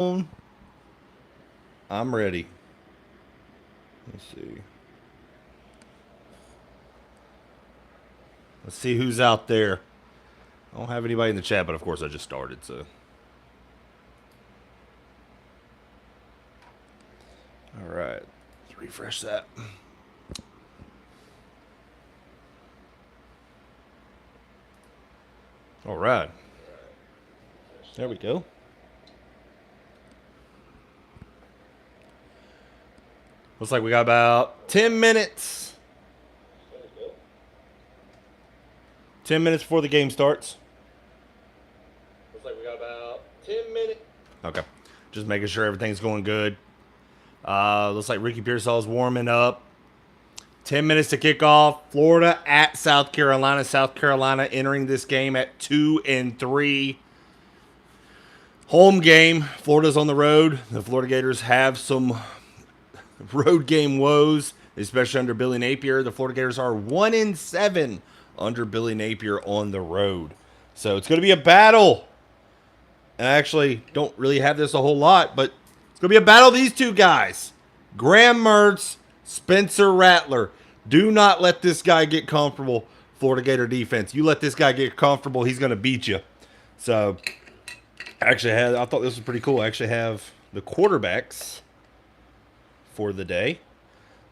I'm ready. Let's see. Let's see who's out there. I don't have anybody in the chat, but of course I just started, so. All right. Let's refresh that. All right. There we go. Looks like we got about 10 minutes. 10 minutes before the game starts. Looks like we got about 10 minutes. Okay. Just making sure everything's going good. Looks like Ricky Pearsall's warming up. 10 minutes to kick off. Florida at South Carolina. South Carolina entering this game at 2-3. Home game. Florida's on the road. The Florida Gators have some road game woes, especially under Billy Napier. The Florida Gators are 1-7 under Billy Napier on the road. So it's going to be a battle. And I actually don't really have this a whole lot, but it's going to be a battle of these two guys. Graham Mertz, Spencer Rattler. Do not let this guy get comfortable, Florida Gator defense. You let this guy get comfortable, he's going to beat you. So I thought this was pretty cool. I actually have the quarterbacks for the day.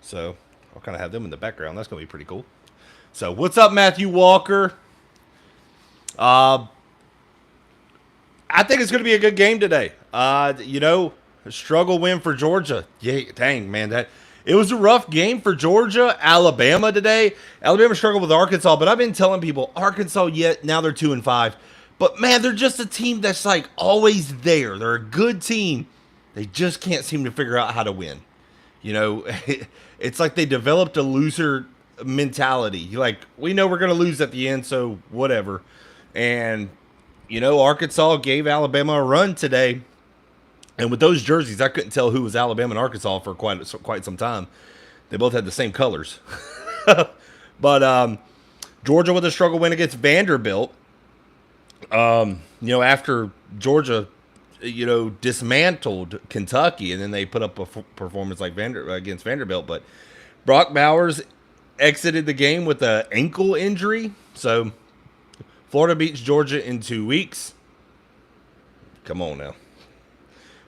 So I'll kind of have them in the background. That's going to be pretty cool. So what's up, Matthew Walker? I think it's going to be a good game today. A struggle win for Georgia. Yeah, dang, man. It was a rough game for Georgia. Alabama today. Alabama struggled with Arkansas, but I've been telling people, Arkansas, now they're 2-5. But, man, they're just a team that's, like, always there. They're a good team. They just can't seem to figure out how to win. It's like they developed a loser mentality. We know we're going to lose at the end, so whatever. And, Arkansas gave Alabama a run today. And with those jerseys, I couldn't tell who was Alabama and Arkansas for quite some time. They both had the same colors. But Georgia with a struggle win against Vanderbilt. After Georgia, dismantled Kentucky, and then they put up a performance like against Vanderbilt. But Brock Bowers exited the game with an ankle injury. So Florida beats Georgia in 2 weeks. Come on now.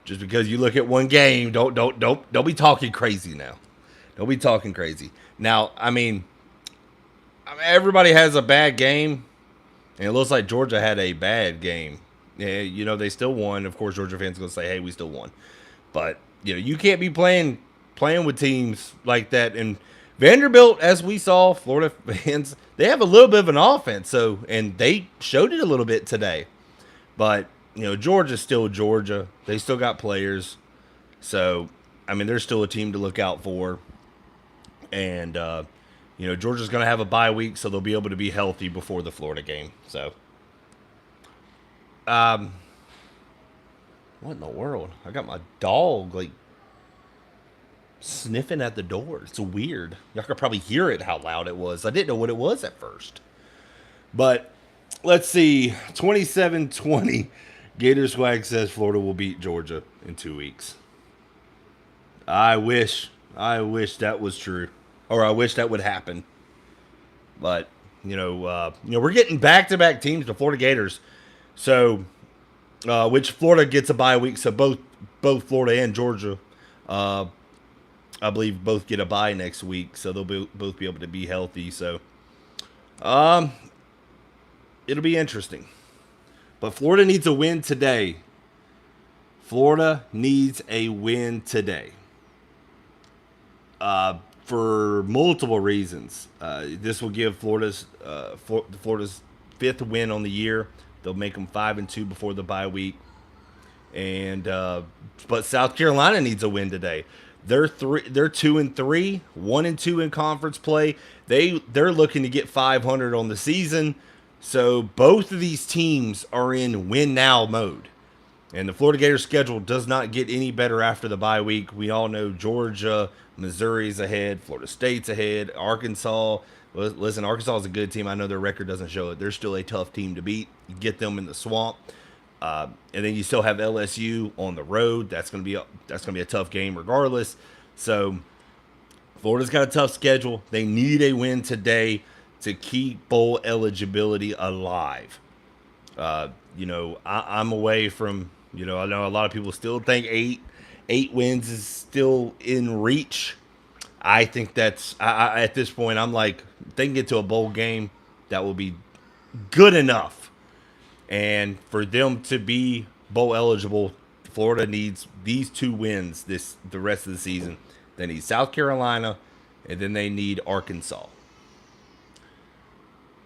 Just because you look at one game, don't be talking crazy now. Don't be talking crazy. Now, I mean everybody has a bad game, and it looks like Georgia had a bad game. Yeah, they still won. Of course, Georgia fans are going to say, hey, we still won. But, you can't be playing with teams like that. And Vanderbilt, as we saw, Florida fans, they have a little bit of an offense. And they showed it a little bit today. But, Georgia's still Georgia. They still got players. So, they're still a team to look out for. And, Georgia's going to have a bye week, so they'll be able to be healthy before the Florida game. So, what in the world? I got my dog, sniffing at the door. It's weird. Y'all could probably hear it, how loud it was. I didn't know what it was at first. But, let's see. 27-20. Gator Swag says Florida will beat Georgia in 2 weeks. I wish that was true. Or I wish that would happen. But, we're getting back-to-back teams, the Florida Gators. So, which Florida gets a bye week. So both Florida and Georgia, I believe, both get a bye next week. So they'll both be able to be healthy. So, it'll be interesting. But Florida needs a win today. Florida needs a win today. For multiple reasons. This will give Florida's 5th win on the year. They'll make them 5-2 before the bye week. And but South Carolina needs a win today. They're 2-3, 1-2 in conference play. They're looking to get 500 on the season. So both of these teams are in win now mode. And the Florida Gators schedule does not get any better after the bye week. We all know Georgia, Missouri's ahead, Florida State's ahead, Arkansas. Listen, Arkansas is a good team. I know their record doesn't show it. They're still a tough team to beat. You get them in the swamp. And then you still have LSU on the road. That's gonna be a tough game regardless. So Florida's got a tough schedule. They need a win today to keep bowl eligibility alive. I'm away from. I know a lot of people still think eight wins is still in reach. I think that's at this point. I'm like, if they can get to a bowl game, that will be good enough. And for them to be bowl eligible, Florida needs these 2 wins the rest of the season. They need South Carolina, and then they need Arkansas.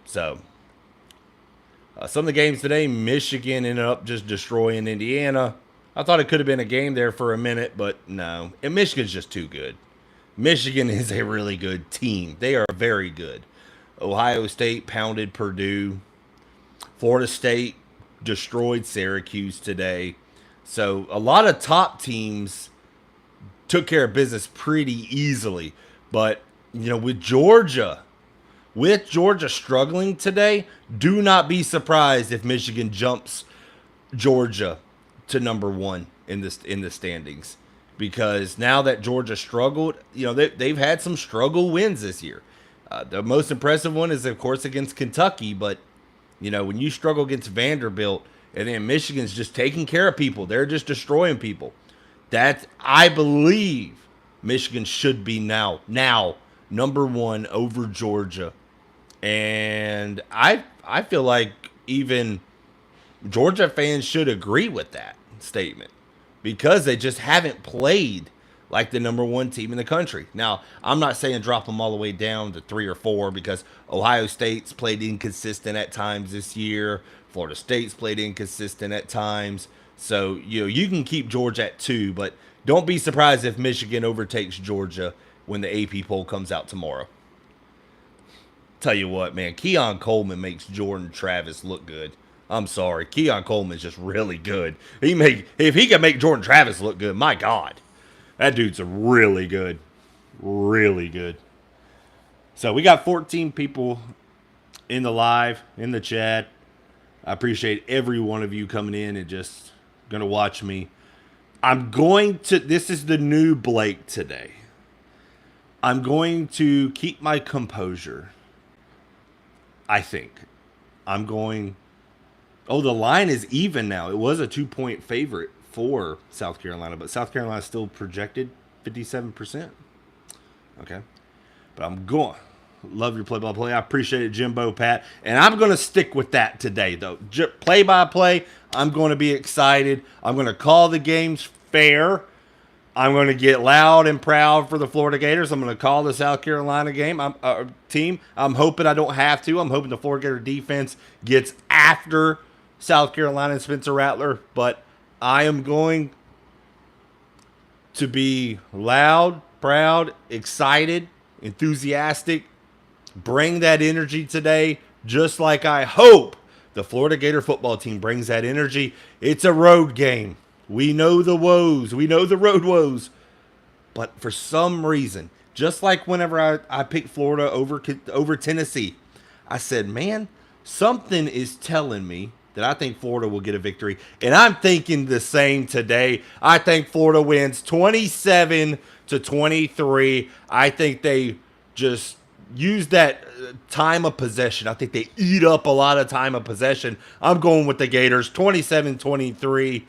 So, some of the games today, Michigan ended up just destroying Indiana. I thought it could have been a game there for a minute, but no. And Michigan's just too good. Michigan is a really good team. They are very good. Ohio State pounded Purdue. Florida State destroyed Syracuse today. So a lot of top teams took care of business pretty easily. But, with Georgia struggling today, do not be surprised if Michigan jumps Georgia to number 1 in the standings. Because now that Georgia struggled, they've had some struggle wins this year. The most impressive one is, of course, against Kentucky. But, when you struggle against Vanderbilt and then Michigan's just taking care of people, they're just destroying people. I believe Michigan should be now number 1 over Georgia. And I feel like even Georgia fans should agree with that statement because they just haven't played like the number 1 team in the country. Now, I'm not saying drop them all the way down to 3 or 4 because Ohio State's played inconsistent at times this year. Florida State's played inconsistent at times. So, you can keep Georgia at 2, but don't be surprised if Michigan overtakes Georgia when the AP poll comes out tomorrow. Tell you what, man, Keon Coleman makes Jordan Travis look good. I'm sorry. Keon Coleman's just really good. If he can make Jordan Travis look good, my God. That dude's really good. Really good. So we got 14 people in the chat. I appreciate every one of you coming in and just going to watch me. This is the new Blake today. I'm going to keep my composure. I think. The line is even now. It was a 2-point favorite for South Carolina, but South Carolina is still projected 57%. Okay. But I'm going. Love your play-by-play. I appreciate it, Jimbo, Pat. And I'm going to stick with that today, though. Play-by-play, I'm going to be excited. I'm going to call the games fair. I'm going to get loud and proud for the Florida Gators. I'm going to call the South Carolina team. I'm hoping I don't have to. I'm hoping the Florida Gator defense gets after South Carolina and Spencer Rattler. But I am going to be loud, proud, excited, enthusiastic. Bring that energy today, just like I hope the Florida Gator football team brings that energy. It's a road game. We know the woes. We know the road woes. But for some reason, just like whenever I picked Florida over Tennessee, I said, man, something is telling me that I think Florida will get a victory. And I'm thinking the same today. I think Florida wins 27-23. I think they just use that time of possession. I think they eat up a lot of time of possession. I'm going with the Gators, 27-23.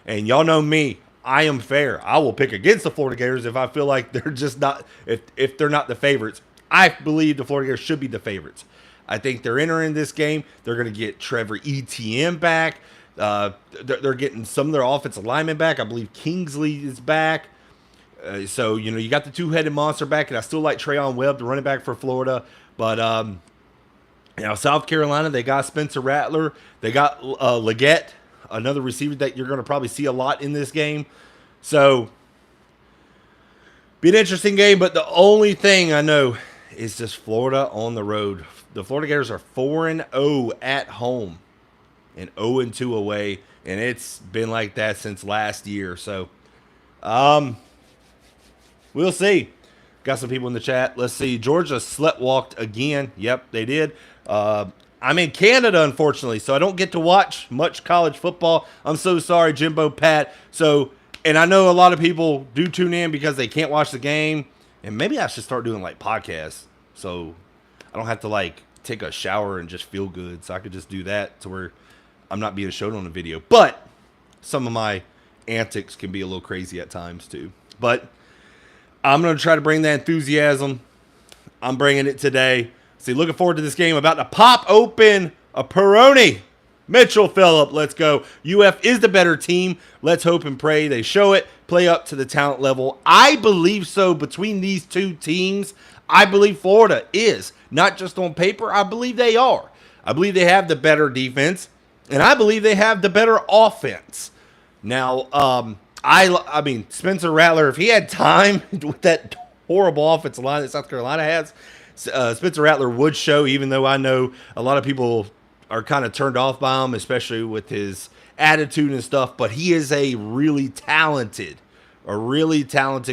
And y'all know me, I am fair. I will pick against the Florida Gators if I feel like they're just not, if they're not the favorites. I believe the Florida Gators should be the favorites. I think they're entering this game. They're going to get Trevor Etienne back. They're getting some of their offensive linemen back. I believe Kingsley is back. So, you got the two-headed monster back, and I still like Trayon Webb, the running back for Florida. But, South Carolina, they got Spencer Rattler. They got Leggett, another receiver that you're going to probably see a lot in this game. So, be an interesting game, but the only thing I know is just Florida on the road. The Florida Gators are 4-0 at home and 0-2 away, and it's been like that since last year. So, we'll see. Got some people in the chat. Let's see. Georgia sleptwalked again. Yep, they did. I I'm in Canada, unfortunately, so I don't get to watch much college football. I'm so sorry, Jimbo Pat. And I know a lot of people do tune in because they can't watch the game. And maybe I should start doing like podcasts so I don't have to like take a shower and just feel good. So I could just do that to where I'm not being showed on the video. But some of my antics can be a little crazy at times too. But I'm going to try to bring that enthusiasm. I'm bringing it today. See, looking forward to this game. About to pop open a Peroni. Mitchell Phillip, let's go. UF is the better team. Let's hope and pray they show it. Play up to the talent level. I believe so. Between these two teams, I believe Florida is. Not just on paper. I believe they are. I believe they have the better defense. And I believe they have the better offense. Now, I mean, Spencer Rattler, if he had time with that horrible offensive line that South Carolina has, Spencer Rattler would show, even though I know a lot of people are kind of turned off by him, especially with his attitude and stuff. But he is a really talented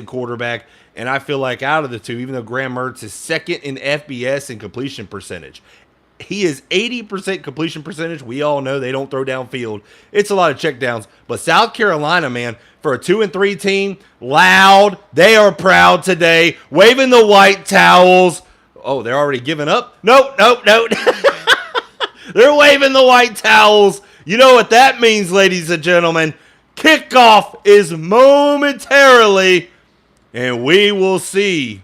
quarterback. And I feel like out of the two, even though Graham Mertz is second in FBS in completion percentage, he is 80% completion percentage. We all know they don't throw downfield. It's a lot of checkdowns. But South Carolina, man, for a 2-3 team, loud. They are proud today, waving the white towels. Oh, they're already giving up? Nope. They're waving the white towels. You know what that means, ladies and gentlemen. Kickoff is momentarily, and we will see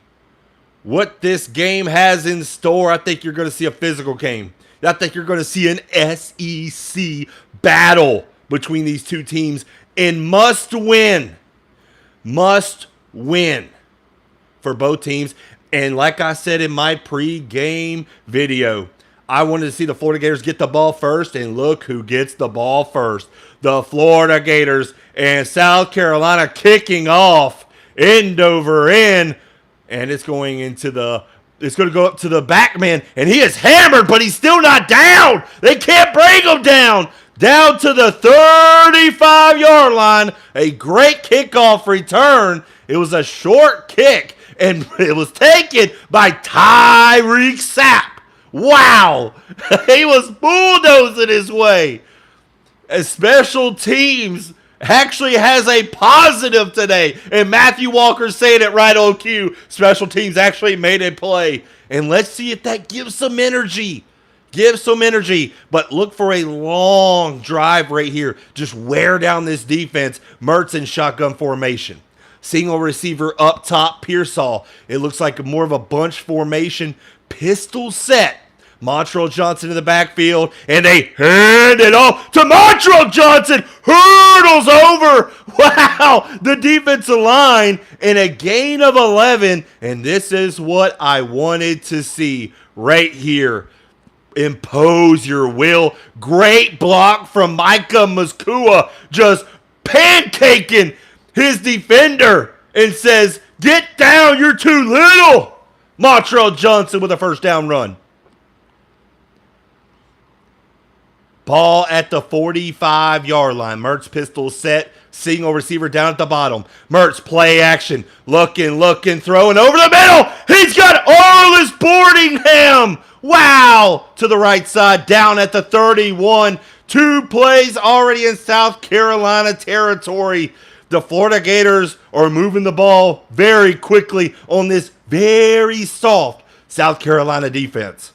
what this game has in store. I think you're going to see a physical game. I think you're going to see an SEC battle between these two teams, and must win for both teams. And like I said in my pregame video, I wanted to see the Florida Gators get the ball first, and look who gets the ball first. The Florida Gators, and South Carolina kicking off. End over end. And it's going to go up to the back man, and he is hammered, but he's still not down. They can't bring him down. Down to the 35-yard line. A great kickoff return. It was a short kick, and it was taken by Tyreek Sapp. Wow. He was bulldozing his way. As special teams actually has a positive today. And Matthew Walker's saying it right on cue. Special teams actually made a play. And let's see if that gives some energy. But look for a long drive right here. Just wear down this defense. Mertz in shotgun formation. Single receiver up top, Pearsall. It looks like more of a bunch formation. Pistol set. Montrell Johnson in the backfield, and they hand it off to Montrell Johnson. Hurdles over. Wow, the defensive line in a gain of 11, and this is what I wanted to see right here. Impose your will. Great block from Micah Muskua, just pancaking his defender and says, "Get down, you're too little." Montrell Johnson with a first down run. Ball at the 45-yard line. Mertz pistol set. Single receiver down at the bottom. Mertz play action. Looking, throwing over the middle. He's got Arliss Boardingham. Wow. To the right side. Down at the 31. 2 plays already in South Carolina territory. The Florida Gators are moving the ball very quickly on this very soft South Carolina defense.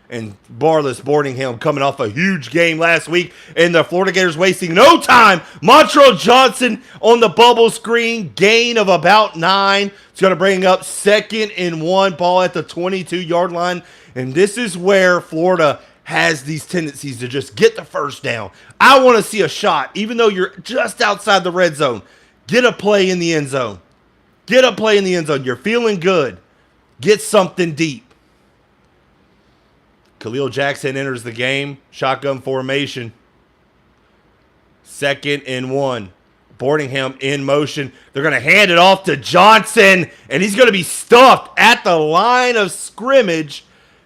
And Arliss Boardingham coming off a huge game last week. And the Florida Gators wasting no time. Montrell Johnson on the bubble screen. Gain of about 9. It's going to bring up 2nd and 1. Ball at the 22-yard line. And this is where Florida has these tendencies to just get the first down. I want to see a shot. Even though you're just outside the red zone, get a play in the end zone. You're feeling good. Get something deep. Khalil Jackson enters the game. Shotgun formation. 2nd and 1. Boardingham in motion. They're going to hand it off to Johnson, and he's going to be stuffed at the line of scrimmage.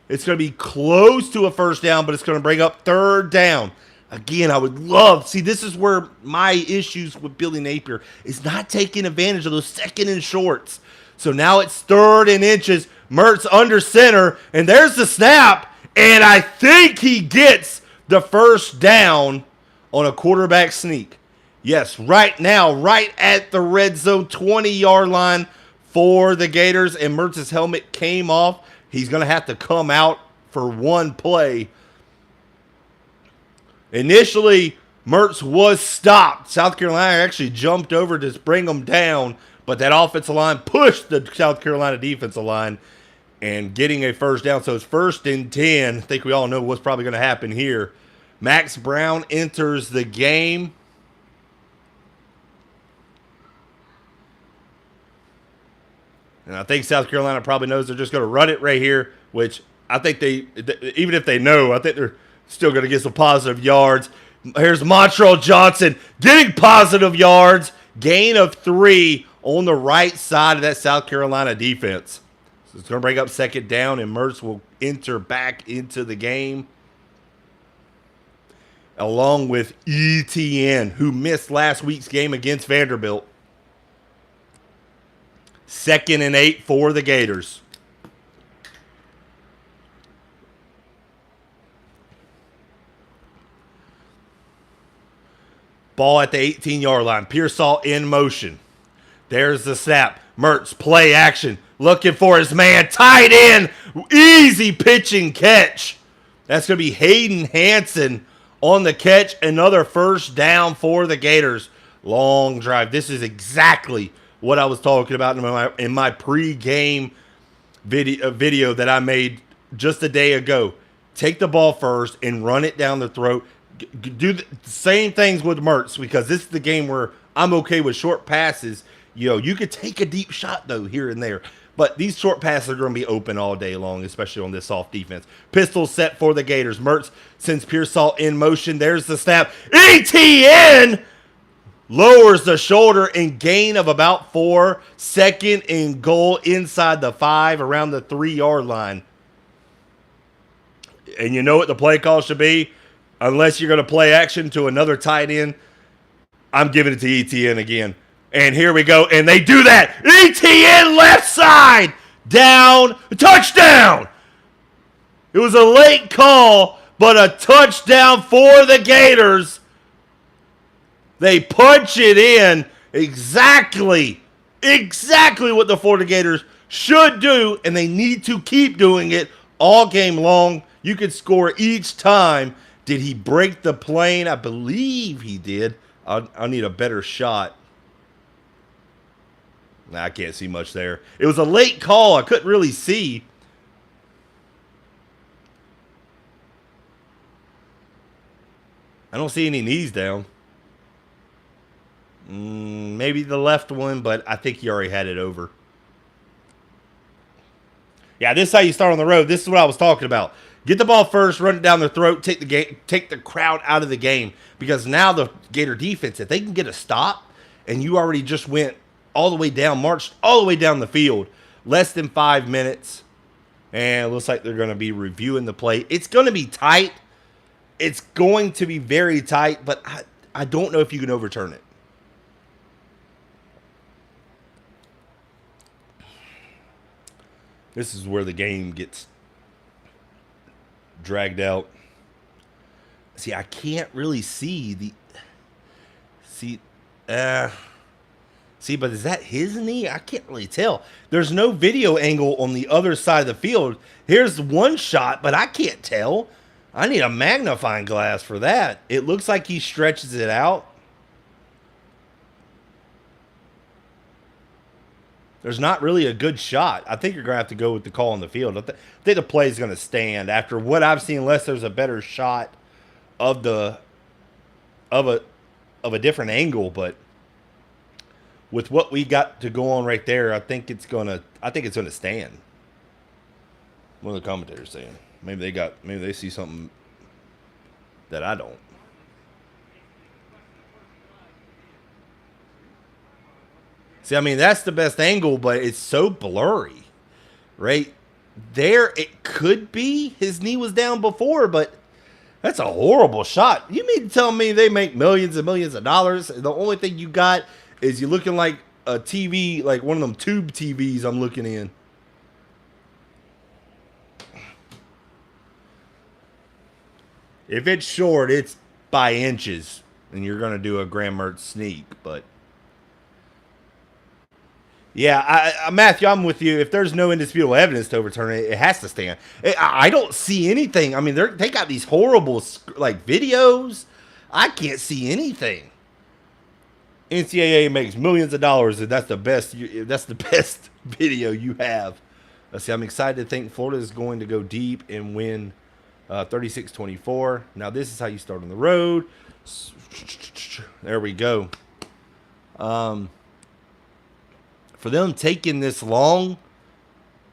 It's going to be close to a first down, but it's going to bring up 3rd down. Again, I would love, see, this is where my issues with Billy Napier is not taking advantage of those 2nd and shorts. So now it's 3rd and inches. Mertz under center, and there's the snap. And I think he gets the first down on a quarterback sneak. Yes, right now, right at the red zone, 20-yard line for the Gators. And Mertz's helmet came off. He's going to have to come out for one play. Initially, Mertz was stopped. South Carolina actually jumped over to bring him down, but that offensive line pushed the South Carolina defensive line and getting a first down. So it's 1st and 10. I think we all know what's probably going to happen here. Max Brown enters the game. And I think South Carolina probably knows they're just going to run it right here, which I think even if they know, I think they're still going to get some positive yards. Here's Montreal Johnson getting positive yards. Gain of 3 on the right side of that South Carolina defense. So it's going to bring up 2nd down, and Mertz will enter back into the game. Along with ETN, who missed last week's game against Vanderbilt. 2nd and 8 for the Gators. Ball at the 18-yard line. Pearsall in motion. There's the snap. Mertz, play action. Looking for his man. Tight end. Easy pitching catch. That's going to be Hayden Hansen on the catch. Another first down for the Gators. Long drive. This is exactly what I was talking about in my pregame video that I made just a day ago. Take the ball first and run it down the throat. Do the same things with Mertz, because this is the game where I'm okay with short passes. You could take a deep shot, though, here and there. But these short passes are going to be open all day long, especially on this soft defense. Pistol set for the Gators. Mertz sends Pearsall in motion. There's the snap. ETN lowers the shoulder and gain of about 4. 2nd and goal inside the 5, around the 3-yard line. And you know what the play call should be? Unless you're going to play action to another tight end, I'm giving it to ETN again. And here we go. And they do that. ETN left side. Down. Touchdown. It was a late call, but a touchdown for the Gators. They punch it in exactly what the Florida Gators should do, and they need to keep doing it all game long. You could score each time. Did he break the plane? I believe he did. I'll need a better shot. Nah, I can't see much there. It was a late call. I couldn't really see. I don't see any knees down. Maybe the left one, but I think he already had it over. Yeah, this is how you start on the road. This is what I was talking about. Get the ball first, run it down their throat, take the crowd out of the game. Because now the Gator defense, if they can get a stop, and you already just went all the way down, marched all the way down the field, less than 5 minutes, and it looks like they're going to be reviewing the play. It's going to be tight. It's going to be very tight, but I don't know if you can overturn it. This is where the game gets dragged out. See, I can't really see the... See, but is that his knee? I can't really tell. There's no video angle on the other side of the field. Here's one shot, but I can't tell. I need a magnifying glass for that. It looks like he stretches it out. There's not really a good shot. I think you're going to have to go with the call on the field. I think the play is going to stand after what I've seen, unless there's a better shot of a different angle. But with what we got to go on right there, I think it's going to stand. One of the commentators saying maybe they see something that I don't. See, I mean, that's the best angle, but it's so blurry. Right there, it could be his knee was down before, but that's a horrible shot. You mean to tell me they make millions and millions of dollars, and the only thing you got is you looking like a TV, like one of them tube TVs I'm looking in. If it's short, it's by inches, and you're going to do a Graham Mertz sneak. But yeah, Matthew, I'm with you. If there's no indisputable evidence to overturn it, it has to stand. I don't see anything. I mean, they got these horrible like videos. I can't see anything. NCAA makes millions of dollars, and that's the best. That's the best video you have. Let's see. I'm excited to think Florida is going to go deep and win 36-24. Now this is how you start on the road. There we go. For them taking this long,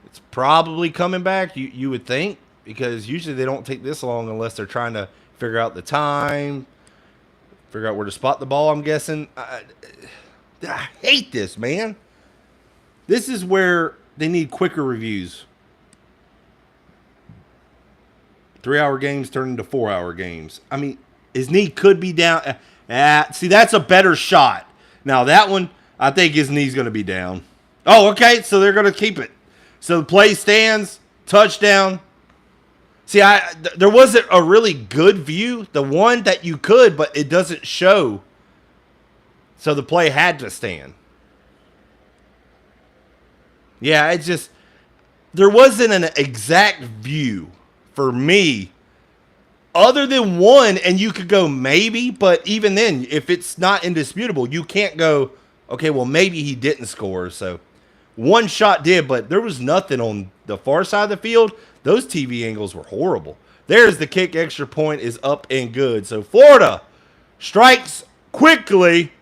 it's probably coming back. You would think, because usually they don't take this long unless they're trying to figure out the time. Figure out where to spot the ball, I'm guessing. I hate this, man. This is where they need quicker reviews. 3-hour games turn into 4-hour games. I mean, his knee could be down. See, that's a better shot. Now, that one, I think his knee's going to be down. Oh, okay, so they're going to keep it. So the play stands, touchdown. See, there wasn't a really good view. The one that you could, but it doesn't show. So the play had to stand. Yeah, it's just, there wasn't an exact view for me other than one, and you could go maybe, but even then, if it's not indisputable, you can't go, okay, well, maybe he didn't score. So one shot did, but there was nothing on the far side of the field. Those TV angles were horrible. There's the kick. Extra point is up and good. So Florida strikes quickly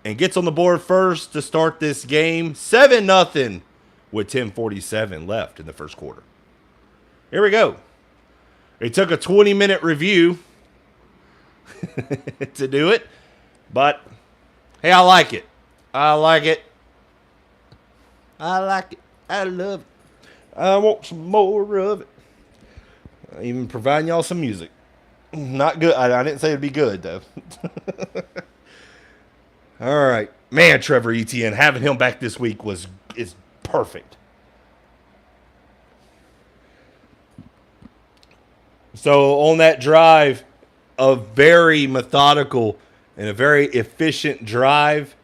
and gets on the board first to start this game. 7-0 with 10:47 left in the first quarter. Here we go. It took a 20-minute review to do it. But, hey, I like it. I like it. I like it. I love it. I want some more of it. Even providing y'all some music. Not good. I didn't say it'd be good, though. All right. Man, Trevor Etienne, having him back this week is perfect. So on that drive, a very methodical and a very efficient drive.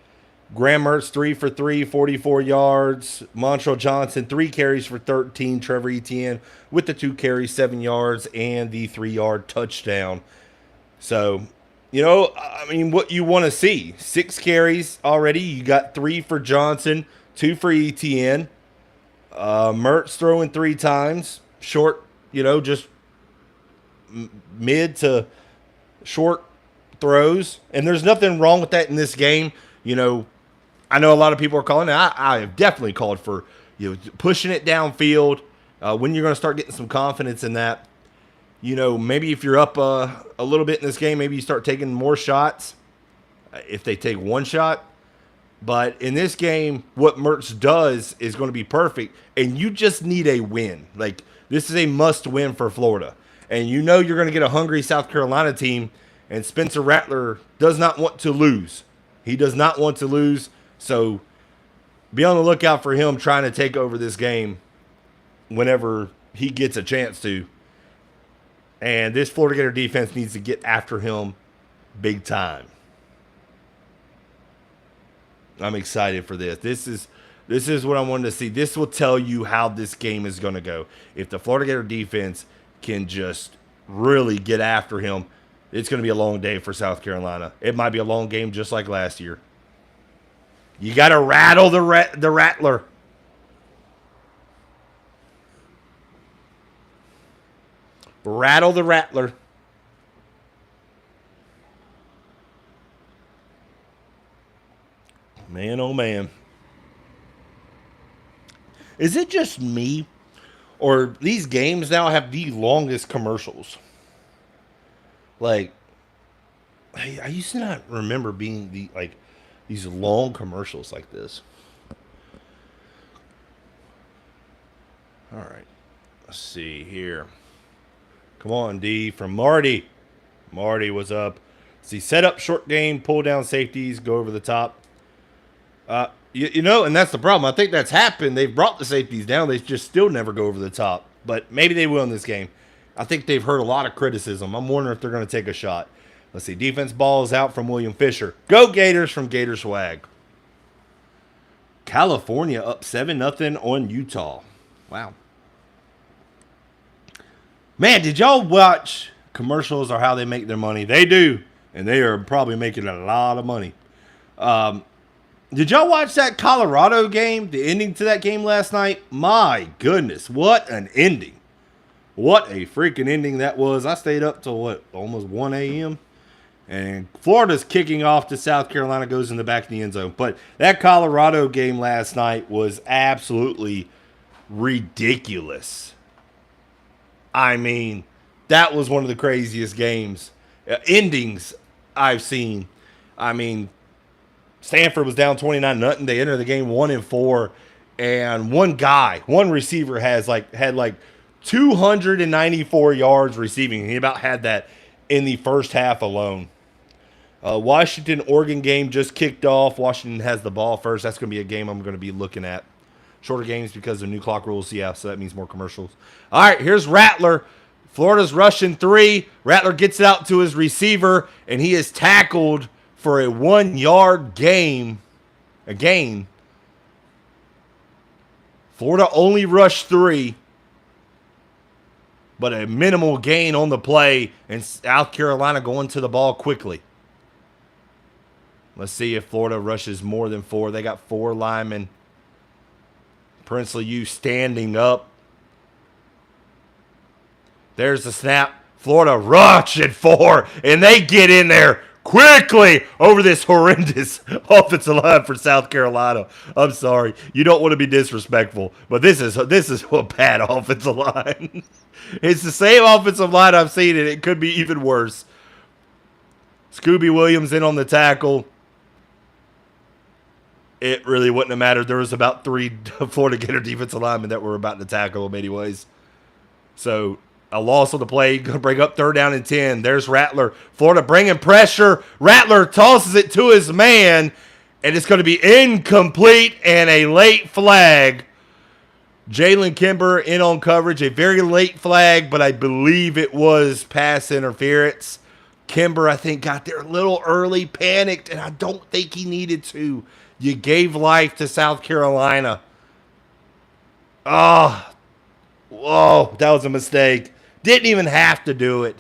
Graham Mertz 3 for 3, 44 yards. Montrell Johnson 3 carries for 13. Trevor Etienne with the 2 carries, 7 yards, and the 3-yard touchdown. So, I mean, what you want to see. 6 carries already. You got 3 for Johnson, 2 for Etienne. Mertz throwing 3 times. Short, just mid to short throws. And there's nothing wrong with that in this game. I know a lot of people are calling it. I have definitely called for pushing it downfield when you're going to start getting some confidence in that. Maybe if you're up a little bit in this game, maybe you start taking more shots if they take one shot. But in this game, what Mertz does is going to be perfect, and you just need a win. Like, this is a must-win for Florida. And you're going to get a hungry South Carolina team, and Spencer Rattler does not want to lose. He does not want to lose. So be on the lookout for him trying to take over this game whenever he gets a chance to. And this Florida Gator defense needs to get after him big time. I'm excited for this. This is what I wanted to see. This will tell you how this game is going to go. If the Florida Gator defense can just really get after him, it's going to be a long day for South Carolina. It might be a long game just like last year. You got to rattle the Rattler. Rattle the Rattler. Man, oh man. Is it just me? Or these games now have the longest commercials? Like, I used to not remember being these long commercials like this. All right. Let's see here. Come on, D, from Marty. Marty, what's up? See, set up short game, pull down safeties, go over the top. And that's the problem. I think that's happened. They've brought the safeties down. They just still never go over the top. But maybe they will in this game. I think they've heard a lot of criticism. I'm wondering if they're going to take a shot. Let's see. Defense ball is out from William Fisher. Go Gators from Gator Swag. California up 7-0 on Utah. Wow. Man, did y'all watch commercials or how they make their money? They do. And they are probably making a lot of money. Did y'all watch that Colorado game? The ending to that game last night? My goodness. What an ending. What a freaking ending that was. I stayed up till, almost 1 a.m.? And Florida's kicking off to South Carolina, goes in the back of the end zone. But that Colorado game last night was absolutely ridiculous. I mean, that was one of the craziest endings I've seen. I mean, Stanford was down 29-0. They entered the game 1-4. And one receiver had 294 yards receiving. He about had that in the first half alone. Washington-Oregon game just kicked off. Washington has the ball first. That's going to be a game I'm going to be looking at. Shorter games because of new clock rules. Yeah, so that means more commercials. All right, here's Rattler. Florida's rushing 3. Rattler gets it out to his receiver, and he is tackled for a 1-yard gain. Florida only rushed 3. But a minimal gain on the play, and South Carolina going to the ball quickly. Let's see if Florida rushes more than 4. They got 4 linemen. Princely U standing up. There's the snap. Florida rushing 4, and they get in there quickly over this horrendous offensive line for South Carolina. I'm sorry. You don't want to be disrespectful, but this is a bad offensive line. It's the same offensive line I've seen, and it could be even worse. Scooby Williams in on the tackle. It really wouldn't have mattered. There was about 3 Florida Gator defensive linemen that were about to tackle him anyways. So a loss on the play. Going to bring up 3rd down and 10. There's Rattler. Florida bringing pressure. Rattler tosses it to his man, and it's going to be incomplete and a late flag. Jalen Kimber in on coverage. A very late flag, but I believe it was pass interference. Kimber, I think, got there a little early, panicked, and I don't think he needed to. You gave life to South Carolina. Oh, whoa, that was a mistake. Didn't even have to do it.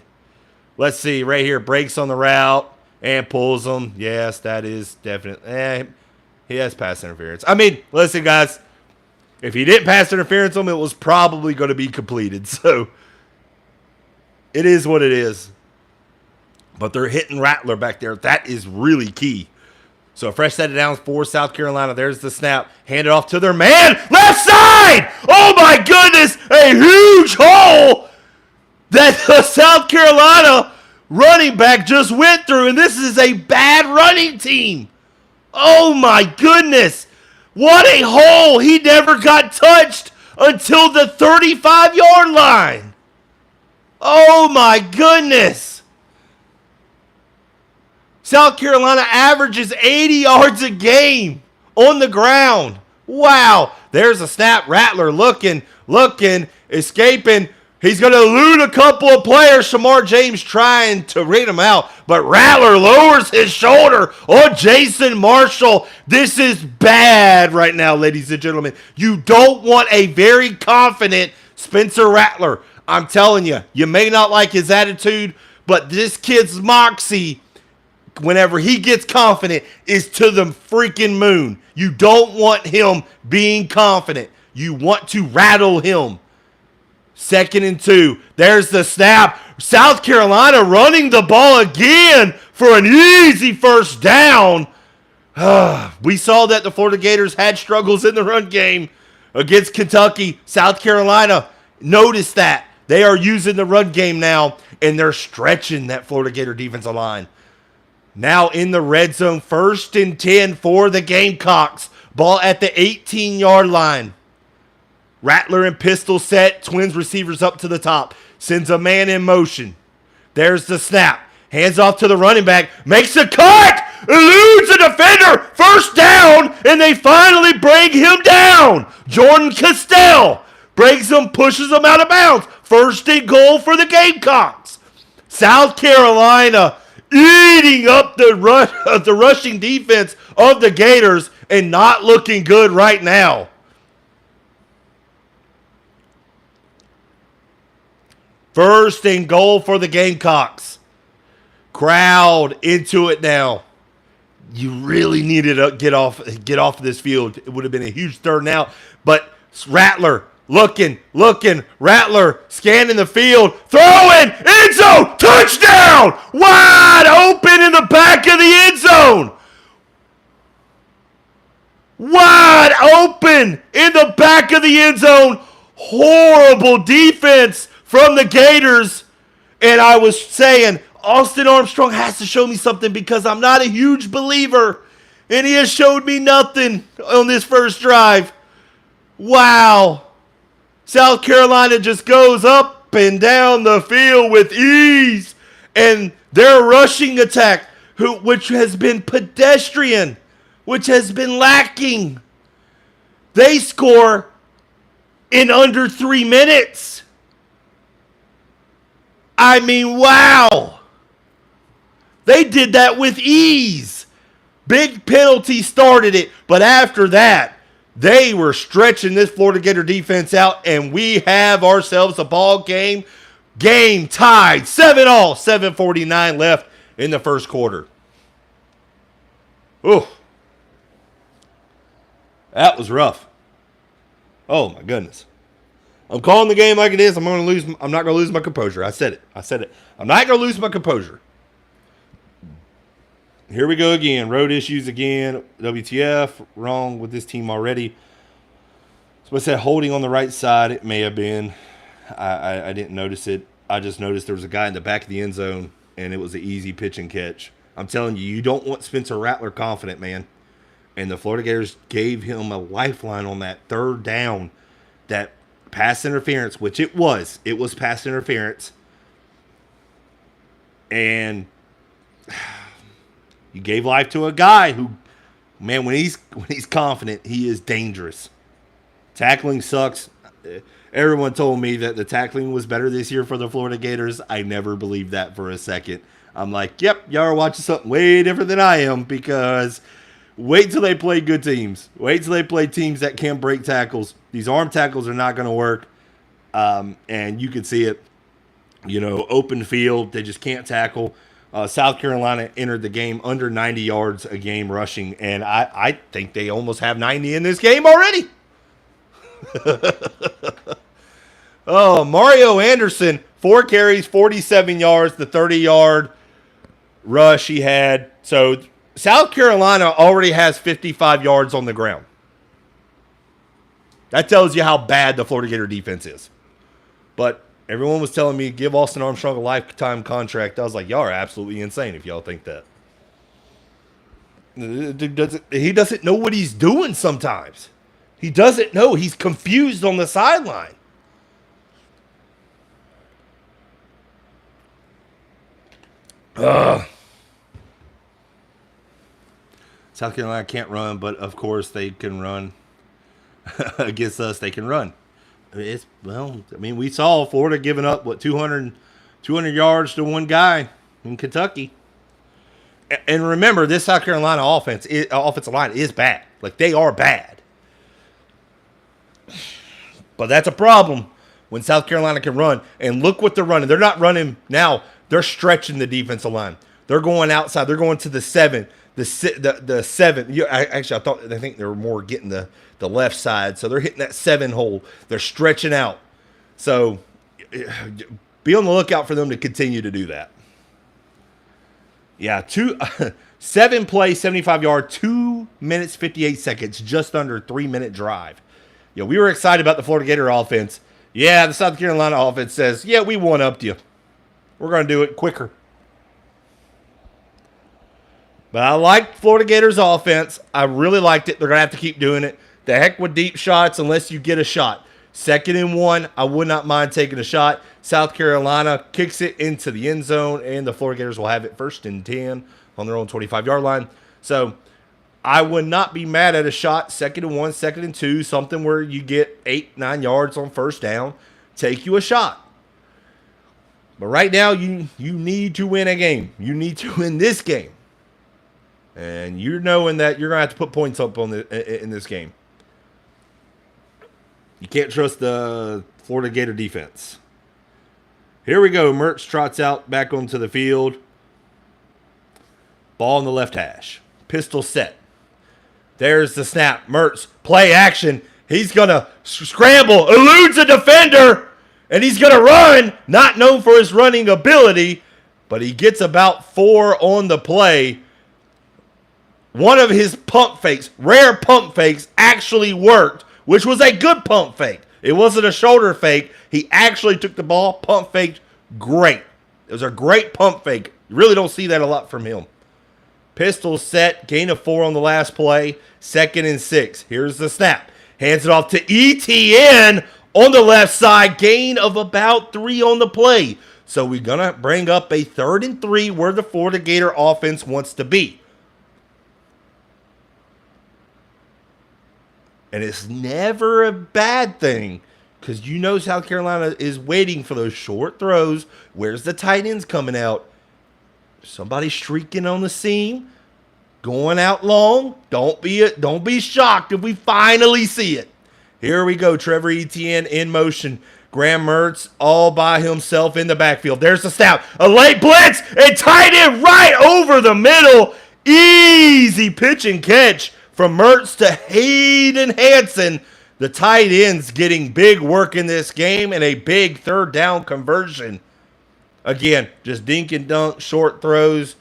Let's see, right here, breaks on the route and pulls him. Yes, that is definitely. He has pass interference. I mean, listen, guys. If he didn't pass interference on him, it was probably going to be completed. So, it is what it is. But they're hitting Rattler back there. That is really key. So, a fresh set of downs for South Carolina. There's the snap. Hand it off to their man. Left side! Oh, my goodness! A huge hole that the South Carolina running back just went through. And this is a bad running team. Oh, my goodness. What a hole! He never got touched until the 35-yard line. Oh, my goodness. South Carolina averages 80 yards a game on the ground. Wow. There's a snap. Rattler looking, escaping. He's going to elude a couple of players. Shamar James trying to read him out. But Rattler lowers his shoulder on Jason Marshall. This is bad right now, ladies and gentlemen. You don't want a very confident Spencer Rattler. I'm telling you, you may not like his attitude, but this kid's moxie, whenever he gets confident, is to the freaking moon. You don't want him being confident. You want to rattle him. 2nd and 2. There's the snap. South Carolina running the ball again for an easy first down. We saw that the Florida Gators had struggles in the run game against Kentucky. South Carolina, notice that. They are using the run game now, and they're stretching that Florida Gator defensive line. Now in the red zone, 1st and 10 for the Gamecocks. Ball at the 18-yard line. Rattler and pistol set. Twins receivers up to the top. Sends a man in motion. There's the snap. Hands off to the running back. Makes a cut. Eludes a defender. First down. And they finally bring him down. Jordan Castell breaks him, pushes him out of bounds. first and goal for the Gamecocks. South Carolina eating up the rushing defense of the Gators and not looking good right now. First and goal for the Gamecocks. Crowd into it now. You really needed to get off of this field. It would have been a huge third and out. But Rattler looking, Rattler scanning the field, throwing, end zone, touchdown! Wide open in the back of the end zone. Wide open in the back of the end zone. Horrible defense from the Gators. And I was saying, Austin Armstrong has to show me something because I'm not a huge believer. And he has showed me nothing on this first drive. Wow. South Carolina just goes up and down the field with ease. And their rushing attack, which has been pedestrian, which has been lacking, they score in under 3 minutes. I mean, wow. They did that with ease. Big penalty started it, but after that, they were stretching this Florida Gator defense out, and we have ourselves a ball game. Game tied, 7-all, 7:49 left in the first quarter. Ooh. That was rough. Oh, my goodness. I'm calling the game like it is. I'm not going to lose my composure. I said it. I'm not going to lose my composure. Here we go again. Road issues again. WTF. Wrong with this team already. So I said holding on the right side. It may have been. I didn't notice it. I just noticed there was a guy in the back of the end zone, and it was an easy pitch and catch. I'm telling you, you don't want Spencer Rattler confident, man. And the Florida Gators gave him a lifeline on that third down. That pass interference, which it was. It was pass interference. And you gave life to a guy who, man, when he's confident, he is dangerous. Tackling sucks. Everyone told me that the tackling was better this year for the Florida Gators. I never believed that for a second. I'm like, yep, y'all are watching something way different than I am, because wait till they play good teams. Wait till they play teams that can break tackles. These arm tackles are not going to work. And you can see it, open field. They just can't tackle. South Carolina entered the game under 90 yards a game rushing, and I think they almost have 90 in this game already. Oh, Mario Anderson, 4 carries, 47 yards, the 30-yard rush he had. So South Carolina already has 55 yards on the ground. That tells you how bad the Florida Gator defense is. But everyone was telling me, give Austin Armstrong a lifetime contract. I was like, y'all are absolutely insane if y'all think that. He doesn't know what he's doing sometimes. He doesn't know. He's confused on the sideline. South Carolina can't run, but of course they can run. Against us, they can run. We saw Florida giving up, 200 yards to one guy in Kentucky. And remember, this South Carolina offensive line is bad. Like, they are bad. But that's a problem when South Carolina can run. And look what they're running. They're not running now. They're stretching the defensive line. They're going outside. They're going to the 7. The 7. I think they were more getting the left side. So they're hitting that 7 hole. They're stretching out. So be on the lookout for them to continue to do that. Yeah, 7 plays, 75 yard, 2 minutes, 58 seconds, just under 3-minute drive. We were excited about the Florida Gator offense. Yeah, the South Carolina offense says, yeah, we one-upped you. We're going to do it quicker. But I liked Florida Gators offense. I really liked it. They're going to have to keep doing it. The heck with deep shots unless you get a shot. 2nd and 1, I would not mind taking a shot. South Carolina kicks it into the end zone, and the Florida Gators will have it 1st and 10 on their own 25-yard line. So I would not be mad at a shot, 2nd and 1, 2nd and 2, something where you get 8-9 yards on 1st down. Take you a shot. But right now, you need to win a game. You need to win this game. And you're knowing that you're going to have to put points up in this game. You can't trust the Florida Gator defense. Here we go. Mertz trots out back onto the field. Ball in the left hash. Pistol set. There's the snap. Mertz, play action. He's going to scramble, eludes a defender, and he's going to run. Not known for his running ability, but he gets about 4 on the play. One of his pump fakes, rare pump fakes, actually worked, which was a good pump fake. It wasn't a shoulder fake. He actually took the ball, pump faked, great. It was a great pump fake. You really don't see that a lot from him. Pistol set, gain of 4 on the last play, 2nd and 6. Here's the snap. Hands it off to ETN on the left side, gain of about 3 on the play. So we're going to bring up a 3rd and 3 where the Florida Gator offense wants to be. And it's never a bad thing because you know South Carolina is waiting for those short throws. Where's the tight ends coming out? Somebody streaking on the seam, going out long. Don't be shocked if we finally see it. Here we go. Trevor Etienne in motion. Graham Mertz all by himself in the backfield. There's the snap. A late blitz and tight end right over the middle. Easy pitch and catch from Mertz to Hayden Hansen. The tight ends getting big work in this game and a big 3rd down conversion. Again, just dink and dunk, short throws.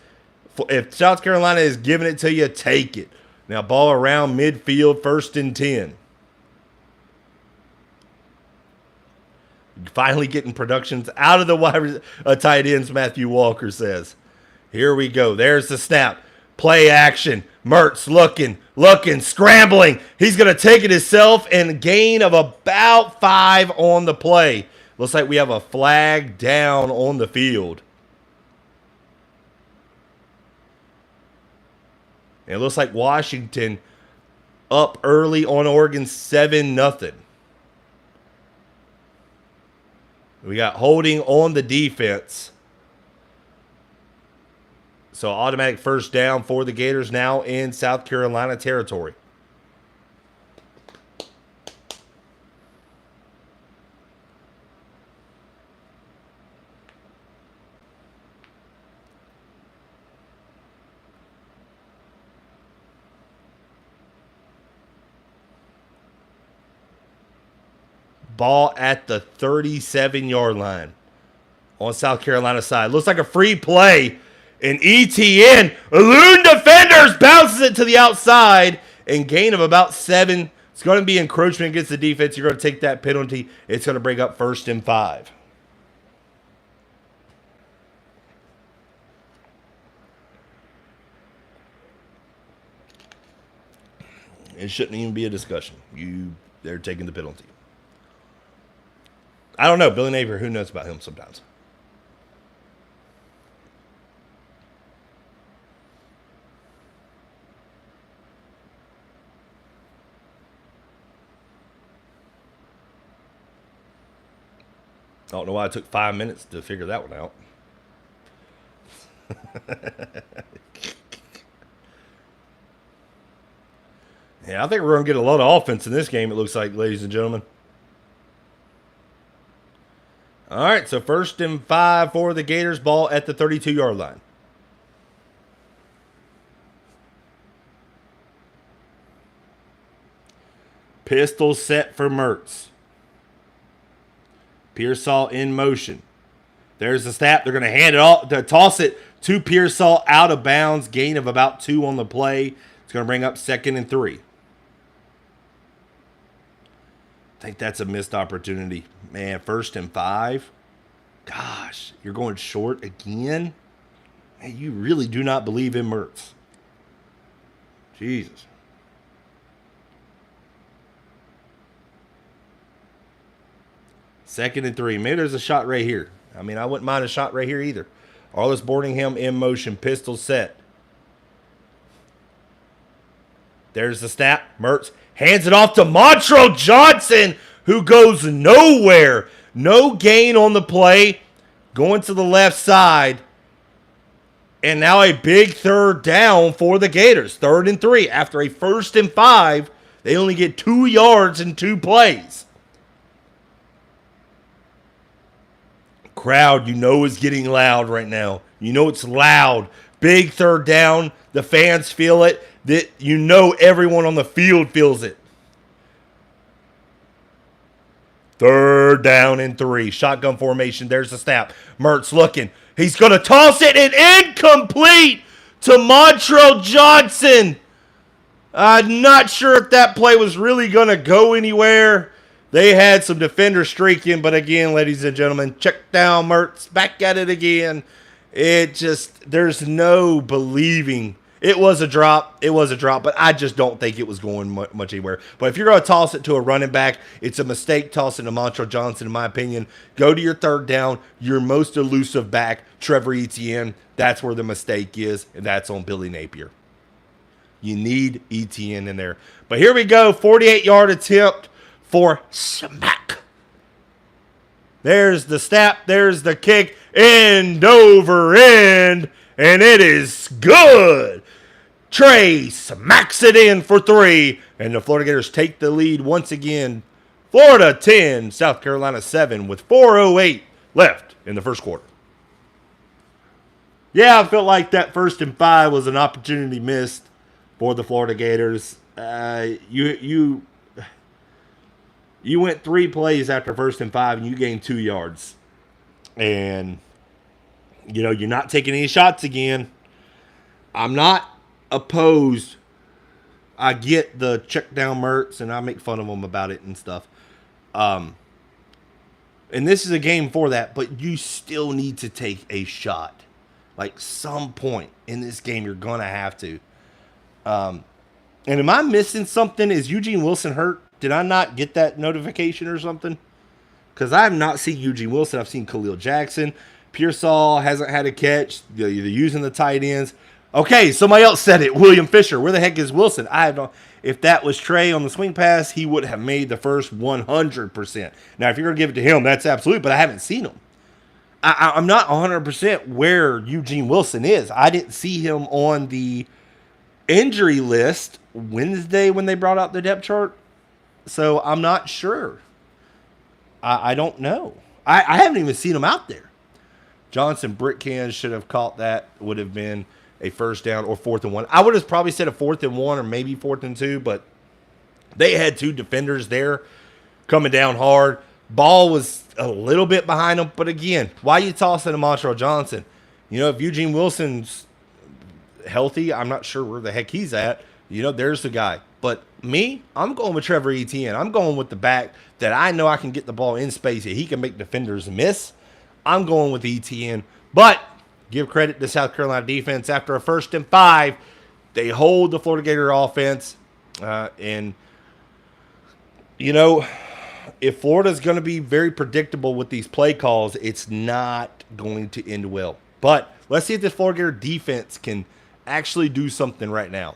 If South Carolina is giving it to you, take it. Now ball around midfield, 1st and 10. Finally getting productions out of the tight ends, Matthew Walker says. Here we go. There's the snap. Play action. Mertz looking, scrambling. He's going to take it himself and gain of about 5 on the play. Looks like we have a flag down on the field. And it looks like Washington up early on Oregon 7-0. We got holding on the defense. So automatic 1st down for the Gators now in South Carolina territory. Ball at the 37-yard line on South Carolina side. Looks like a free play. And ETN, elude defenders, bounces it to the outside and gain of about 7. It's going to be encroachment against the defense. You're going to take that penalty. It's going to bring up 1st and 5. It shouldn't even be a discussion. They're taking the penalty. I don't know. Billy Napier, who knows about him sometimes? I don't know why it took 5 minutes to figure that one out. Yeah, I think we're going to get a lot of offense in this game, it looks like, ladies and gentlemen. All right, so 1st and 5 for the Gators. Ball at the 32-yard line. Pistol set for Mertz. Pearsall in motion. There's the snap. They're going to hand it off, to toss it to Pearsall out of bounds. Gain of about 2 on the play. It's going to bring up 2nd and 3. I think that's a missed opportunity. Man, 1st and 5. Gosh, you're going short again? Man, you really do not believe in Mertz. Jesus. Second and 3. Maybe there's a shot right here. I mean, I wouldn't mind a shot right here either. Arliss Boardingham in motion. Pistol set. There's the snap. Mertz hands it off to Montrell Johnson, who goes nowhere. No gain on the play. going to the left side. And now a big third down for the Gators. 3rd and 3. After a 1st and 5, they only get 2 yards in 2 plays. Crowd, you know, is getting loud right now. You know it's loud. Big third down. The fans feel it. You know everyone on the field feels it. 3rd down and 3. Shotgun formation. There's the snap. Mertz looking. He's going to toss it and incomplete to Montrell Johnson. I'm not sure if that play was really going to go anywhere. They had some defenders streaking, but again, ladies and gentlemen, check down Mertz. Back at it again. There's no believing. It was a drop, but I just don't think it was going much anywhere. But if you're going to toss it to a running back, it's a mistake tossing to Montrell Johnson, in my opinion. Go to your 3rd down, your most elusive back, Trevor Etienne. That's where the mistake is, and that's on Billy Napier. You need Etienne in there. But here we go, 48-yard attempt for Smack. There's the snap, there's the kick, end over end, and it is good. Trey smacks it in for 3, and the Florida Gators take the lead once again. Florida 10, South Carolina 7, with 4:08 left in the first quarter. Yeah, I felt like that 1st and 5 was an opportunity missed for the Florida Gators. You went 3 plays after 1st and 5, and you gained 2 yards. And, you know, you're not taking any shots again. I'm not opposed. I get the check down Mertz, and I make fun of them about it and stuff. And this is a game for that, but you still need to take a shot. Like, some point in this game, you're going to have to. And am I missing something? Is Eugene Wilson hurt? Did I not get that notification or something? Because I have not seen Eugene Wilson. I've seen Khalil Jackson. Pearsall hasn't had a catch. They're using the tight ends. Okay, somebody else said it. William Fisher. Where the heck is Wilson? I have no. If that was Trey on the swing pass, he would have made the first 100%. Now, if you're going to give it to him, that's absolute, but I haven't seen him. I'm not 100% where Eugene Wilson is. I didn't see him on the injury list Wednesday when they brought out the depth chart. So I'm not sure. I don't know. I haven't even seen him out there. Johnson Brickcan should have caught that. Would have been a 1st down or 4th and 1. I would have probably said a 4th and 1 or maybe 4th and 2, but they had 2 defenders there coming down hard. Ball was a little bit behind them, but again, why are you tossing to Montrell Johnson? You know, if Eugene Wilson's healthy, I'm not sure where the heck he's at. You know, there's the guy. But me, I'm going with Trevor Etienne. I'm going with the back that I know I can get the ball in space and he can make defenders miss. I'm going with Etienne. But give credit to South Carolina defense. After a 1st and 5, they hold the Florida Gator offense. And, you know, if Florida's going to be very predictable with these play calls, it's not going to end well. But let's see if the Florida Gator defense can actually do something right now.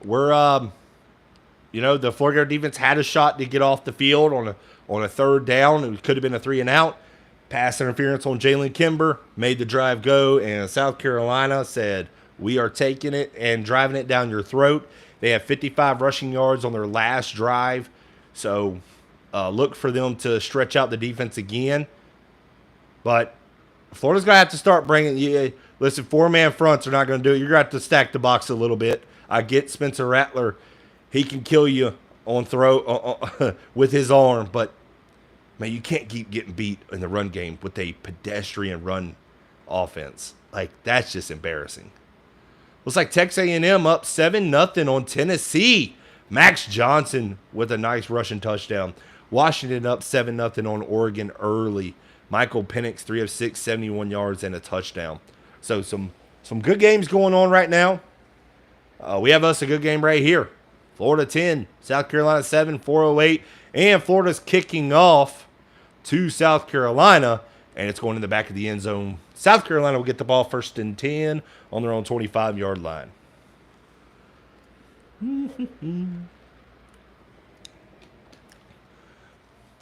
We're, you know, the Florida Gator defense had a shot to get off the field on a 3rd down. It could have been a 3 and out. Pass interference on Jalen Kimber made the drive go, and South Carolina said, we are taking it and driving it down your throat. They have 55 rushing yards on their last drive, so look for them to stretch out the defense again. But Florida's going to have to start bringing you. Listen, 4-man fronts are not going to do it. You're going to have to stack the box a little bit. I get Spencer Rattler. He can kill you on throw with his arm, but man, you can't keep getting beat in the run game with a pedestrian run offense. Like, that's just embarrassing. Looks like Texas A&M up 7-0 on Tennessee. Max Johnson with a nice rushing touchdown. Washington up 7-0 on Oregon early. Michael Penix, 3 of 6, 71 yards and a touchdown. So some good games going on right now. We have us a good game right here. Florida 10, South Carolina 7, 4:08. And Florida's kicking off to South Carolina, and it's going in the back of the end zone. South Carolina will get the ball 1st and 10 on their own 25-yard line.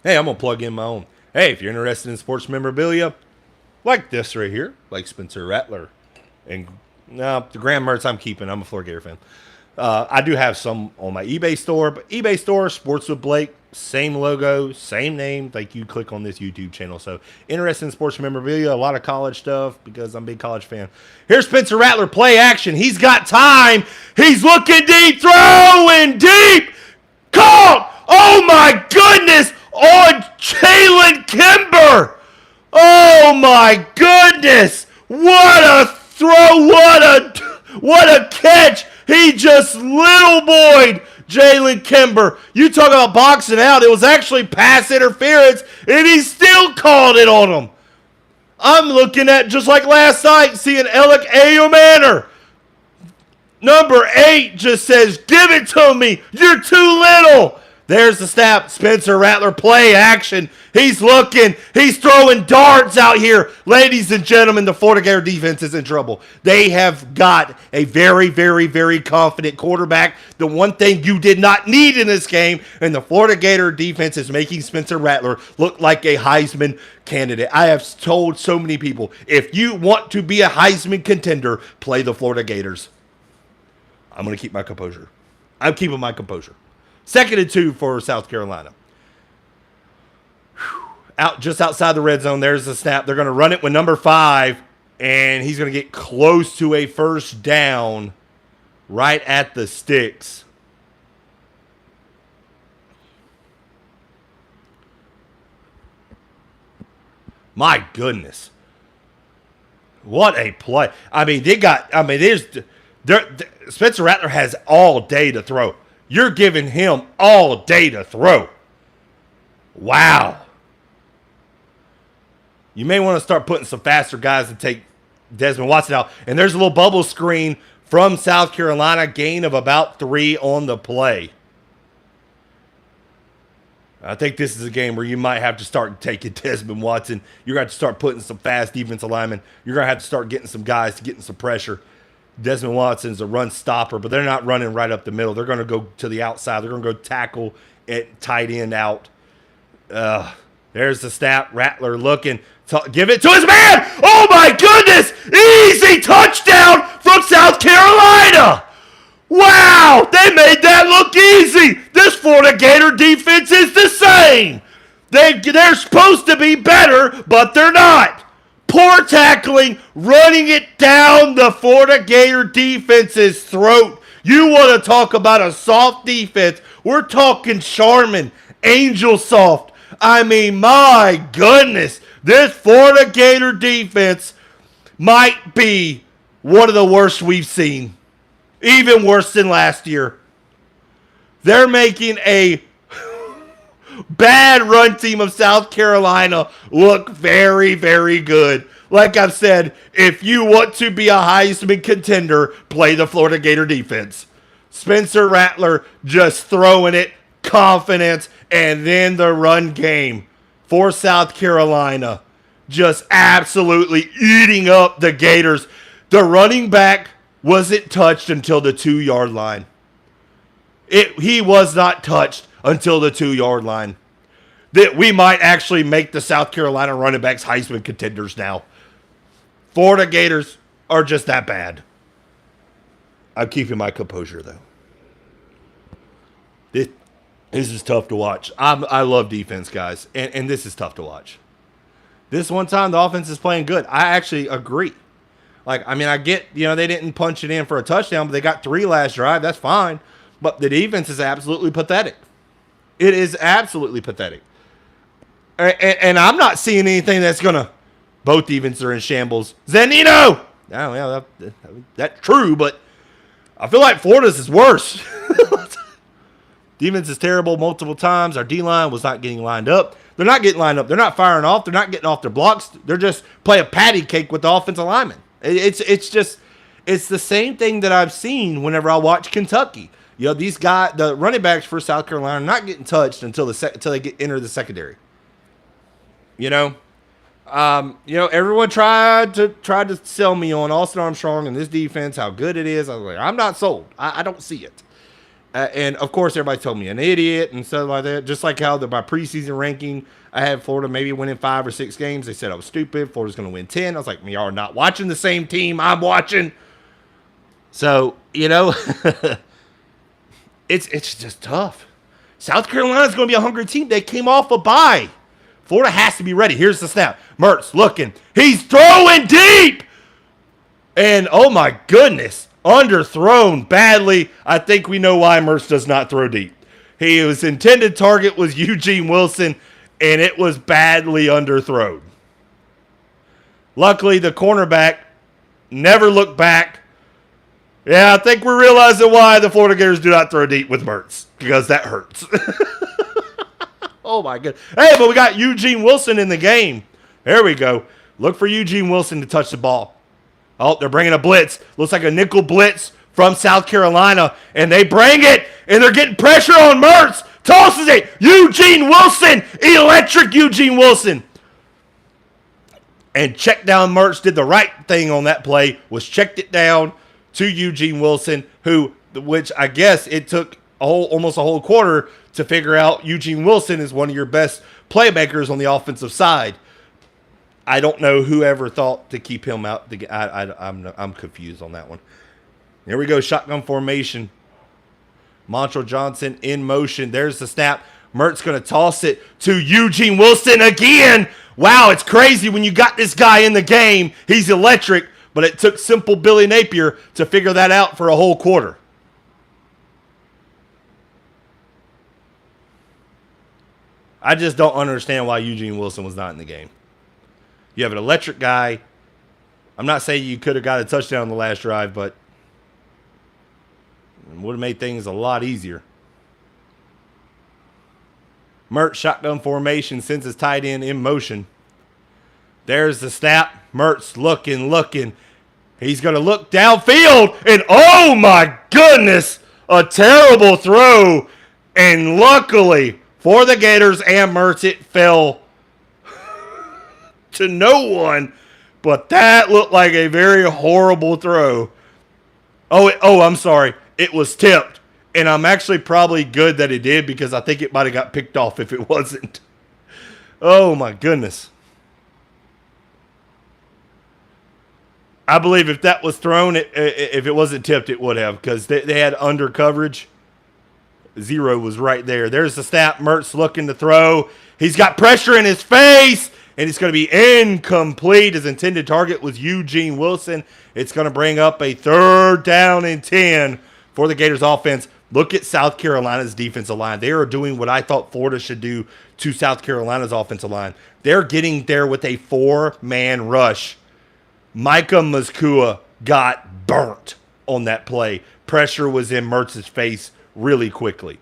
Hey, I'm going to plug in my own. Hey, if you're interested in sports memorabilia, like this right here, like Spencer Rattler. And no, the Graham Mertz I'm keeping. I'm a Florida Gator fan. I do have some on my eBay store, but eBay store, Sports with Blake, same logo, same name. Like you click on this YouTube channel. So interested in sports memorabilia, a lot of college stuff because I'm a big college fan. Here's Spencer Rattler, play action. He's got time. He's looking deep, throwing deep. Caught! Oh my goodness! On Jalen Kimber! Oh my goodness! What a throw! What a catch! He just little boyed Jalen Kimber. You talk about boxing out. It was actually pass interference, and he still called it on him. I'm looking at, just like last night, seeing Alec Ayomanor. Number 8 just says, give it to me. You're too little. There's the snap. Spencer Rattler, play action. He's looking. He's throwing darts out here. Ladies and gentlemen, the Florida Gator defense is in trouble. They have got a very, very, very confident quarterback. The one thing you did not need in this game, and the Florida Gator defense is making Spencer Rattler look like a Heisman candidate. I have told so many people, if you want to be a Heisman contender, play the Florida Gators. I'm going to keep my composure. I'm keeping my composure. 2nd and 2 for South Carolina. Out just outside the red zone, there's the snap. They're going to run it with number 5, and he's going to get close to a first down right at the sticks. My goodness. What a play. Spencer Rattler has all day to throw. You're giving him all day to throw. Wow. You may want to start putting some faster guys and take Desmond Watson out. And there's a little bubble screen from South Carolina, gain of about 3 on the play. I think this is a game where you might have to start taking Desmond Watson. You're going to have to start putting some fast defensive linemen. You're going to have to start getting some guys to getting some pressure. Desmond Watson's a run stopper, but they're not running right up the middle. They're going to go to the outside. They're going to go tackle at tight end out. There's the snap. Rattler looking. Give it to his man. Oh, my goodness. Easy touchdown from South Carolina. Wow. They made that look easy. This Florida Gator defense is the same. They're supposed to be better, but they're not. Poor tackling, running it down the Florida Gator defense's throat. You want to talk about a soft defense? We're talking Charmin, Angel soft. I mean, my goodness. This Florida Gator defense might be one of the worst we've seen. Even worse than last year. They're making a bad run team of South Carolina look very, very good. Like I've said, if you want to be a Heisman contender, play the Florida Gator defense. Spencer Rattler just throwing it, confidence, and then the run game for South Carolina. Just absolutely eating up the Gators. The running back wasn't touched until the 2-yard line. He was not touched until the 2-yard line. That we might actually make the South Carolina running backs Heisman contenders now. Florida Gators are just that bad. I'm keeping my composure, though. This is tough to watch. I love defense, guys, and this is tough to watch. This one time, the offense is playing good. I actually agree. I get, they didn't punch it in for a touchdown, but they got 3 last drive. That's fine. But the defense is absolutely pathetic. It is absolutely pathetic. And I'm not seeing anything that's going to... Both defenses are in shambles. Zanino! Oh, yeah, that's true, but I feel like Florida's is worse. Defense is terrible multiple times. Our D-line was not getting lined up. They're not getting lined up. They're not firing off. They're not getting off their blocks. They're just playing patty cake with the offensive linemen. It's the same thing that I've seen whenever I watch Kentucky. These guys, the running backs for South Carolina, are not getting touched until they enter the secondary. Everyone tried to sell me on Austin Armstrong and this defense, how good it is. I was like, I'm not sold. I don't see it. And of course, everybody told me an idiot and stuff like that. Just like how my preseason ranking, I had Florida maybe winning 5 or 6 games. They said I was stupid. Florida's going to win 10. I was like, y'all are not watching the same team I'm watching. So, it's just tough. South Carolina's going to be a hungry team. They came off a bye. Florida has to be ready. Here's the snap. Mertz looking. He's throwing deep. And, oh my goodness, underthrown badly. I think we know why Mertz does not throw deep. His intended target was Eugene Wilson, and it was badly underthrown. Luckily, the cornerback never looked back. Yeah, I think we're realizing why the Florida Gators do not throw deep with Mertz, because that hurts. Oh, my goodness. Hey, but we got Eugene Wilson in the game. There we go. Look for Eugene Wilson to touch the ball. Oh, they're bringing a blitz. Looks like a nickel blitz from South Carolina. And they bring it, and they're getting pressure on Mertz. Tosses it. Eugene Wilson. Electric Eugene Wilson. And check down Mertz did the right thing on that play, was checked it down to Eugene Wilson, which I guess it took almost a whole quarter to figure out Eugene Wilson is one of your best playmakers on the offensive side. I don't know whoever thought to keep him out. I'm confused on that one. Here we go, shotgun formation. Montrell Johnson in motion. There's the snap. Mertz going to toss it to Eugene Wilson again. Wow, it's crazy when you got this guy in the game. He's electric, but it took simple Billy Napier to figure that out for a whole quarter. I just don't understand why Eugene Wilson was not in the game. You have an electric guy. I'm not saying you could have got a touchdown on the last drive, but it would have made things a lot easier. Mertz shotgun formation, sends his tight end in motion. There's the snap. Mertz looking. He's going to look downfield, and oh my goodness, a terrible throw. And luckily for the Gators and Mertz, it fell to no one, but that looked like a very horrible throw. Oh, I'm sorry. It was tipped, and I'm actually probably good that it did because I think it might have got picked off if it wasn't. Oh, my goodness. I believe if that was thrown, if it wasn't tipped, it would have because they had under coverage. 0 was right there. There's the snap. Mertz looking to throw. He's got pressure in his face. And it's going to be incomplete. His intended target was Eugene Wilson. It's going to bring up a 3rd down and 10 for the Gators offense. Look at South Carolina's defensive line. They are doing what I thought Florida should do to South Carolina's offensive line. They're getting there with a 4-man rush. Micah Maskua got burnt on that play. Pressure was in Mertz's face really quickly.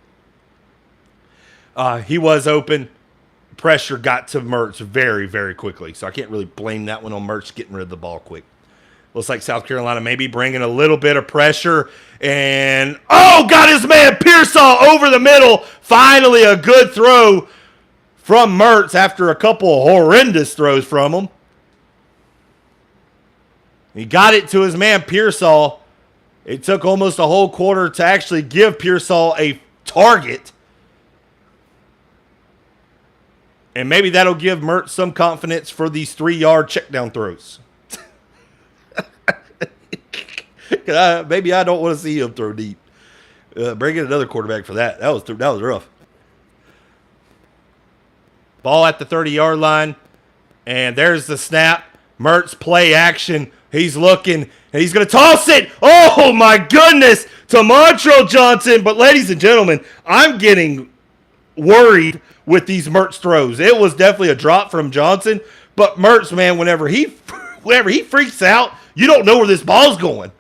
He was open. Pressure got to Mertz very, very quickly. So I can't really blame that one on Mertz getting rid of the ball quick. Looks like South Carolina maybe bringing a little bit of pressure. And, got his man Pearsall over the middle. Finally a good throw from Mertz after a couple of horrendous throws from him. He got it to his man Pearsall. It took almost a whole quarter to actually give Pearsall a target. And maybe that'll give Mertz some confidence for these 3-yard checkdown throws. Maybe I don't want to see him throw deep. Bring in another quarterback for that. That was rough. Ball at the 30-yard line. And there's the snap. Mertz play action. He's looking. And he's going to toss it. Oh, my goodness. To Montrell Johnson. But, ladies and gentlemen, I'm getting worried with these Mertz throws. It was definitely a drop from Johnson, but Mertz, man, whenever he freaks out, you don't know where this ball's going.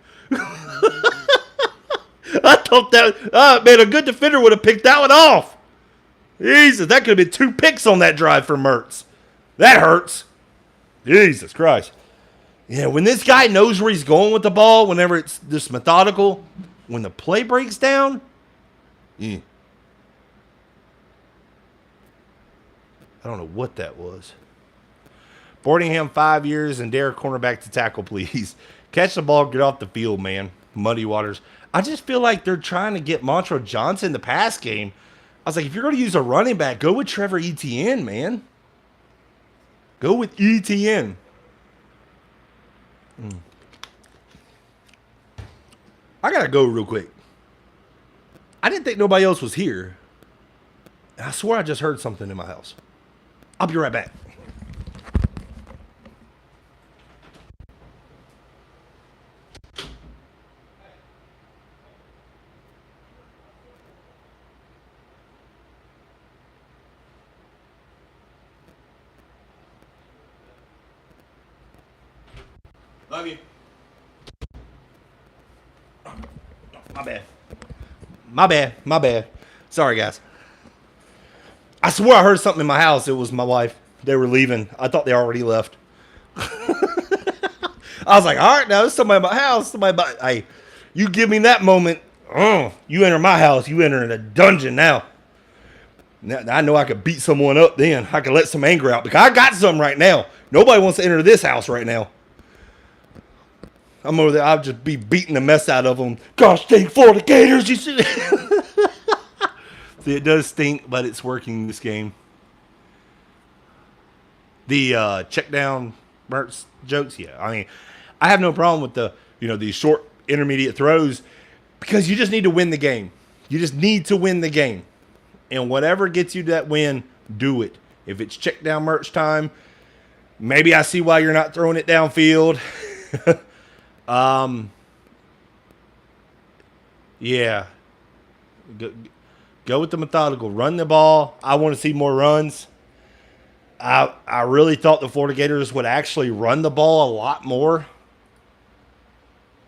I thought that, man, a good defender would have picked that one off. Jesus, that could have been 2 picks on that drive for Mertz. That hurts. Jesus Christ. Yeah, when this guy knows where he's going with the ball, whenever it's just methodical, when the play breaks down, yeah. I don't know what that was. Fordingham 5 years and dare cornerback to tackle, please. Catch the ball, get off the field, man. Muddy Waters. I just feel like they're trying to get Montrell Johnson the pass game. I was like, if you're going to use a running back, go with Trevor Etienne, man. Go with Etienne. I got to go real quick. I didn't think nobody else was here. I swear I just heard something in my house. I'll be right back. Love you. My bad. My bad. Sorry, guys. I swear I heard something in my house. It was my wife. They were leaving. I thought they already left. I was like, all right, now there's somebody in my house. Hey, you give me that moment. You enter my house. You enter in a dungeon now. Now. I know I could beat someone up then. I could let some anger out because I got some right now. Nobody wants to enter this house right now. I'm over there. I'll just be beating the mess out of them. Gosh dang Florida Gators. You see? See, it does stink, but it's working this game. The check down Mertz jokes, yeah. I mean, I have no problem with these short intermediate throws because you just need to win the game. You just need to win the game. And whatever gets you that win, do it. If it's check down Mertz time, maybe I see why you're not throwing it downfield. Yeah. Go with the methodical. Run the ball. I want to see more runs. I really thought the Florida Gators would actually run the ball a lot more.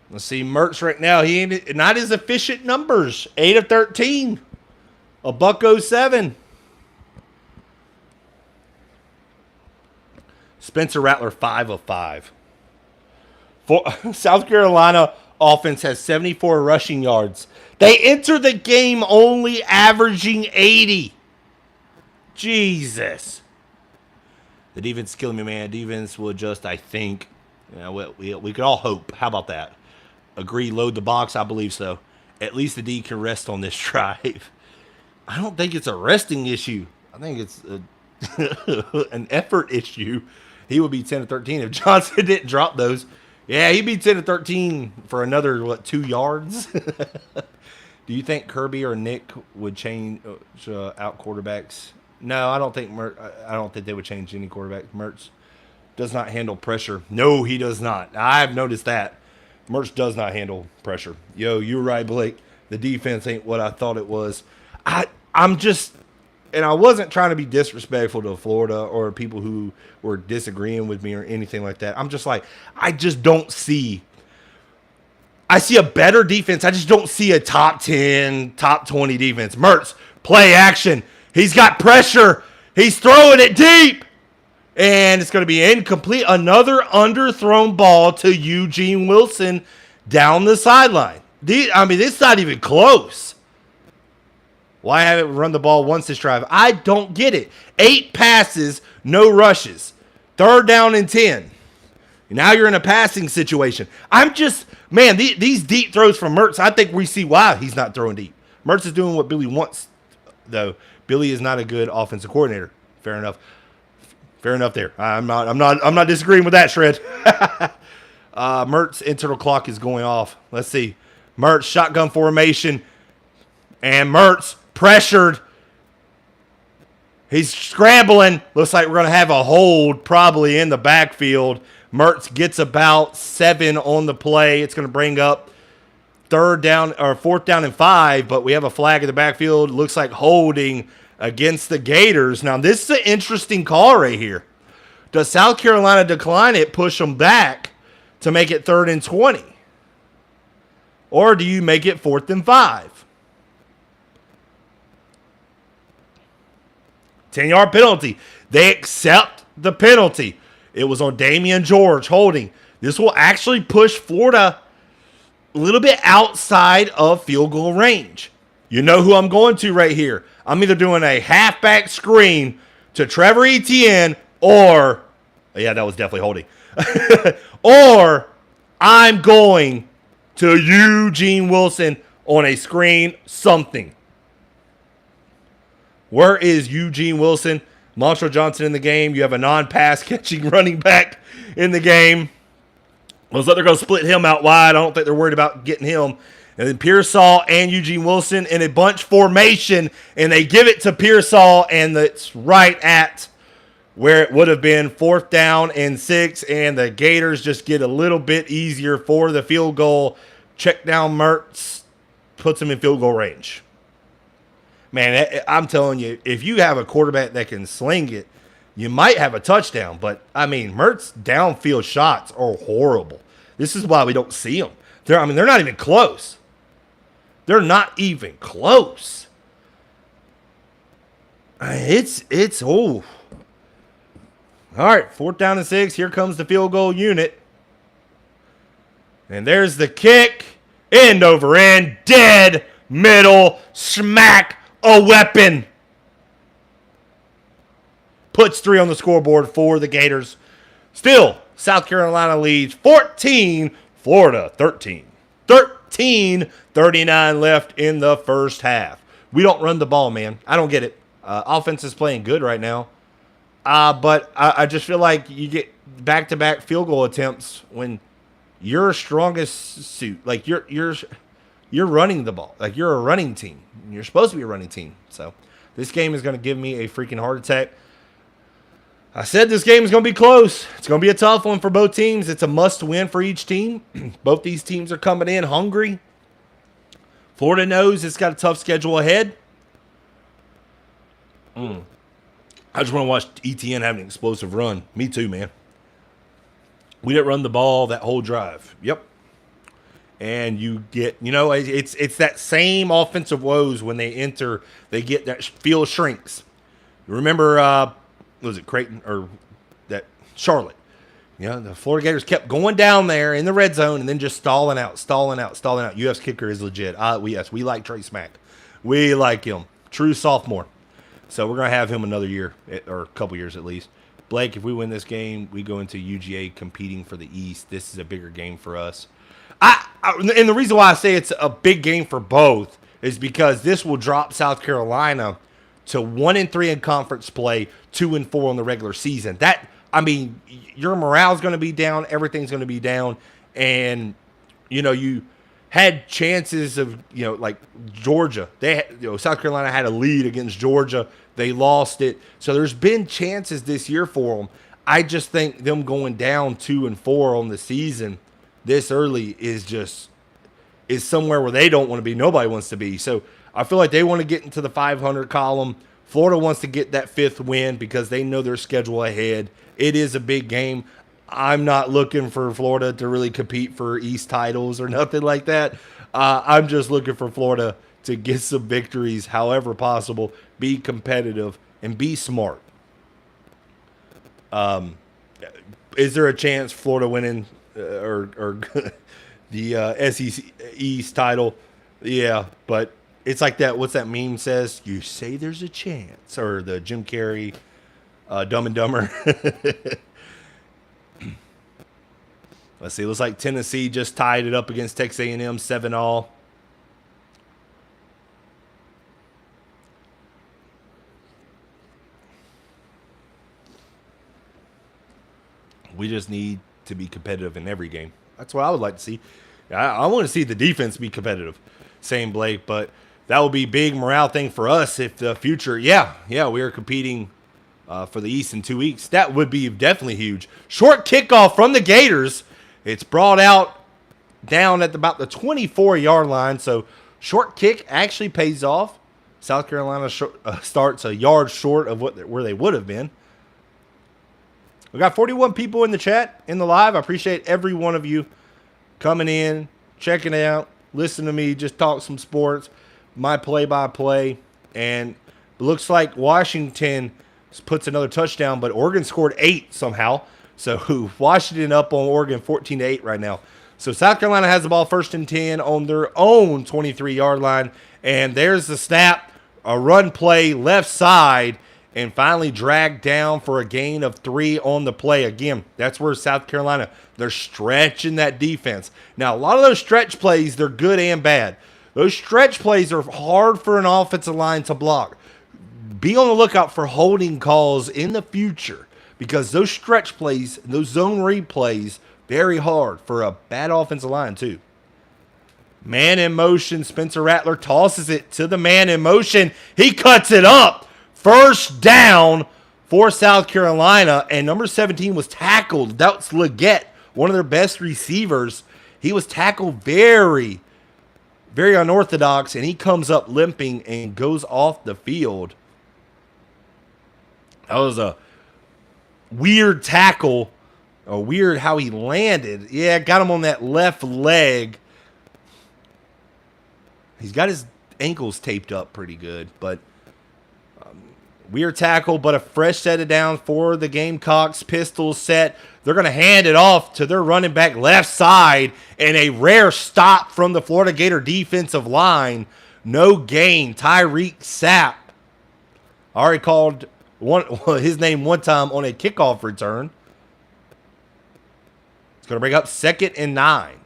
Let's see, Mertz right now, he ain't not his efficient numbers. 8 of 13. $1.07. Spencer Rattler, 5 of 5. South Carolina offense has 74 rushing yards. They enter the game only averaging 80. Jesus. The defense is killing me, man. Defense will adjust, I think. We could all hope. How about that? Agree, load the box. I believe so. At least the D can rest on this drive. I don't think it's a resting issue. I think it's an effort issue. He would be 10 of 13 if Johnson didn't drop those. Yeah, he'd be 10 of 13 for another, 2 yards? Do you think Kirby or Nick would change out quarterbacks? No, I don't think I don't think they would change any quarterback. Mertz does not handle pressure. No, he does not. I've noticed that. Mertz does not handle pressure. Yo, you're right, Blake. The defense ain't what I thought it was. I'm just, and I wasn't trying to be disrespectful to Florida or people who were disagreeing with me or anything like that. I'm just like, I just don't see. I see a better defense. I just don't see a top 10, top 20 defense. Mertz, play action. He's got pressure. He's throwing it deep. And it's going to be incomplete. Another underthrown ball to Eugene Wilson down the sideline. It's not even close. Why haven't we run the ball once this drive? I don't get it. 8 passes, no rushes. 3rd down and 10. Now you're in a passing situation. These deep throws from Mertz, I think we see why he's not throwing deep. Mertz is doing what Billy wants, though. Billy is not a good offensive coordinator. Fair enough. Fair enough there. I'm not disagreeing with that, Shred. Mertz internal clock is going off. Let's see. Mertz shotgun formation. And Mertz pressured. He's scrambling. Looks like we're going to have a hold probably in the backfield. Mertz gets about 7 on the play. It's going to bring up 4th down and 5, but we have a flag in the backfield. Looks like holding against the Gators. Now, this is an interesting call right here. Does South Carolina decline it, push them back to make it 3rd and 20? Or do you make it 4th and 5? 10-yard penalty. They accept the penalty. It was on Damian George holding. This will actually push Florida a little bit outside of field goal range. You know who I'm going to right here. I'm either doing a halfback screen to Trevor Etienne or, yeah, that was definitely holding. Or I'm going to Eugene Wilson on a screen, something. Where is Eugene Wilson? Marshall Johnson in the game. You have a non-pass catching running back in the game. Looks like they're going to split him out wide. I don't think they're worried about getting him. And then Pearsall and Eugene Wilson in a bunch formation, and they give it to Pearsall, and it's right at where it would have been 4th down and 6, and the Gators just get a little bit easier for the field goal. Check down Mertz, puts him in field goal range. Man, I'm telling you, if you have a quarterback that can sling it, you might have a touchdown. But, I mean, Mertz downfield shots are horrible. This is why we don't see them. They're not even close. They're not even close. It's All right, 4th down and 6. Here comes the field goal unit. And there's the kick. End over end. Dead middle. Smack. A weapon. Puts 3 on the scoreboard for the Gators. Still, South Carolina leads 14, Florida 13. 13:39 left in the first half. We don't run the ball, man. I don't get it. Offense is playing good right now. But I just feel like you get back-to-back field goal attempts when your strongest suit, like you're running the ball. Like you're a running team. You're supposed to be a running team. So this game is going to give me a freaking heart attack. I said this game is going to be close. It's going to be a tough one for both teams. It's a must-win for each team. Both these teams are coming in hungry. Florida knows it's got a tough schedule ahead. I just want to watch ETN have an explosive run. Me too, man. We didn't run the ball that whole drive. Yep. And you get, it's that same offensive woes when they enter. They get that field shrinks. You remember, was it Creighton or that Charlotte? The Florida Gators kept going down there in the red zone and then just stalling out. UF's kicker is legit. We like Trey Smack. We like him. True sophomore. So we're going to have him another year, or a couple years at least. Blake, if we win this game, we go into UGA competing for the East. This is a bigger game for us. And the reason why I say it's a big game for both is because this will drop South Carolina to 1-3 in conference play, 2-4 on the regular season. Your morale is going to be down. Everything's going to be down. And, you had chances of, like Georgia. South Carolina had a lead against Georgia. They lost it. So there's been chances this year for them. I just think them going down 2-4 on the season this early is somewhere where they don't want to be. Nobody wants to be. So I feel like they want to get into the 500 column. Florida wants to get that 5th win because they know their schedule ahead. It is a big game. I'm not looking for Florida to really compete for East titles or nothing like that. I'm just looking for Florida to get some victories however possible, be competitive, and be smart. Is there a chance Florida winning or the SEC East title? Yeah, but it's like that. What's that meme says? You say there's a chance, or the Jim Carrey Dumb and Dumber. Let's see. Looks like Tennessee just tied it up against Texas A&M 7-7. We just need to be competitive in every game. That's what I would like to see. I want to see the defense be competitive. Same Blake, but that will be a big morale thing for us if the future, we are competing for the East in 2 weeks. That would be definitely huge. Short kickoff from the Gators. It's brought out down at about the 24-yard line, so short kick actually pays off. South Carolina starts a yard short of where they would have been. We got 41 people in the chat, in the live. I appreciate every one of you coming in, checking it out, listening to me just talk some sports, my play-by-play. And it looks like Washington puts another touchdown, but Oregon scored 8 somehow. So Washington up on Oregon 14-8 right now. So South Carolina has the ball 1st and 10 on their own 23-yard line. And there's the snap, a run play left side. and finally dragged down for a gain of 3 on the play. Again, that's where South Carolina, they're stretching that defense. Now, a lot of those stretch plays, they're good and bad. Those stretch plays are hard for an offensive line to block. Be on the lookout for holding calls in the future because those stretch plays, those zone read plays, very hard for a bad offensive line too. Man in motion, Spencer Rattler tosses it to the man in motion. He cuts it up. First down for South Carolina, and number 17 was tackled. That's Leggett, one of their best receivers. He was tackled very, very unorthodox, and he comes up limping and goes off the field. That was a weird tackle, a weird how he landed. Yeah, got him on that left leg. He's got his ankles taped up pretty good, but weird tackle, but a fresh set of downs for the Gamecocks. Pistol set. They're going to hand it off to their running back left side, and a rare stop from the Florida Gator defensive line. No gain. Tyreek Sapp already called his name one time on a kickoff return. It's going to bring up 2nd and 9.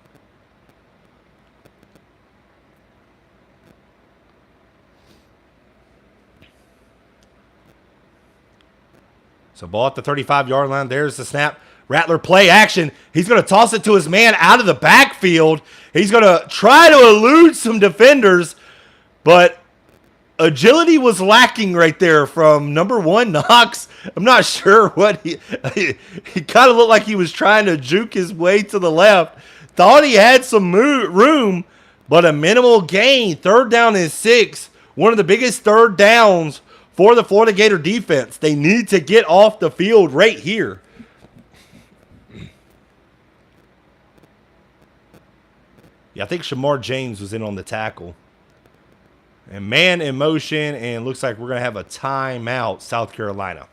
So ball at the 35-yard line. There's the snap. Rattler play action. He's going to toss it to his man out of the backfield. He's going to try to elude some defenders, but agility was lacking right there from number 1, Knox. I'm not sure what he kind of looked like he was trying to juke his way to the left. Thought he had some room, but a minimal gain. 3rd down and 6. One of the biggest 3rd downs for the Florida Gator defense. They need to get off the field right here. Yeah, I think Shamar James was in on the tackle. And man in motion, and looks like we're going to have a timeout, South Carolina.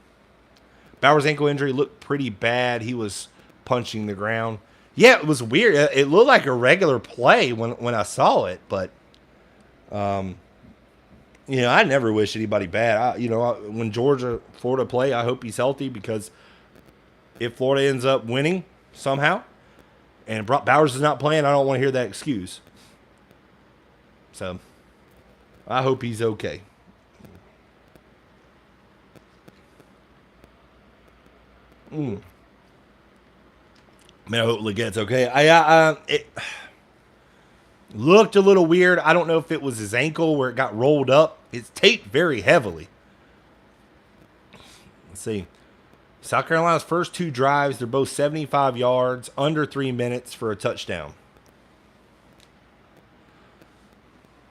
Bowers' ankle injury looked pretty bad. He was punching the ground. Yeah, it was weird. It looked like a regular play when I saw it, but I never wish anybody bad. When Florida play, I hope he's healthy because if Florida ends up winning somehow and Brock Bowers is not playing, I don't want to hear that excuse. So I hope he's okay. Man, I hope Leggett's okay. It looked a little weird. I don't know if it was his ankle where it got rolled up. It's taped very heavily. Let's see. South Carolina's first 2 drives, they're both 75 yards, under 3 minutes for a touchdown.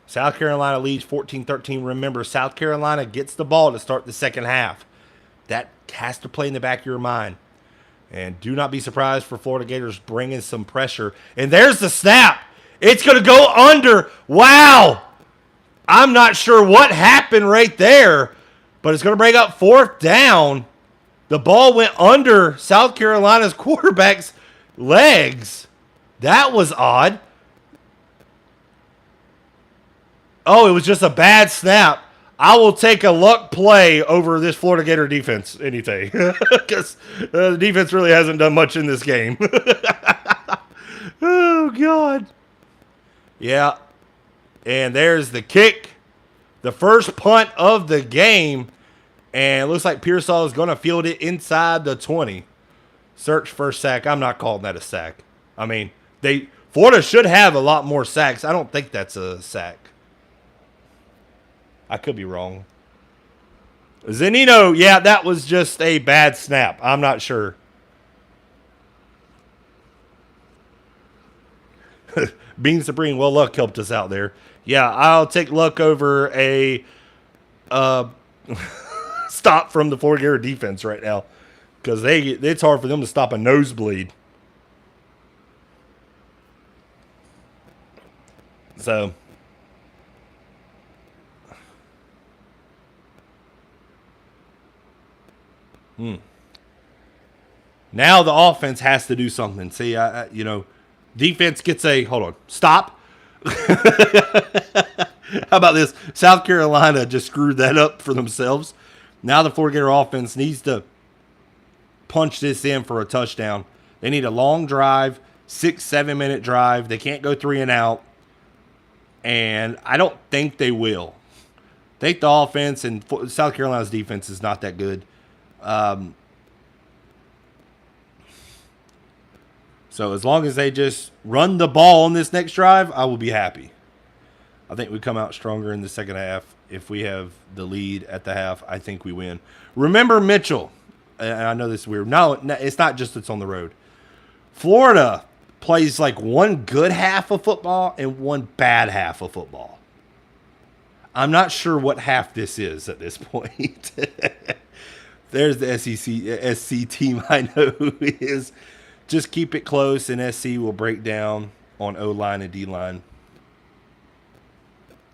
South Carolina leads 14-13. Remember, South Carolina gets the ball to start the second half. That has to play in the back of your mind. And do not be surprised for Florida Gators bringing some pressure. And there's the snap. It's going to go under. Wow. I'm not sure what happened right there, but it's going to bring up 4th down. The ball went under South Carolina's quarterback's legs. That was odd. Oh, it was just a bad snap. I will take a luck play over this Florida Gator defense anything because the defense really hasn't done much in this game. Oh, God. Yeah. And there's the kick. The first punt of the game. And it looks like Pearsall is going to field it inside the 20. Search for a sack. I'm not calling that a sack. I mean, Florida should have a lot more sacks. I don't think that's a sack. I could be wrong. Zanino, yeah, that was just a bad snap. I'm not sure. Bean Supreme, well, luck helped us out there. Yeah, I'll take luck over a stop from the Florida Gator defense right now because it's hard for them to stop a nosebleed. So, now the offense has to do something. See, defense gets hold on, stop. How about this? South Carolina just screwed that up for themselves. Now the Florida Gator offense needs to punch this in for a touchdown. They need a long drive, 6-7 minute drive. They can't go 3 and out. And I don't think they will. I think the offense and South Carolina's defense is not that good. So as long as they just run the ball on this next drive, I will be happy. I think we come out stronger in the second half. If we have the lead at the half, I think we win. Remember Mitchell. And I know this is weird. No, it's not just it's on the road. Florida plays like one good half of football and one bad half of football. I'm not sure what half this is at this point. There's the SC team I know who is. Just keep it close, and SC will break down on O-line and D-line.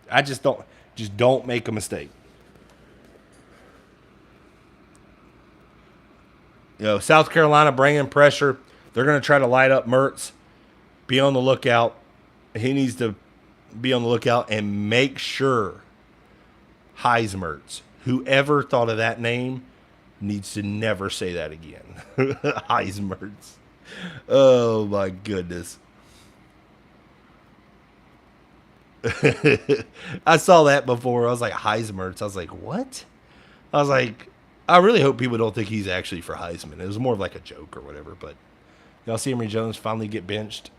I just don't make a mistake. South Carolina bringing pressure. They're going to try to light up Mertz. Be on the lookout. He needs to be on the lookout and make sure Heismertz, whoever thought of that name, needs to never say that again. Heismertz. Oh, my goodness. I saw that before. I was like, Heismertz. I was like, what? I was like, I really hope people don't think he's actually for Heisman. It was more of like a joke or whatever. But y'all see Emory Jones finally get benched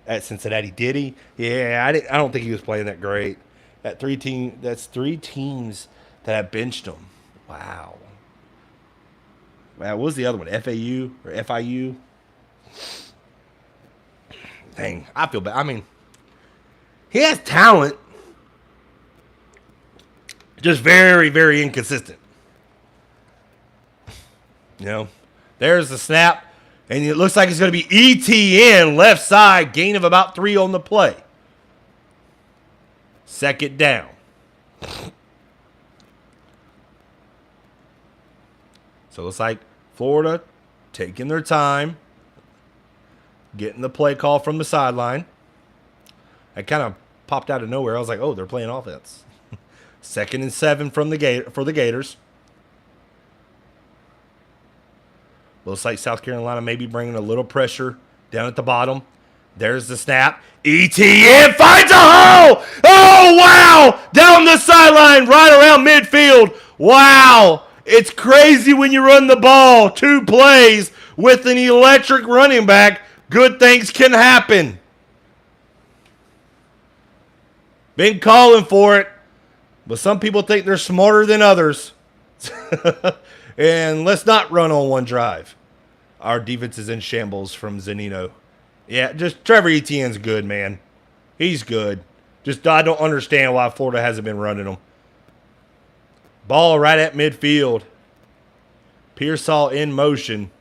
at Cincinnati. Did he? Yeah, I don't think he was playing that great. That's 3 teams that have benched him. Wow. What was the other one? FAU or FIU? Dang, I feel bad. I mean, he has talent. Just very, very inconsistent. There's the snap. And it looks like it's going to be ETN left side. Gain of about 3 on the play. Second down. So it looks like Florida taking their time. Getting the play call from the sideline. I kind of popped out of nowhere. I was like, oh, they're playing offense. 2nd and 7 for the Gators. Looks like South Carolina maybe bringing a little pressure down at the bottom. There's the snap. ETN finds a hole. Oh, wow. Down the sideline, right around midfield. Wow. It's crazy when you run the ball. 2 plays with an electric running back. Good things can happen. Been calling for it. But some people think they're smarter than others. And let's not run on one drive. Our defense is in shambles from Zanino. Yeah, just Trevor Etienne's good, man. He's good. Just I don't understand why Florida hasn't been running him. Ball right at midfield. Pearsall in motion.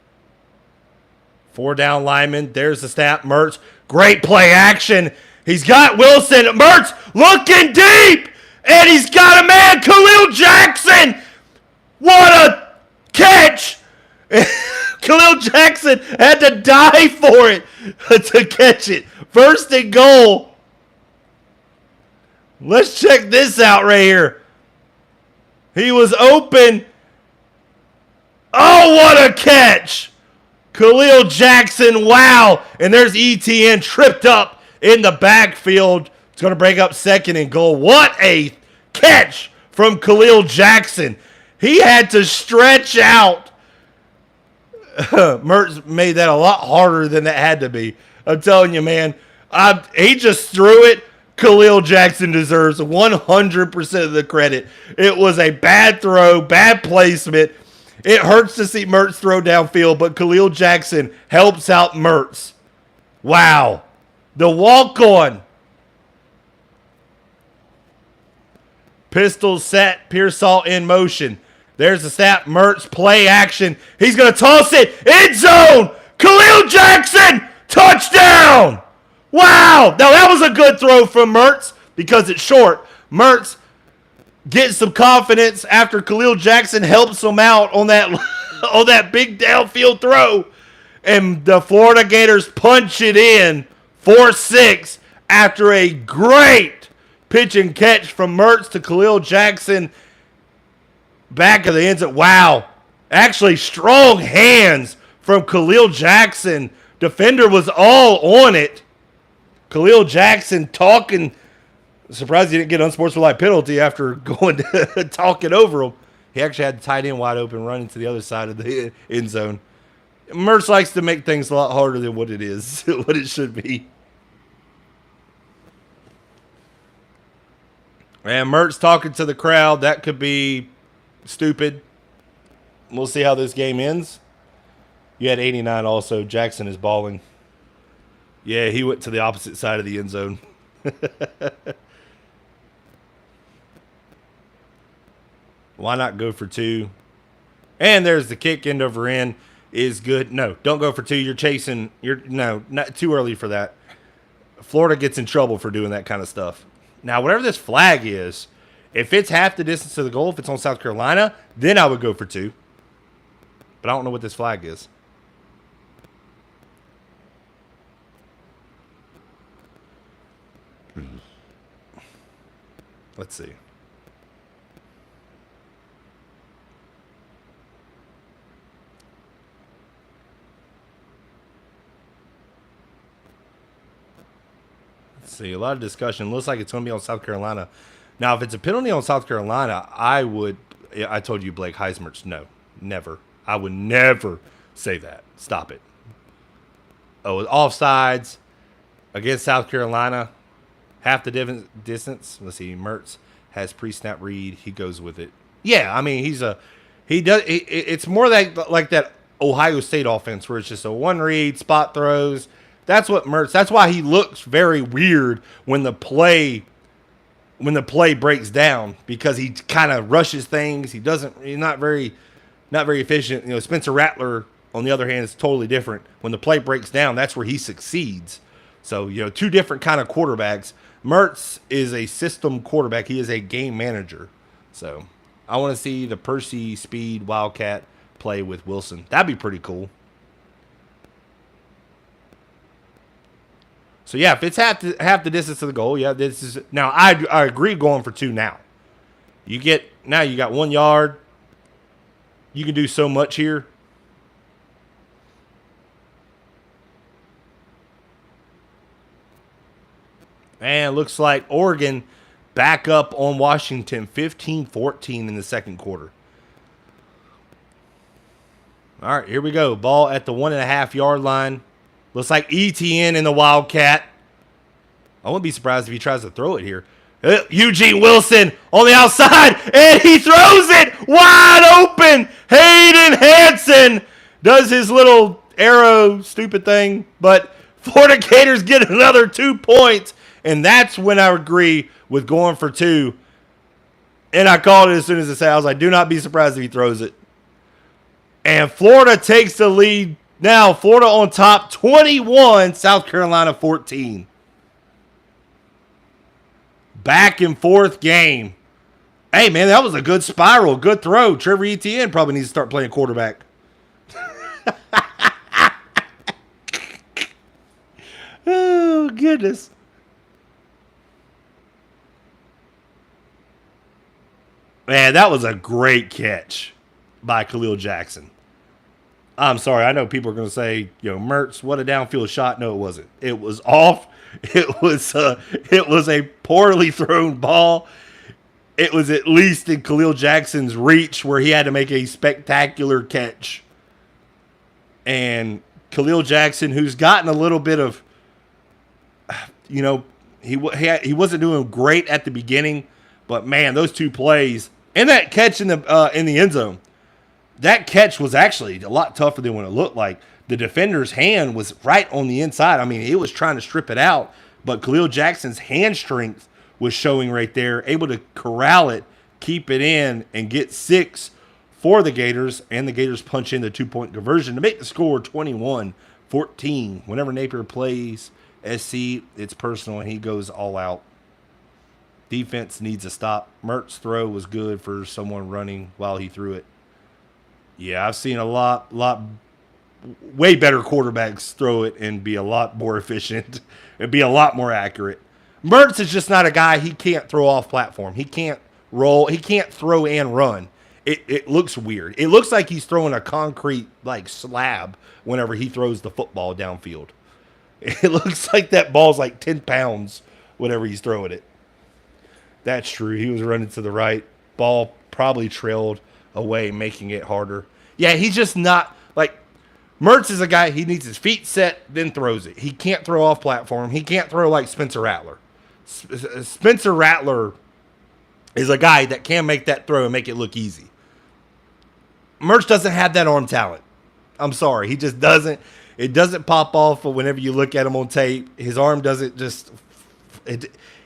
4 down linemen. There's the snap. Mertz. Great play action. He's got Wilson. Mertz looking deep. And he's got a man, Khalil Jackson. What a catch. Khalil Jackson had to die for it to catch it. 1st and goal. Let's check this out right here. He was open. Oh, what a catch. Khalil Jackson, wow. And there's ETN tripped up in the backfield. It's going to break up 2nd and goal. What a catch from Khalil Jackson. He had to stretch out. Mertz made that a lot harder than that had to be. I'm telling you, man. He just threw it. Khalil Jackson deserves 100% of the credit. It was a bad throw, bad placement. It hurts to see Mertz throw downfield, but Khalil Jackson helps out Mertz. Wow. The walk-on. Pistol set. Pearsall in motion. There's the snap. Mertz play action. He's going to toss it. End zone. Khalil Jackson. Touchdown. Wow. Now that was a good throw from Mertz because it's short. Mertz gets some confidence after Khalil Jackson helps him out on that big downfield throw. And the Florida Gators punch it in 4-6 after a great pitch and catch from Mertz to Khalil Jackson. back of the end zone. Wow. Actually, strong hands from Khalil Jackson. Defender was all on it. Khalil Jackson talking. Surprised he didn't get unsportsmanlike penalty after going to talking over him. He actually had the tight end wide open running to the other side of the end zone. Mertz likes to make things a lot harder than what it is, what it should be. And Mertz talking to the crowd. That could be stupid. We'll see how this game ends. You had 89 also. Jackson is balling. Yeah, he went to the opposite side of the end zone. Why not go for 2? And there's the kick, end over end is good. No, don't go for 2. You're chasing. No, not too early for that. Florida gets in trouble for doing that kind of stuff. Now, whatever this flag is, if it's half the distance to the goal, if it's on South Carolina, then I would go for 2. But I don't know what this flag is. Let's see. See, a lot of discussion. Looks like it's going to be on South Carolina. Now, if it's a penalty on South Carolina, I told you, Blake Heismertz, no, never. I would never say that. Stop it. Oh, offsides against South Carolina, half the distance. Let's see, Mertz has pre-snap read. He goes with it. Yeah, I mean, it's more like that Ohio State offense where it's just a one read, spot throws. That's what Mertz. That's why he looks very weird when the play breaks down, because he kind of rushes things. He's not very efficient. You know, Spencer Rattler on the other hand is totally different. When the play breaks down, that's where he succeeds. So, you know, two different kind of quarterbacks. Mertz is a system quarterback. He is a game manager. So, I want to see the Percy Speed Wildcat play with Wilson. That'd be pretty cool. So, yeah, if it's half the distance to the goal, yeah, this is – now, I agree going for 2 now. You got 1 yard. You can do so much here. And it looks like Oregon back up on Washington 15-14 in the second quarter. All right, here we go. Ball at the 1.5 yard line. Looks like ETN in the Wildcat. I wouldn't be surprised if he tries to throw it here. Eugene Wilson on the outside, and he throws it wide open. Hayden Hansen does his little arrow stupid thing, but Florida Gators get another 2 points, and that's when I agree with going for 2. And I called it as soon as it said. I was like, do not be surprised if he throws it. And Florida takes the lead. Now, Florida on top, 21, South Carolina 14. Back and forth game. Hey, man, that was a good spiral. Good throw. Trevor Etienne probably needs to start playing quarterback. Oh, goodness. Man, that was a great catch by Khalil Jackson. I'm sorry. I know people are going to say, Mertz, what a downfield shot. No, it wasn't. It was off. It was a poorly thrown ball. It was at least in Khalil Jackson's reach where he had to make a spectacular catch. And Khalil Jackson, who's gotten a little bit of, he wasn't doing great at the beginning, but man, those 2 plays and that catch in the end zone. That catch was actually a lot tougher than what it looked like. The defender's hand was right on the inside. I mean, he was trying to strip it out, but Khalil Jackson's hand strength was showing right there, able to corral it, keep it in, and get 6 for the Gators, and the Gators punch in the 2-point conversion to make the score 21-14. Whenever Napier plays SC, it's personal, and he goes all out. Defense needs a stop. Mertz's throw was good for someone running while he threw it. Yeah, I've seen a lot way better quarterbacks throw it and be a lot more efficient and be a lot more accurate. Mertz is just not a guy. He can't throw off platform. He can't roll. He can't throw and run. it looks weird. It looks like he's throwing a concrete like slab whenever he throws the football downfield. It looks like that ball's like 10 pounds whenever he's throwing it. That's true. He was running to the right. Ball probably trailed away, making it harder. Yeah, he's just not like Mertz is a guy. He needs his feet set, then throws it. He can't throw off platform. He can't throw like Spencer Rattler. Spencer Rattler is a guy that can make that throw and make it look easy. Mertz doesn't have that arm talent. I'm sorry. He just doesn't. It doesn't pop off whenever you look at him on tape. His arm doesn't just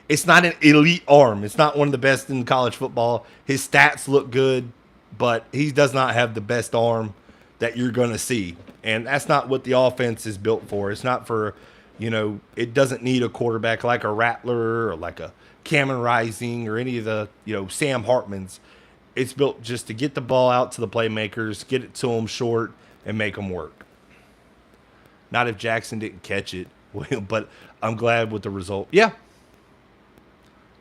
it's not an elite arm. It's not one of the best in college football. His stats look good, but he does not have the best arm that you're going to see. And that's not what the offense is built for. It's not for, it doesn't need a quarterback like a Rattler or like a Cameron Rising or any of the, Sam Hartmans. It's built just to get the ball out to the playmakers, get it to them short, and make them work. Not if Jackson didn't catch it, but I'm glad with the result. Yeah.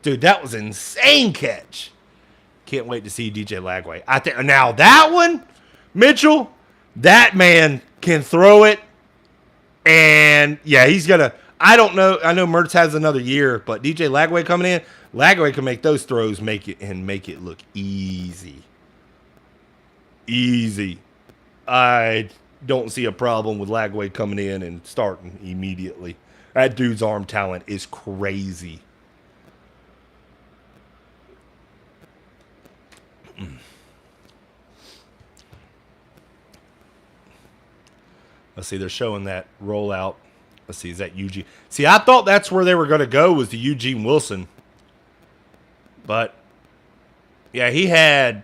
Dude, that was an insane catch. Can't wait to see DJ Lagway. I think now that one, Mitchell, that man can throw it. And yeah, he's gonna. I don't know. I know Mertz has another year, but DJ Lagway coming in, Lagway can make those throws, make it look easy. Easy. I don't see a problem with Lagway coming in and starting immediately. That dude's arm talent is crazy. Let's see, they're showing that rollout. Let's see, is that Eugene? See, I thought that's where they were going to go was the Eugene Wilson. But, yeah, he had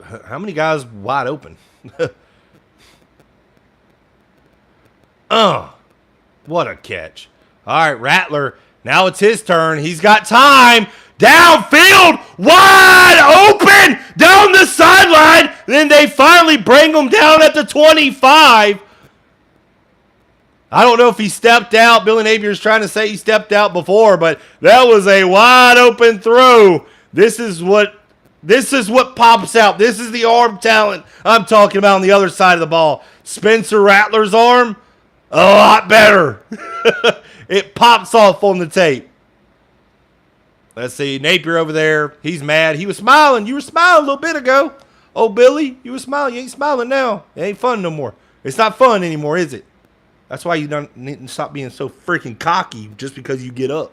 how many guys wide open? What a catch. All right, Rattler, now it's his turn. He's got time. Downfield, wide open, down the sideline. Then they finally bring him down at the 25. I don't know if he stepped out. Billy Napier's trying to say he stepped out before, but that was a wide open throw. This is what pops out. This is the arm talent I'm talking about on the other side of the ball. Spencer Rattler's arm, a lot better. It pops off on the tape. Let's see, Napier over there. He's mad. He was smiling. You were smiling a little bit ago. Oh, Billy, you were smiling. You ain't smiling now. It ain't fun no more. It's not fun anymore, is it? That's why you don't need to stop being so freaking cocky just because you get up.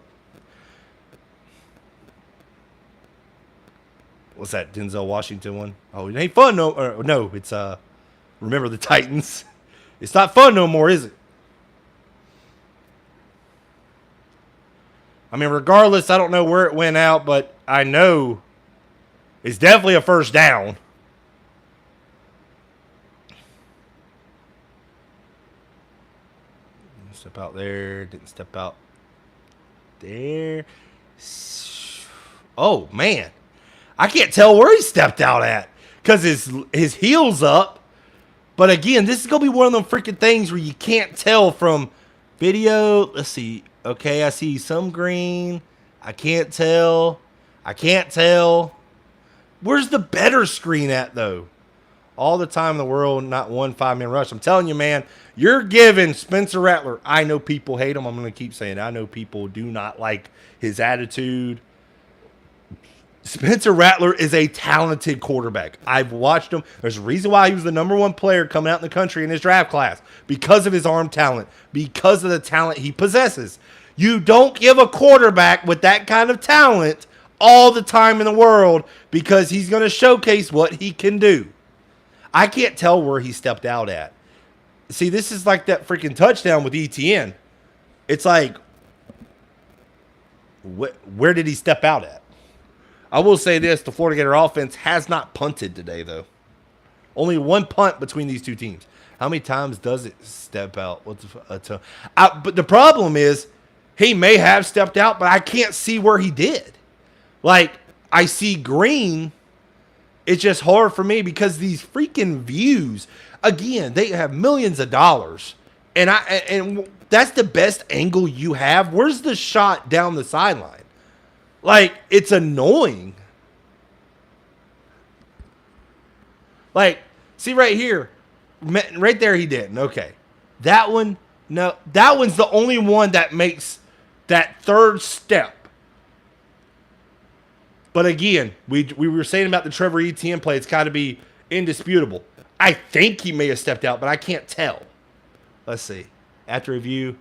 What's that, Denzel Washington one? Oh, it ain't fun no, it's Remember the Titans. It's not fun no more, is it? I mean, regardless, I don't know where it went out, but I know it's definitely a first down. Step out there. Didn't step out there. Oh, man. I can't tell where he stepped out at because his heel's up. But, again, this is going to be one of them freaking things where you can't tell from video. Let's see. Okay, I see some green. I can't tell. Where's the better screen at, though? All the time in the world, not one 5-man rush. I'm telling you, man, you're giving Spencer Rattler. I know people hate him. I'm going to keep saying it. I know people do not like his attitude. Spencer Rattler is a talented quarterback. I've watched him. There's a reason why he was the #1 player coming out in the country in his draft class. Because of his arm talent. Because of the talent he possesses. You don't give a quarterback with that kind of talent all the time in the world because he's going to showcase what he can do. I can't tell where he stepped out at. See, this is like that freaking touchdown with ETN. It's like, where did he step out at? I will say this, the Florida Gator offense has not punted today, though. Only one punt between these two teams. How many times does it step out? But the problem is, he may have stepped out, but I can't see where he did. Like, I see green. It's just hard for me because these freaking views, again, they have millions of dollars. And that's the best angle you have. Where's the shot down the sideline? Like, it's annoying. Like, see right here. Right there he didn't. Okay. That one, no. That one's the only one that makes that third step. But again, we were saying about the Trevor Etienne play, it's got to be indisputable. I think he may have stepped out, but I can't tell. Let's see. After review,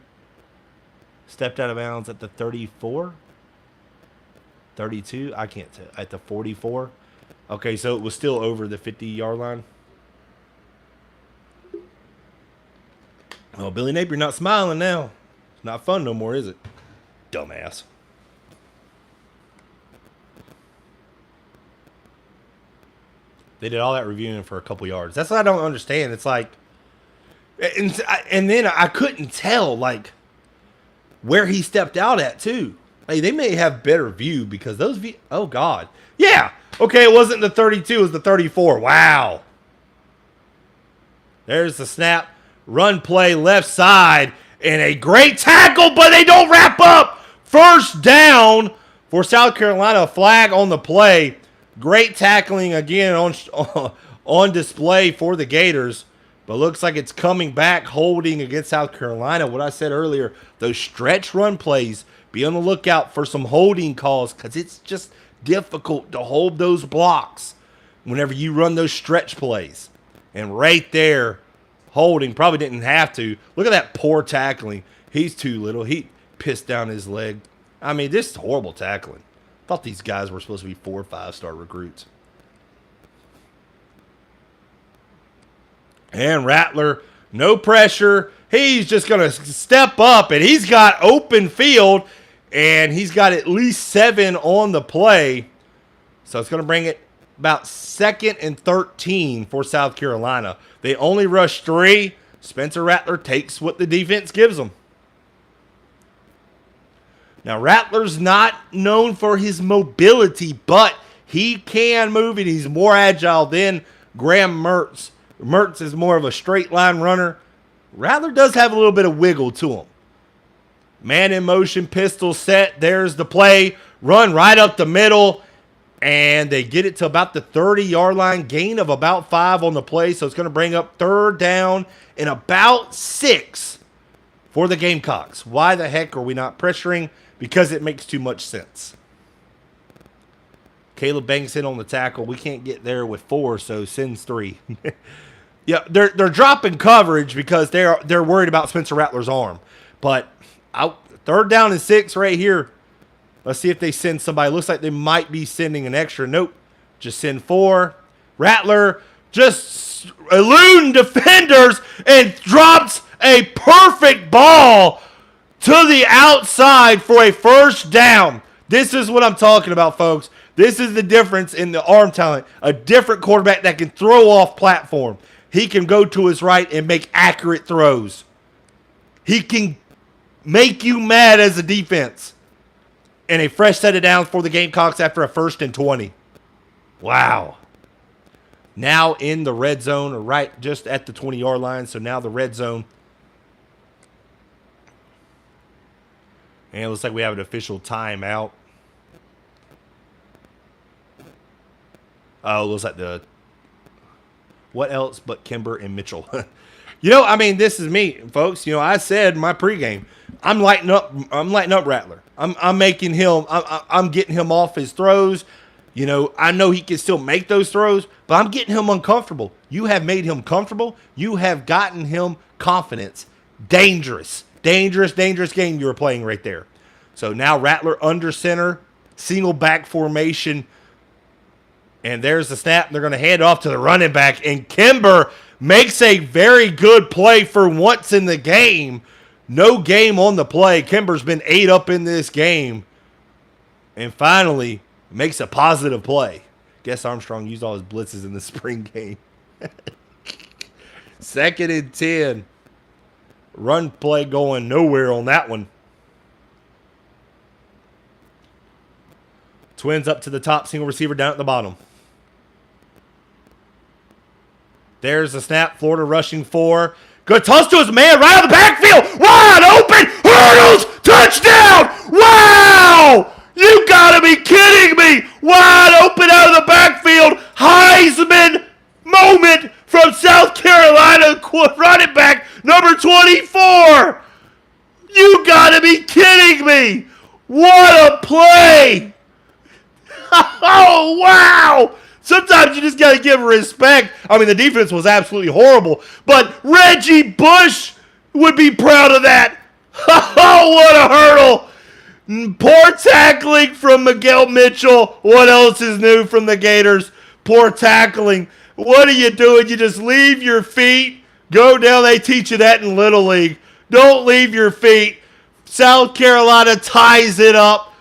stepped out of bounds at the 34? 32? I can't tell. At the 44? Okay, so it was still over the 50-yard line. Oh, Billy Napier not smiling now. It's not fun no more, is it? Dumbass. They did all that reviewing for a couple yards. That's what I don't understand. It's like, and then I couldn't tell, like, where he stepped out at, too. Like, they may have better view because those oh, God. Yeah. Okay, it wasn't the 32. It was the 34. Wow. There's the snap. Run play left side. And a great tackle, but they don't wrap up. First down for South Carolina. Flag on the play. Great tackling again on display for the Gators. But looks like it's coming back, holding against South Carolina. What I said earlier, those stretch run plays, be on the lookout for some holding calls because it's just difficult to hold those blocks whenever you run those stretch plays. And right there, holding, probably didn't have to. Look at that poor tackling. He's too little. He pissed down his leg. I mean, this is horrible tackling. Thought these guys were supposed to be 4- or 5-star recruits. And Rattler, no pressure. He's just going to step up, and he's got open field, and he's got at least 7 on the play. So it's going to bring it about 2nd and 13 for South Carolina. They only rush 3. Spencer Rattler takes what the defense gives him. Now, Rattler's not known for his mobility, but he can move it. He's more agile than Graham Mertz. Mertz is more of a straight line runner. Rattler does have a little bit of wiggle to him. Man in motion, pistol set. There's the play. Run right up the middle. And they get it to about the 30-yard line. Gain of about 5 on the play. So it's going to bring up 3rd down and about 6 for the Gamecocks. Why the heck are we not pressuring? Because it makes too much sense. Caleb banks in on the tackle. We can't get there with 4, so sends 3. Yeah, they're dropping coverage because they're worried about Spencer Rattler's arm. But 3rd down and 6 right here. Let's see if they send somebody. Looks like they might be sending an extra. Nope. Just send 4. Rattler just eluding defenders and drops a perfect ball to the outside for a 1st down. This is what I'm talking about, folks. This is the difference in the arm talent. A different quarterback that can throw off platform. He can go to his right and make accurate throws. He can make you mad as a defense. And a fresh set of downs for the Gamecocks after a 1st and 20. Wow. Now in the red zone, or right just at the 20-yard line. So now the red zone. And it looks like we have an official timeout. Oh, it looks like the... What else but Kimber and Mitchell? You know, I mean, this is me, folks. You know, I said in my pregame, I'm lighting up Rattler. I'm making him, I'm getting him off his throws. You know, I know he can still make those throws, but I'm getting him uncomfortable. You have made him comfortable. You have gotten him confidence. Dangerous game you were playing right there. So now Rattler under center, single back formation. And there's the snap. They're going to hand off to the running back. And Kimber makes a very good play for once in the game. No game on the play. Kimber's been 8 up in this game. And finally makes a positive play. Guess Armstrong used all his blitzes in the spring game. 2nd and 10. Run play going nowhere on that one. Twins up to the top. Single receiver down at the bottom. There's the snap. Florida rushing 4. Good toss to his man right out of the backfield. Wide open. Hurdles. Touchdown. Wow. You got to be kidding me. Wide open out of the backfield. Heisman moment. running back, number 24. You gotta be kidding me. What a play. Oh, wow. Sometimes you just got to give respect. I mean, the defense was absolutely horrible, but Reggie Bush would be proud of that. Oh, what a hurdle. Poor tackling from Miguel Mitchell. What else is new from the Gators? Poor tackling. What are you doing? You just leave your feet. Go down. They teach you that in Little League. Don't leave your feet. South Carolina ties it up.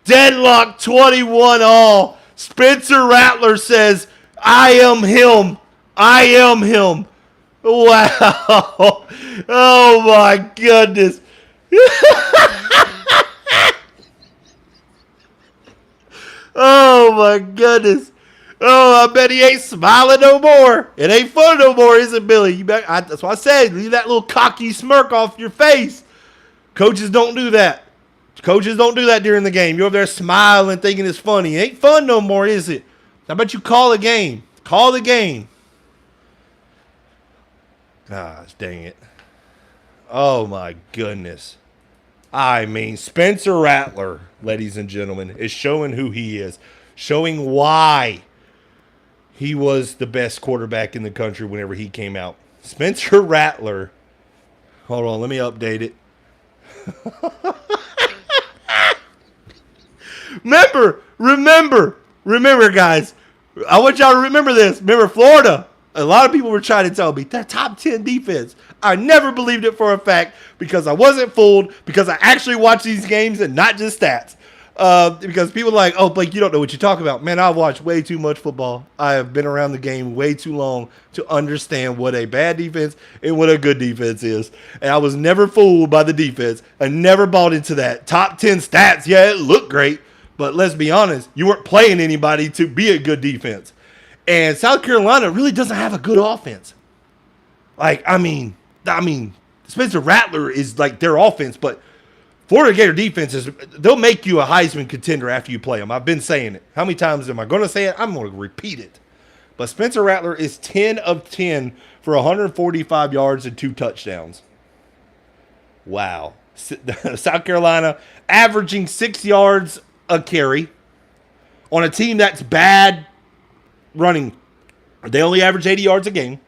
Deadlock 21 all. Spencer Rattler says, I am him. I am him. Wow. Oh, my goodness. Oh, my goodness. Oh, I bet he ain't smiling no more. It ain't fun no more, is it, Billy? That's what I said. Leave that little cocky smirk off your face. Coaches don't do that. Coaches don't do that during the game. You're over there smiling, thinking it's funny. It ain't fun no more, is it? How about you call a game? Call the game. Gosh, dang it. Oh, my goodness. I mean, Spencer Rattler, ladies and gentlemen, is showing who he is. Showing why he was the best quarterback in the country whenever he came out. Spencer Rattler. Hold on, let me update it. Remember, guys. I want y'all to remember this. Remember Florida. A lot of people were trying to tell me they're top 10 defense. I never believed it for a fact because I wasn't fooled, because I actually watch these games and not just stats. Because people are like, oh, Blake, you don't know what you're talking about. Man, I've watched way too much football. I have been around the game way too long to understand what a bad defense and what a good defense is. And I was never fooled by the defense. I never bought into that. Top 10 stats, yeah, it looked great. But let's be honest, you weren't playing anybody to be a good defense. And South Carolina really doesn't have a good offense. Like, I mean, Spencer Rattler is like their offense, but Florida Gator defenses, they'll make you a Heisman contender after you play them. I've been saying it. How many times am I going to say it? I'm going to repeat it. But Spencer Rattler is 10 of 10 for 145 yards and 2 touchdowns. Wow. South Carolina averaging 6 yards a carry on a team that's bad running. They only average 80 yards a game.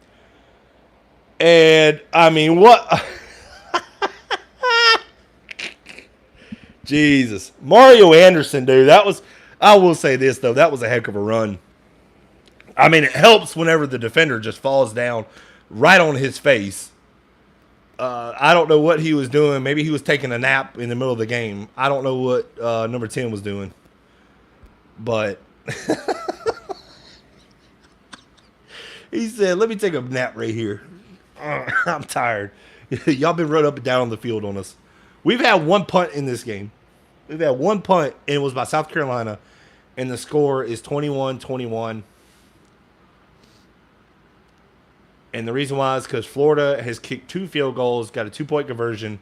And, I mean, what? Jesus. Mario Anderson, dude. I will say this, though. That was a heck of a run. I mean, it helps whenever the defender just falls down right on his face. I don't know what he was doing. Maybe he was taking a nap in the middle of the game. I don't know what number 10 was doing. But he said, let me take a nap right here. I'm tired. Y'all been run up and down on the field on us. We've had one punt in this game. We've had one punt, and it was by South Carolina, and the score is 21-21. And the reason why is because Florida has kicked 2 field goals, got a 2-point conversion.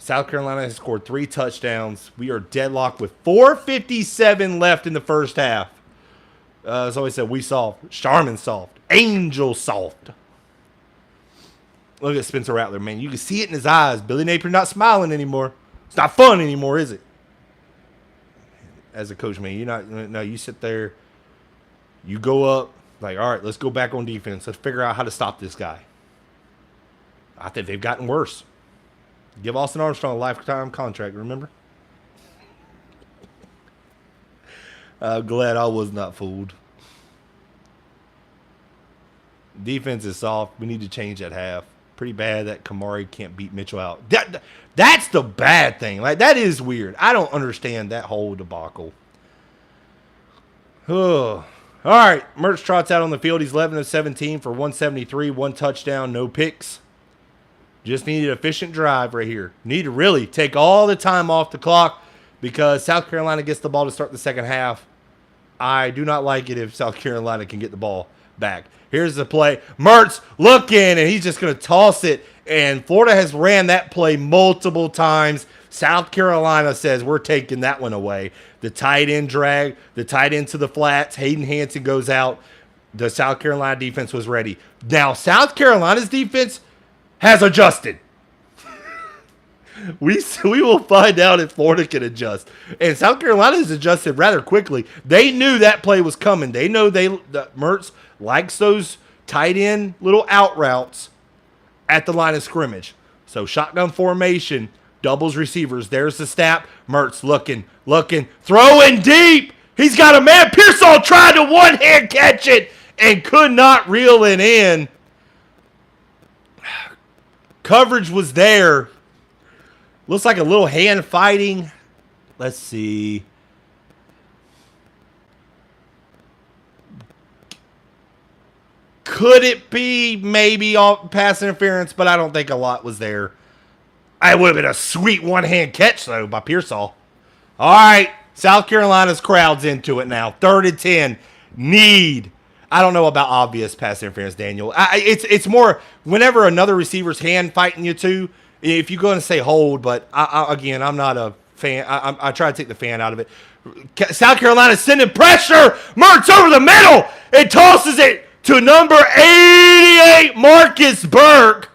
South Carolina has scored 3 touchdowns. We are deadlocked with 4:57 left in the first half. As always said, we soft. Charmin soft. Angel soft. Look at Spencer Rattler, man. You can see it in his eyes. Billy Napier not smiling anymore. It's not fun anymore, is it? As a coach, man, you sit there, you go up, like, all right, let's go back on defense. Let's figure out how to stop this guy. I think they've gotten worse. Give Austin Armstrong a lifetime contract, remember? I'm glad I was not fooled. Defense is soft. We need to change that half. Pretty bad that Kamari can't beat Mitchell out. That's the bad thing. Like, that is weird. I don't understand that whole debacle. All right. Mertz trots out on the field. He's 11 of 17 for 173, 1 touchdown, no picks. Just needed an efficient drive right here. Need to really take all the time off the clock because South Carolina gets the ball to start the second half. I do not like it if South Carolina can get the ball back. Here's the play. Mertz looking, and he's just going to toss it. And Florida has ran that play multiple times. South Carolina says, we're taking that one away. The tight end drag, the tight end to the flats. Hayden Hansen goes out. The South Carolina defense was ready. Now, South Carolina's defense has adjusted. We will find out if Florida can adjust. And South Carolina has adjusted rather quickly. They knew that play was coming. They know that Mertz likes those tight end little out routes at the line of scrimmage. So shotgun formation, doubles receivers. There's the snap. Mertz looking, throwing deep. He's got a man. Pearsall tried to one-hand catch it and could not reel it in. Coverage was there. Looks like a little hand fighting. Let's see. Could it be maybe pass interference, but I don't think a lot was there. It would have been a sweet one-hand catch, though, by Pearsall. All right, South Carolina's crowd's into it now. 3rd and 10. Need. I don't know about obvious pass interference, Daniel. It's more whenever another receiver's hand fighting you, too. If you're going to say hold, but again, I'm not a fan. I try to take the fan out of it. South Carolina sending pressure. Mertz over the middle. It tosses it to number 88, Marcus Burke.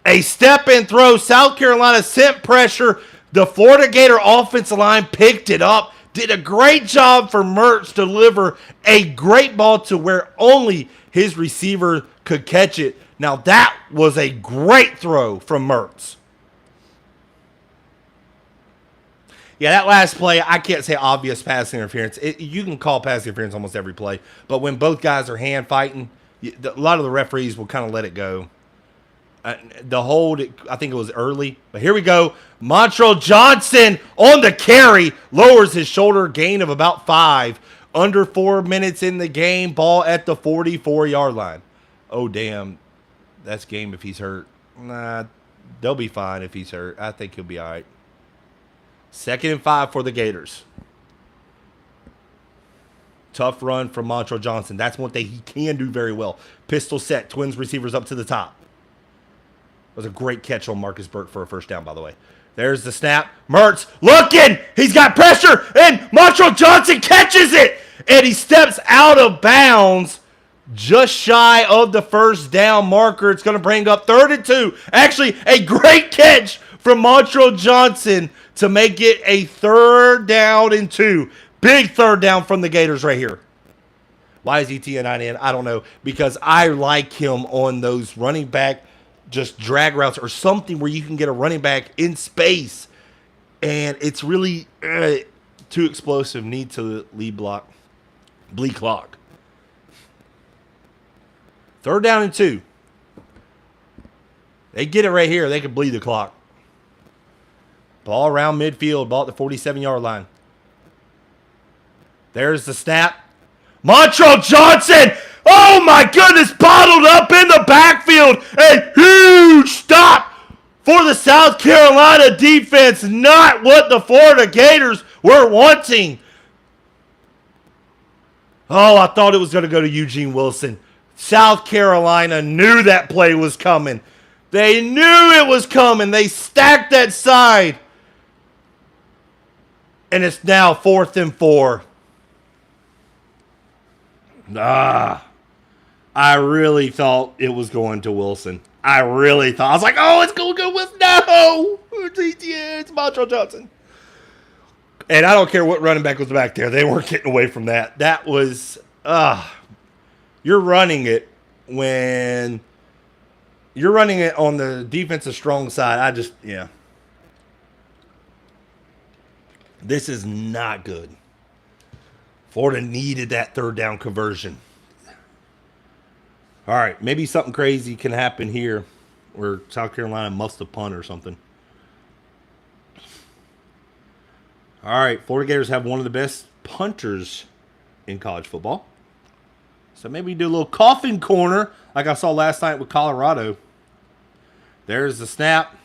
A step and throw. South Carolina sent pressure. The Florida Gator offensive line picked it up. Did a great job for Mertz to deliver a great ball to where only his receiver could catch it. Now, that was a great throw from Mertz. Yeah, that last play, I can't say obvious pass interference. You can call pass interference almost every play. But when both guys are hand fighting, a lot of the referees will kind of let it go. The hold, I think it was early. But here we go. Montrell Johnson on the carry. Lowers his shoulder, gain of about 5. Under 4 minutes in the game. Ball at the 44-yard line. Oh, damn. That's game if he's hurt. Nah, they'll be fine if he's hurt. I think he'll be all right. 2nd and 5 for the Gators. Tough run from Montrell Johnson. That's one thing he can do very well. Pistol set. Twins receivers up to the top. It was a great catch on Marcus Burke for a first down, by the way. There's the snap. Mertz looking. He's got pressure. And Montrell Johnson catches it. And he steps out of bounds. Just shy of the first down marker. It's going to bring up 3rd and 2. Actually, a great catch from Montrell Johnson to make it a 3rd down and 2. Big 3rd down from the Gators right here. Why is he teeing in? I don't know. Because I like him on those running back just drag routes or something where you can get a running back in space. And it's really too explosive. Need to lead block. Bleed clock. 3rd down and 2. They get it right here. They can bleed the clock. Ball around midfield. Ball at the 47-yard line. There's the snap. Montrell Johnson. Oh, my goodness. Bottled up in the backfield. A huge stop for the South Carolina defense. Not what the Florida Gators were wanting. Oh, I thought it was going to go to Eugene Wilson. South Carolina knew that play was coming. They knew it was coming. They stacked that side. And it's now 4th and 4. I really thought it was going to Wilson. I really thought. I was like, oh, it's going to go Wilson. No! It's Montrell Johnson. And I don't care what running back was back there. They weren't getting away from that. That was, you're running it when you're running it on the defensive strong side. This is not good. Florida needed that 3rd down conversion. All right, maybe something crazy can happen here where South Carolina must have punted or something. All right, Florida Gators have one of the best punters in college football. So maybe do a little coffin corner like I saw last night with Colorado. There's the snap.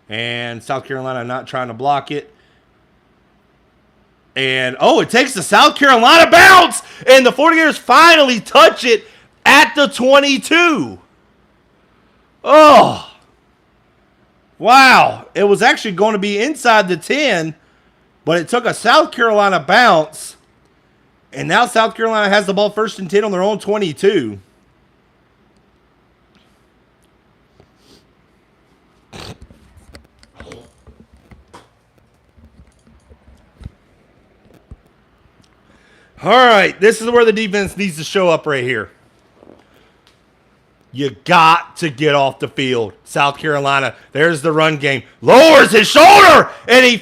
And South Carolina not trying to block it. And, it takes the South Carolina bounce. And the 40 Gators finally touch it at the 22. Oh. Wow. It was actually going to be inside the 10. But it took a South Carolina bounce. And now South Carolina has the ball 1st and 10 on their own 22. All right, this is where the defense needs to show up right here. You got to get off the field. South Carolina, there's the run game. Lowers his shoulder, and he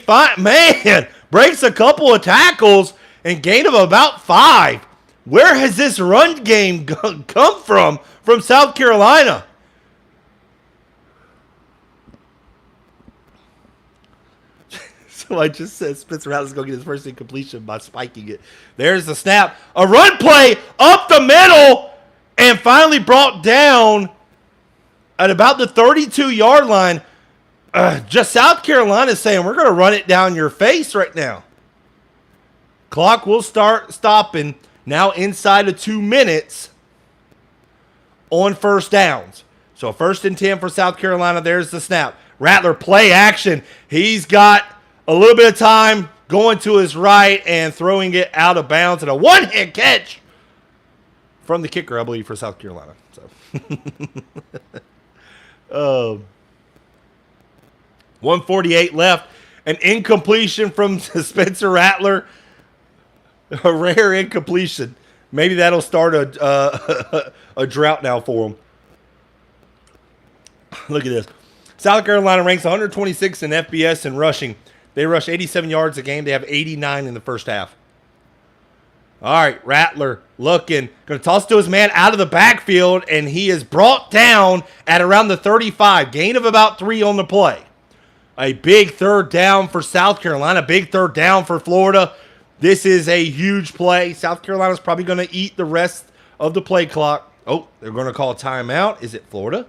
breaks a couple of tackles and gain of about 5. Where has this run game come from South Carolina? So I just said Spencer Rattler's going to get his first incompletion by spiking it. There's the snap. A run play up the middle. And finally brought down at about the 32-yard line. Just South Carolina saying, we're going to run it down your face right now. Clock will start stopping now inside of 2 minutes on 1st downs. So 1st and 10 for South Carolina. There's the snap. Rattler play action. He's got a little bit of time going to his right and throwing it out of bounds. And a one-hit catch from the kicker, I believe, for South Carolina. So, 148 left. An incompletion from Spencer Rattler. A rare incompletion. Maybe that'll start a drought now for him. Look at this. South Carolina ranks 126 in FBS in rushing. They rush 87 yards a game. They have 89 in the 1st half. All right, Rattler looking. Going to toss to his man out of the backfield, and he is brought down at around the 35. Gain of about 3 on the play. A big 3rd down for South Carolina. Big 3rd down for Florida. This is a huge play. South Carolina's probably going to eat the rest of the play clock. Oh, they're going to call a timeout. Is it Florida?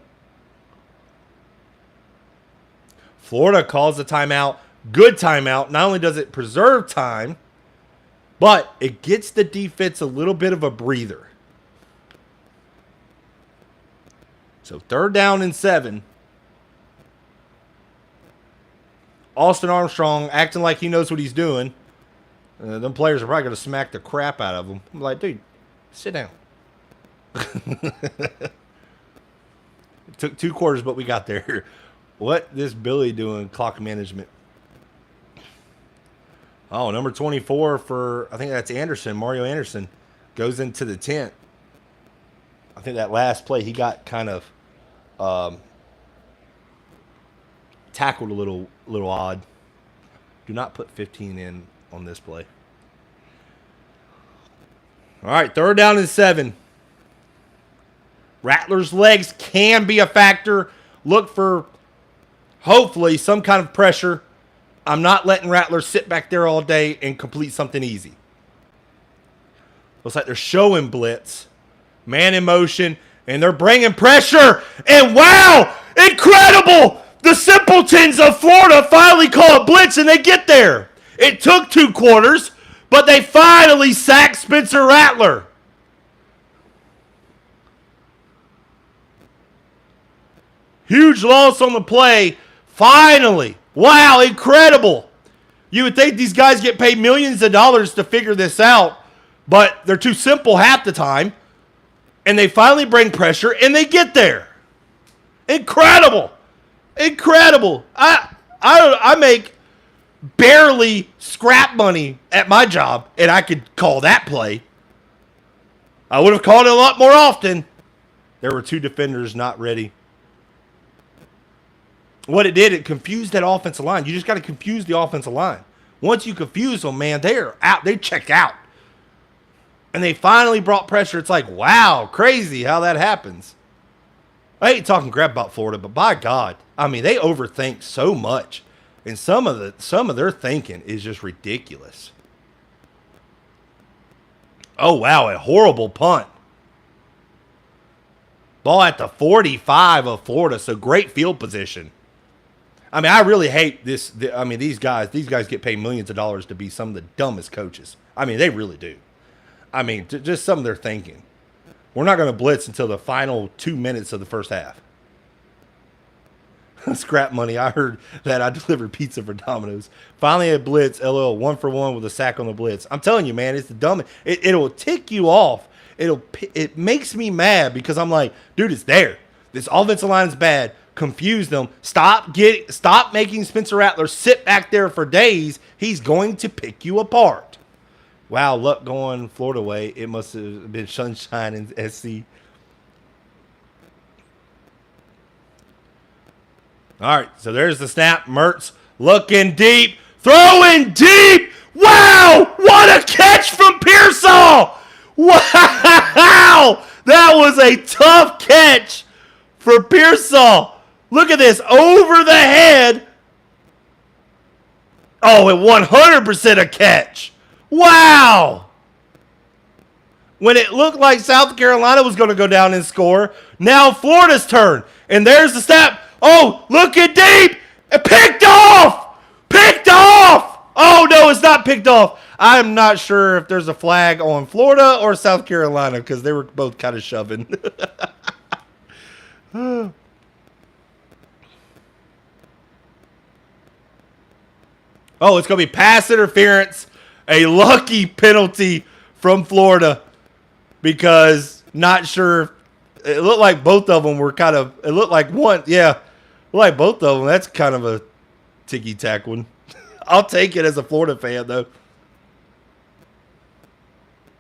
Florida calls a timeout. Good timeout. Not only does it preserve time, but it gets the defense a little bit of a breather. So 3rd down and 7. Austin Armstrong acting like he knows what he's doing. Them players are probably going to smack the crap out of him. I'm like, dude, sit down. It took 2 quarters, but we got there. What this Billy doing, clock management? Oh, number 24 for, I think that's Anderson, Mario Anderson, goes into the tent. I think that last play he got kind of tackled a little odd. Do not put 15 in on this play. All right, 3rd down and 7. Rattler's legs can be a factor. Look for, hopefully, some kind of pressure. I'm not letting Rattler sit back there all day and complete something easy. Looks like they're showing blitz. Man in motion, and they're bringing pressure. And wow, incredible! The simpletons of Florida finally call a blitz, and they get there. It took 2 quarters, but they finally sacked Spencer Rattler. Huge loss on the play. Finally. Wow, incredible. You would think these guys get paid millions of dollars to figure this out, but they're too simple half the time. And they finally bring pressure, and they get there. Incredible. Incredible. I make barely scrap money at my job, and I could call that play. I would have called it a lot more often. There were 2 defenders not ready. What it did, it confused that offensive line. You just got to confuse the offensive line. Once you confuse them, man, they're out. They check out. And they finally brought pressure. It's like, wow, crazy how that happens. I ain't talking crap about Florida, but by God, I mean, they overthink so much. And some of their thinking is just ridiculous. Oh, wow, a horrible punt. Ball at the 45 of Florida, so great field position. I mean, I really hate this. I mean, these guys get paid millions of dollars to be some of the dumbest coaches. I mean, they really do. I mean, just some of their thinking. We're not going to blitz until the final 2 minutes of the 1st half. Scrap money. I heard that I delivered pizza for Domino's. Finally a blitz. LL 1-for-1 with a sack on the blitz. I'm telling you, man, it's the dumbest. It'll tick you off. It makes me mad because I'm like, dude, it's there. This offensive line is bad. Confuse them. Stop making Spencer Rattler sit back there for days. He's going to pick you apart. Wow, luck going Florida way. It must have been sunshine in SC. All right, so there's the snap. Mertz looking deep, throwing deep. Wow, what a catch from Pearsall. Wow, that was a tough catch for Pearsall. Look at this, over the head. Oh, it 100% a catch. Wow. When it looked like South Carolina was going to go down and score, now Florida's turn. And there's the snap. Oh, looking deep. Picked off. Picked off. Oh, no, it's not picked off. I'm not sure if there's a flag on Florida or South Carolina because they were both kind of shoving. Oh, it's going to be pass interference. A lucky penalty from Florida because not sure. It looked like both of them were kind of. It looked like one. Yeah. Like both of them. That's kind of a ticky-tack one. I'll take it as a Florida fan, though.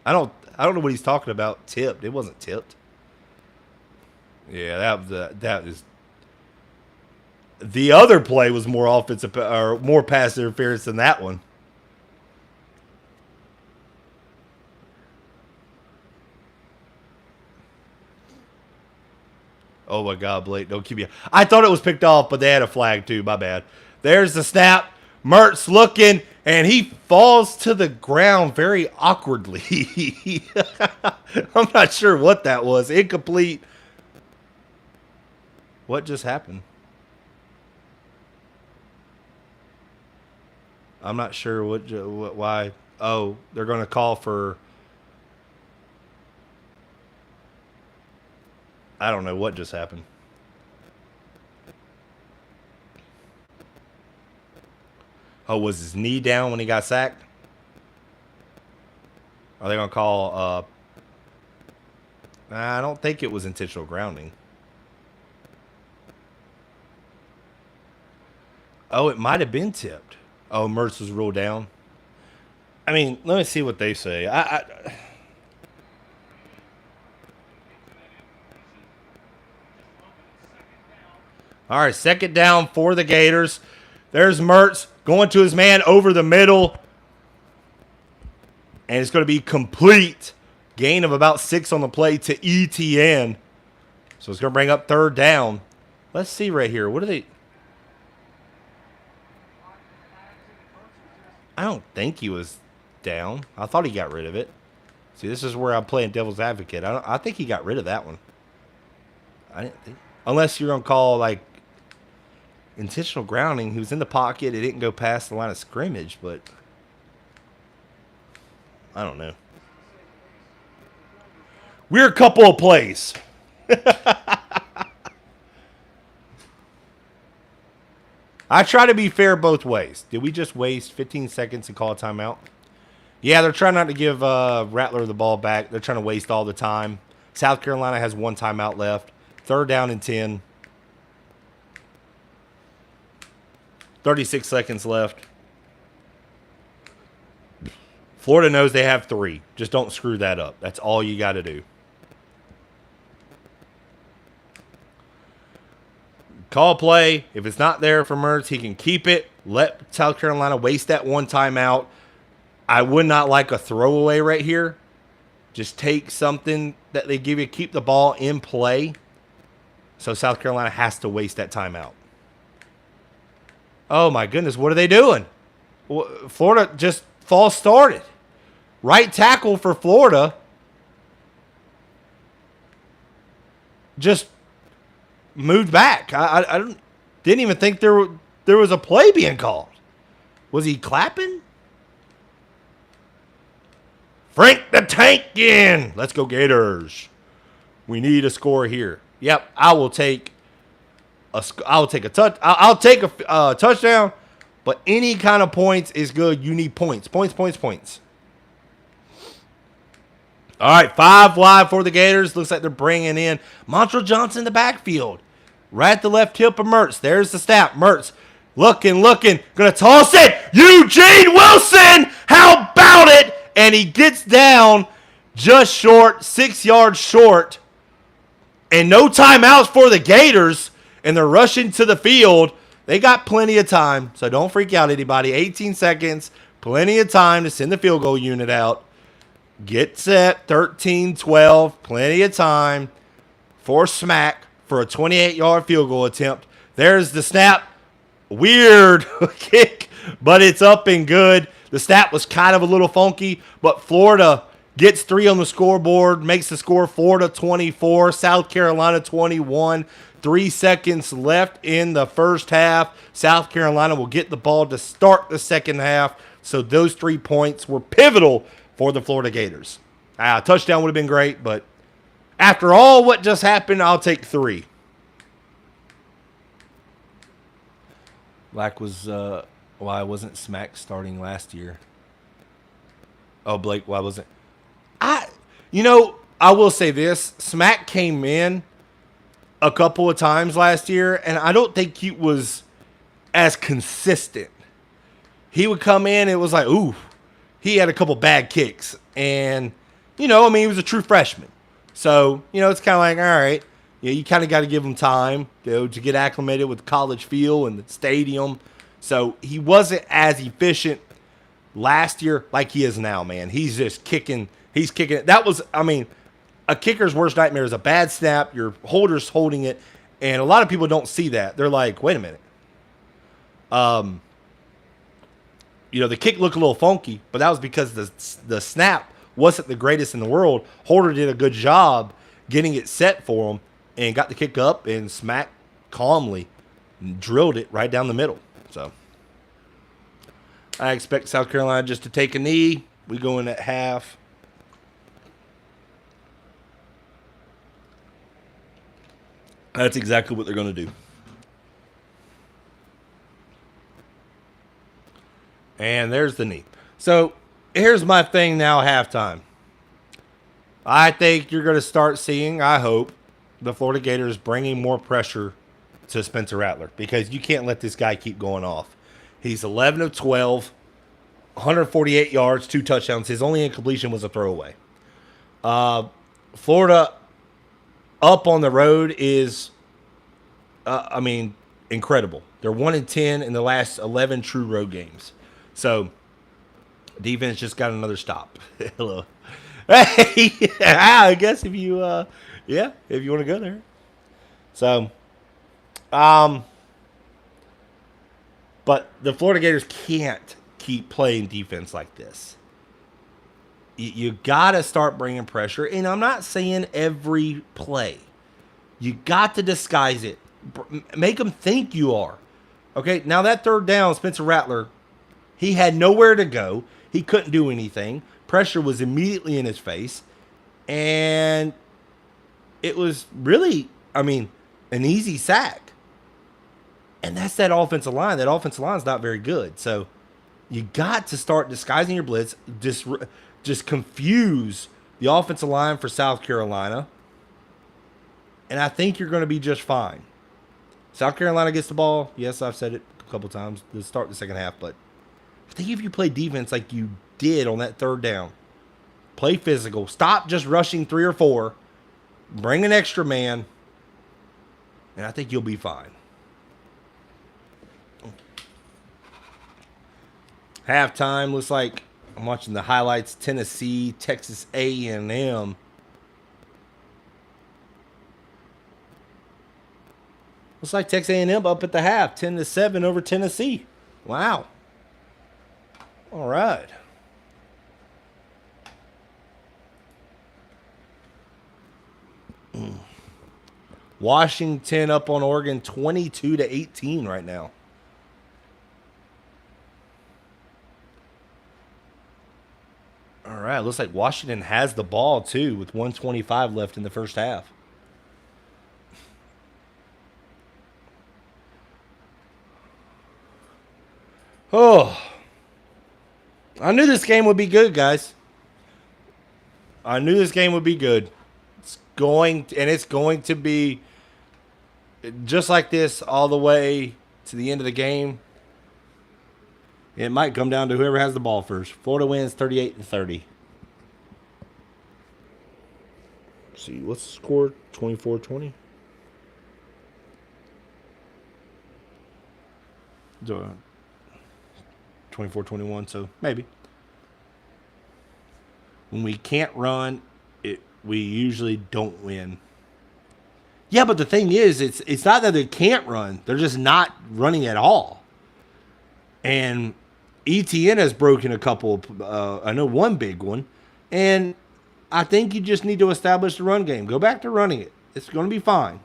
I don't know what he's talking about. Tipped. It wasn't tipped. Yeah, that is. The other play was more offensive or more pass interference than that one. Oh, my God, Blake, don't keep me. I thought it was picked off, but they had a flag, too. My bad. There's the snap. Mertz looking, and he falls to the ground very awkwardly. I'm not sure what that was. Incomplete. What just happened? I'm not sure why. Oh, they're going to call for... I don't know what just happened. Oh, was his knee down when he got sacked? Are they going to call... I don't think it was intentional grounding. Oh, it might have been tipped. Oh, Mertz was ruled down. I mean, let me see what they say. All right, second down for the Gators. There's Mertz going to his man over the middle. And it's going to be complete. Gain of about 6 on the play to ETN. So it's going to bring up third down. Let's see right here. What are they... I don't think he was down. I thought he got rid of it. See, this is where I'm playing devil's advocate. I think he got rid of that one. I didn't think... Unless you're going to call, like, intentional grounding. He was in the pocket. It didn't go past the line of scrimmage, but I don't know. We're a couple of plays. I try to be fair both ways. Did we just waste 15 seconds and call a timeout? Yeah, they're trying not to give Rattler the ball back. They're trying to waste all the time. South Carolina has 1 timeout left. Third down and 10. 36 seconds left. Florida knows they have 3. Just don't screw that up. That's all you got to do. Call play. If it's not there for Mertz, he can keep it. Let South Carolina waste that 1 timeout. I would not like a throwaway right here. Just take something that they give you. Keep the ball in play. So South Carolina has to waste that timeout. Oh, my goodness. What are they doing? Florida just false started. Right tackle for Florida just moved back. I didn't even think there was a play being called. Was he clapping? Frank the Tank in. Let's go Gators. We need a score here. Yep, I will take I'll take a touch. I'll take a touchdown, but any kind of points is good. You need points. Points. All right, 5 wide for the Gators. Looks like they're bringing in Montrell Johnson in the backfield. Right at the left hip of Mertz. There's the snap. Mertz looking. Going to toss it. Eugene Wilson. How about it? And he gets down just short, 6 yards short. And no timeouts for the Gators. And they're rushing to the field. They got plenty of time, so don't freak out, anybody. 18 seconds. Plenty of time to send the field goal unit out. Get set, 13-12, plenty of time for Smack for a 28-yard field goal attempt. There's the snap. Weird kick, but it's up and good. The snap was kind of a little funky, but Florida gets 3 on the scoreboard, makes the score 4-24, South Carolina 21. 3 seconds left in the first half. South Carolina will get the ball to start the second half, so those 3 points were pivotal for the Florida Gators. Touchdown would have been great, but after all what just happened, I'll take 3. Black was why wasn't Smack starting last year? Oh, Blake, why wasn't? I will say this. Smack came in a couple of times last year, and I don't think he was as consistent. He would come in, and it was like, ooh. He had a couple bad kicks. And, he was a true freshman. So, it's kind of like, all right. You kind of got to give him time to get acclimated with the college feel and the stadium. So, he wasn't as efficient last year like he is now, man. He's just kicking. He's kicking. That was, a kicker's worst nightmare is a bad snap. Your holder's holding it. And a lot of people don't see that. They're like, wait a minute. The kick looked a little funky, but that was because the snap wasn't the greatest in the world. Holder did a good job getting it set for him and got the kick up, and Smack calmly drilled it right down the middle. So I expect South Carolina just to take a knee. We go in at half. That's exactly what they're going to do. And there's the knee. So here's my thing now, halftime. I think you're going to start seeing, I hope, the Florida Gators bringing more pressure to Spencer Rattler, because you can't let this guy keep going off. He's 11 of 12, 148 yards, 2 touchdowns. His only incompletion was a throwaway. Florida up on the road is, incredible. They're 1-10 in the last 11 true road games. So, defense just got another stop. Hello. Hey, I guess if you want to go there. So, but the Florida Gators can't keep playing defense like this. You got to start bringing pressure, and I'm not saying every play. You got to disguise it. Make them think you are. Okay, now that third down, Spencer Rattler, he had nowhere to go. He couldn't do anything. Pressure was immediately in his face. And it was really, an easy sack. And that's that offensive line. That offensive line is not very good. So you got to start disguising your blitz. Just confuse the offensive line for South Carolina. And I think you're going to be just fine. South Carolina gets the ball. Yes, I've said it a couple times to start the second half. But I think if you play defense like you did on that third down, play physical, stop just rushing 3 or 4, bring an extra man, and I think you'll be fine. Halftime looks like I'm watching the highlights. Tennessee, Texas A&M. Looks like Texas A&M up at the half, 10-7 over Tennessee. Wow. All right. Washington up on Oregon 22-18 right now. All right, looks like Washington has the ball too with 1:25 left in the first half. Oh, I knew this game would be good, guys. I knew this game would be good. It's going to be just like this all the way to the end of the game. It might come down to whoever has the ball first. Florida wins 38-30. Let's see, what's the score? 24-20. 24-21, so maybe. When we can't run, we usually don't win. Yeah, but the thing is, it's not that they can't run. They're just not running at all. And ETN has broken a couple. I know one big one. And I think you just need to establish the run game. Go back to running it. It's going to be fine.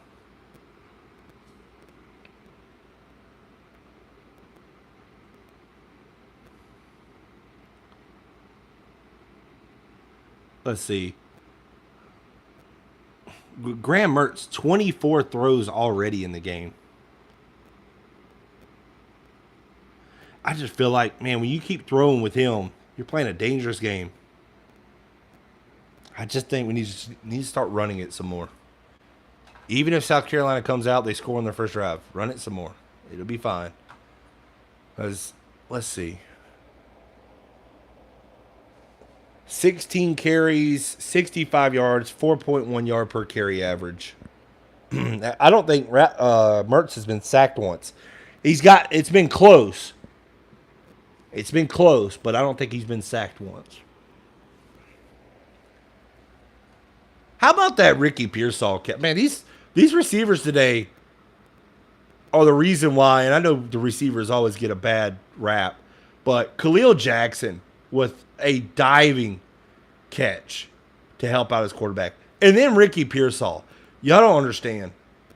Let's see. Graham Mertz, 24 throws already in the game. I just feel like, man, when you keep throwing with him, you're playing a dangerous game. I just think we need to start running it some more. Even if South Carolina comes out, they score on their first drive. Run it some more. It'll be fine. Let's see. 16 carries, 65 yards, 4.1 yard per carry average. I don't think Mertz has been sacked once. It's been close. It's been close, but I don't think he's been sacked once. How about that Ricky Pearsall? Man, these receivers today are the reason why, and I know the receivers always get a bad rap, but Khalil Jackson with a diving catch to help out his quarterback. And then Ricky Pearsall. Y'all don't understand.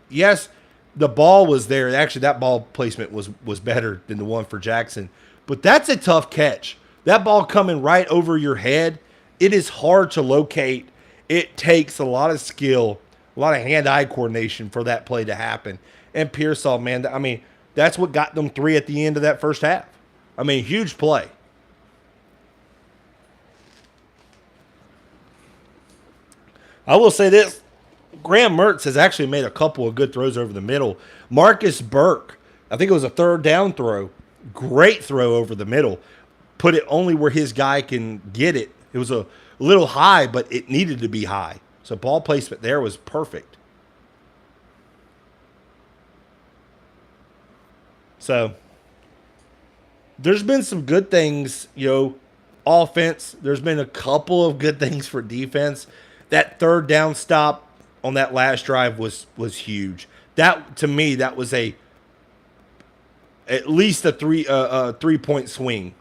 Yes, the ball was there. Actually, that ball placement was better than the one for Jackson. But that's a tough catch. That ball coming right over your head, it is hard to locate. It takes a lot of skill, a lot of hand-eye coordination for that play to happen. And Pearsall, man, I mean, that's what got them 3 at the end of that first half. I mean, huge play. I will say this. Graham Mertz has actually made a couple of good throws over the middle. Marcus Burke, I think it was a third down throw. Great throw over the middle. Put it only where his guy can get it. It was a little high, but it needed to be high. So ball placement there was perfect. So there's been some good things, offense. There's been a couple of good things for defense. That third down stop on that last drive was huge. That, to me, that was at least a 3-point swing.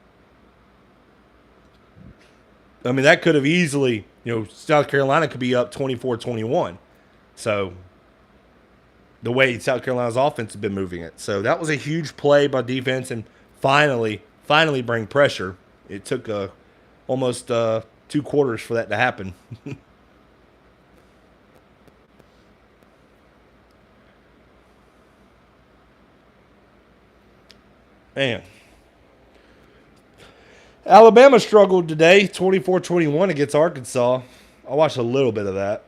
I mean, that could have easily, South Carolina could be up 24-21. So the way South Carolina's offense has been moving it. So that was a huge play by defense, and finally bring pressure. It took almost 2 quarters for that to happen. Man. Alabama struggled today, 24-21 against Arkansas. I watched a little bit of that.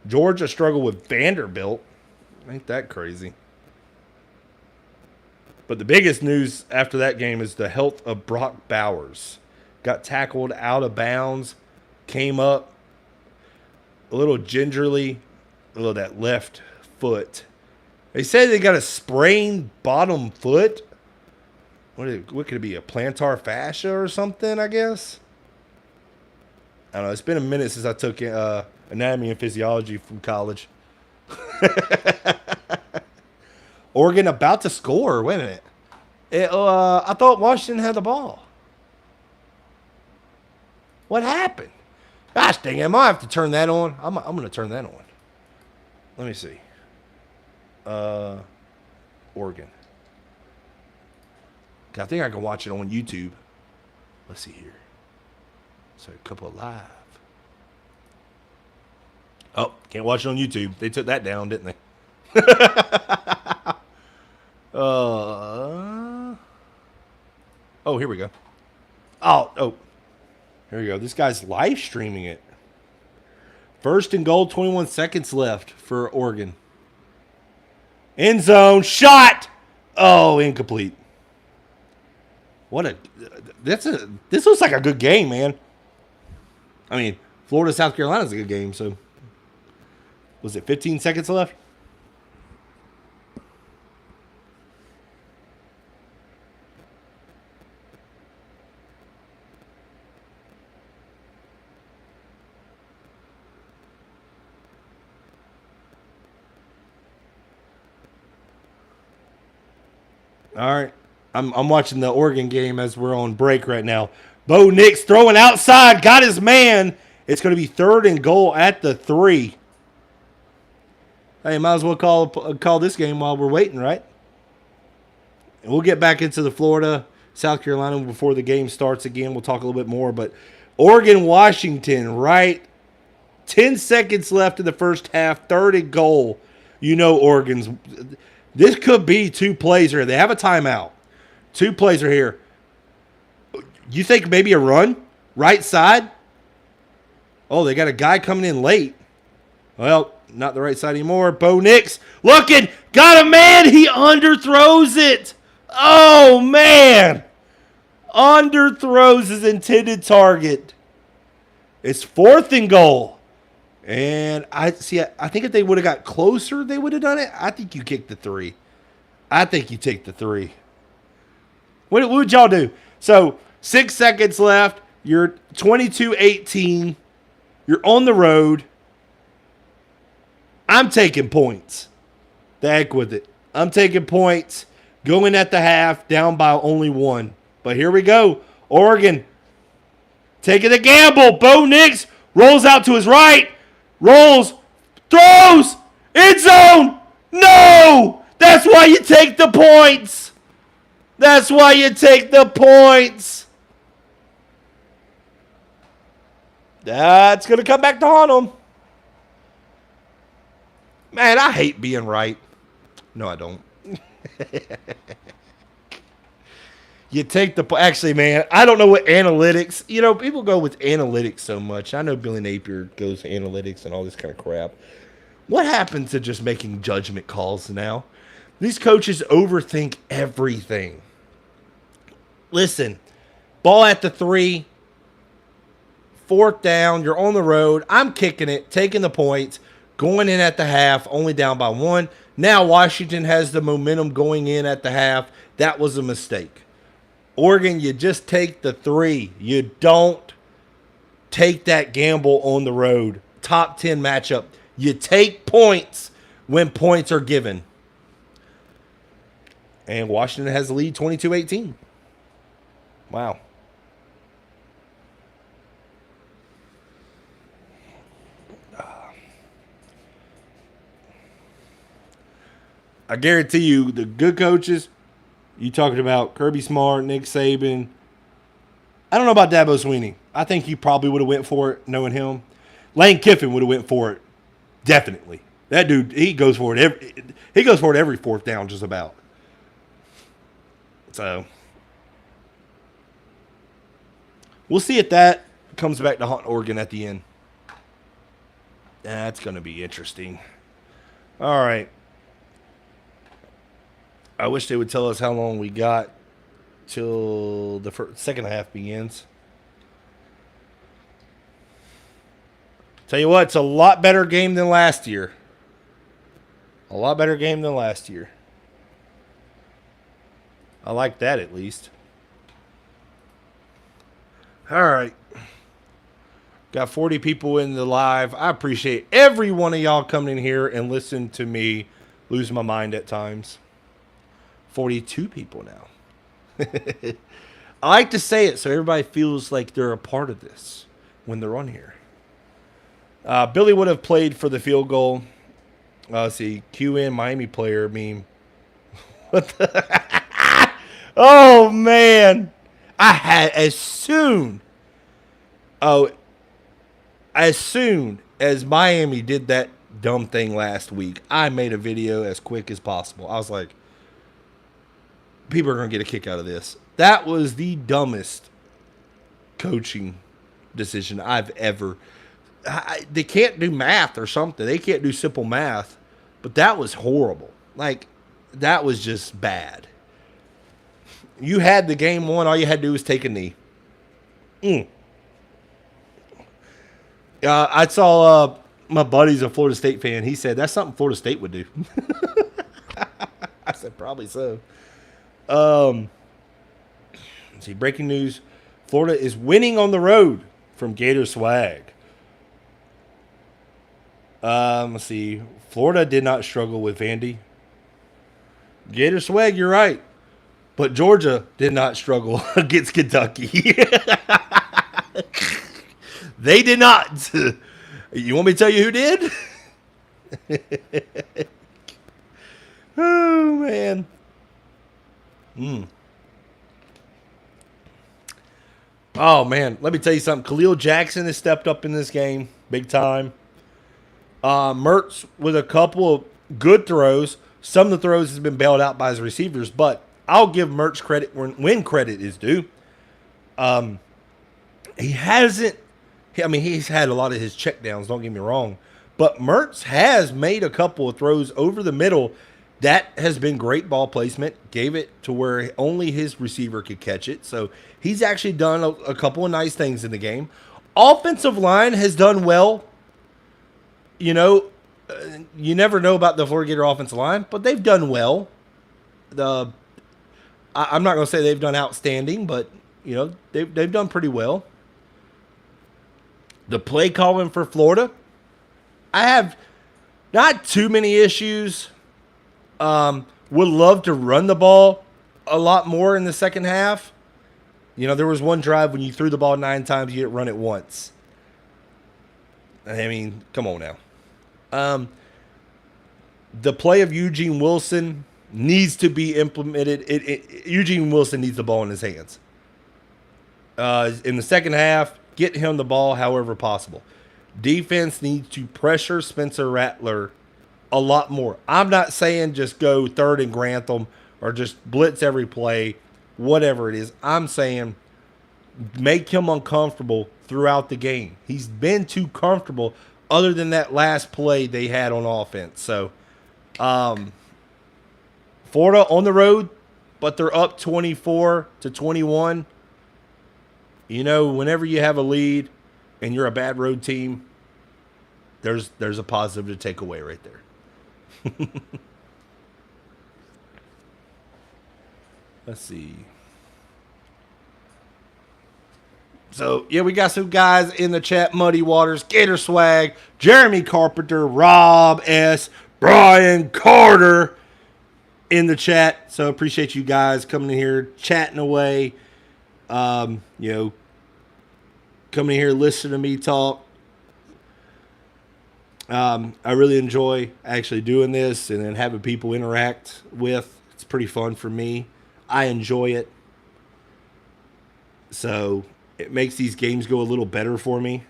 Georgia struggled with Vanderbilt. Ain't that crazy? But the biggest news after that game is the health of Brock Bowers. Got tackled out of bounds, came up a little gingerly, that left foot. They say they got a sprained bottom foot. What could it be? A plantar fascia or something, I guess? I don't know. It's been a minute since I took anatomy and physiology from college. Oregon about to score. Wait a minute. I thought Washington had the ball. What happened? Gosh dang it. I might have to turn that on. I'm going to turn that on. Let me see. Oregon. I think I can watch it on YouTube. Let's see here. So a couple of live. Oh, can't watch it on YouTube. They took that down, didn't they? Oh, here we go. Oh, here we go. This guy's live streaming it. First and goal, 21 seconds left for Oregon. End zone, shot. Oh, incomplete. This looks like a good game, man. I mean, Florida, South Carolina is a good game, so. Was it 15 seconds left? All right. I'm watching the Oregon game as we're on break right now. Bo Nix throwing outside. Got his man. It's going to be 3rd and goal at the 3. Hey, might as well call this game while we're waiting, right? And we'll get back into the Florida, South Carolina before the game starts again. We'll talk a little bit more. But Oregon, Washington, right? 10 seconds left in the first half. 3rd and goal. You know Oregon's. This could be 2 plays here. They have a timeout. 2 plays are here. You think maybe a run? Right side? Oh, they got a guy coming in late. Well, not the right side anymore. Bo Nix looking. Got a man. He underthrows it. Oh, man. Underthrows his intended target. It's 4th and goal. And I think if they would have got closer, they would have done it. I think you kick the 3. I think you take the 3. What would y'all do? So 6 seconds left. You're 22-18. You're on the road. I'm taking points. The heck with it. I'm taking points. Going at the half, down by only 1. But here we go. Oregon taking the gamble. Bo Nix rolls out to his right. Rolls. Throws. End zone. No. That's why you take the points. That's why you take the points. That's going to come back to haunt them. Man, I hate being right. No, I don't. You take the... Actually, man, I don't know what analytics... You know, people go with analytics so much. I know Billy Napier goes to analytics and all this kind of crap. What happened to just making judgment calls now? These coaches overthink everything. Listen, ball at the 3, 4th down, you're on the road. I'm kicking it, taking the points, going in at the half, only down by 1. Now Washington has the momentum going in at the half. That was a mistake. Oregon, you just take the 3. You don't take that gamble on the road. Top 10 matchup. You take points when points are given. And Washington has the lead 22-18. Wow. I guarantee you, the good coaches, you talking about Kirby Smart, Nick Saban. I don't know about Dabo Swinney. I think he probably would have went for it, knowing him. Lane Kiffin would have went for it, definitely. That dude, he goes for it every 4th down, just about. So we'll see if that comes back to haunt Oregon at the end. That's going to be interesting. All right. I wish they would tell us how long we got till the second half begins. Tell you what, it's a lot better game than last year. A lot better game than last year. I like that at least. All right. Got 40 people in the live. I appreciate every one of y'all coming in here and listening to me lose my mind at times. 42 people now. I like to say it so everybody feels like they're a part of this when they're on here. Billy would have played for the field goal. Let's see. QN Miami player meme. What the... Oh, man. I had as soon as Miami did that dumb thing last week, I made a video as quick as possible. I was like, people are going to get a kick out of this. That was the dumbest coaching decision I've ever. They can't do math or something. They can't do simple math, but that was horrible. Like, that was just bad. You had the game won. All you had to do was take a knee. I saw my buddy's a Florida State fan. He said that's something Florida State would do. I said probably so. Let's see, breaking news. Florida is winning on the road from Gator swag. Let's see. Florida did not struggle with Vandy. Gator swag, you're right. But Georgia did not struggle against Kentucky. They did not. You want me to tell you who did? Oh, man. Oh, man. Let me tell you something. Khalil Jackson has stepped up in this game big time. Mertz with a couple of good throws. Some of the throws has been bailed out by his receivers, but I'll give Mertz credit when credit is due. He hasn't. I mean, he's had a lot of his checkdowns, don't get me wrong. But Mertz has made a couple of throws over the middle. That has been great ball placement. Gave it to where only his receiver could catch it. So he's actually done a couple of nice things in the game. Offensive line has done well. You know, you never know about the Florida Gator offensive line, but they've done well. I'm not going to say they've done outstanding, but, you know, they've done pretty well. The play calling for Florida, I have not too many issues. Would love to run the ball a lot more in the second half. You know, there was one drive when you threw the ball 9 times, you didn't run it once. I mean, come on now. The play of Eugene Wilson needs to be implemented. Eugene Wilson needs the ball in his hands. In the second half, get him the ball however possible. Defense needs to pressure Spencer Rattler a lot more. I'm not saying just go third and Grantham or just blitz every play, whatever it is. I'm saying make him uncomfortable throughout the game. He's been too comfortable other than that last play they had on offense. So, Florida on the road, but they're up 24-21. You know, whenever you have a lead and you're a bad road team, there's a positive to take away right there. Let's see. So, yeah, we got some guys in the chat. Muddy Waters, Gator Swag, Jeremy Carpenter, Rob S., Brian Carter in the chat. So, appreciate you guys coming in here, chatting away. You know, coming in here, listening to me talk. I really enjoy actually doing this and then having people interact with. It's pretty fun for me. I enjoy it. So it makes these games go a little better for me.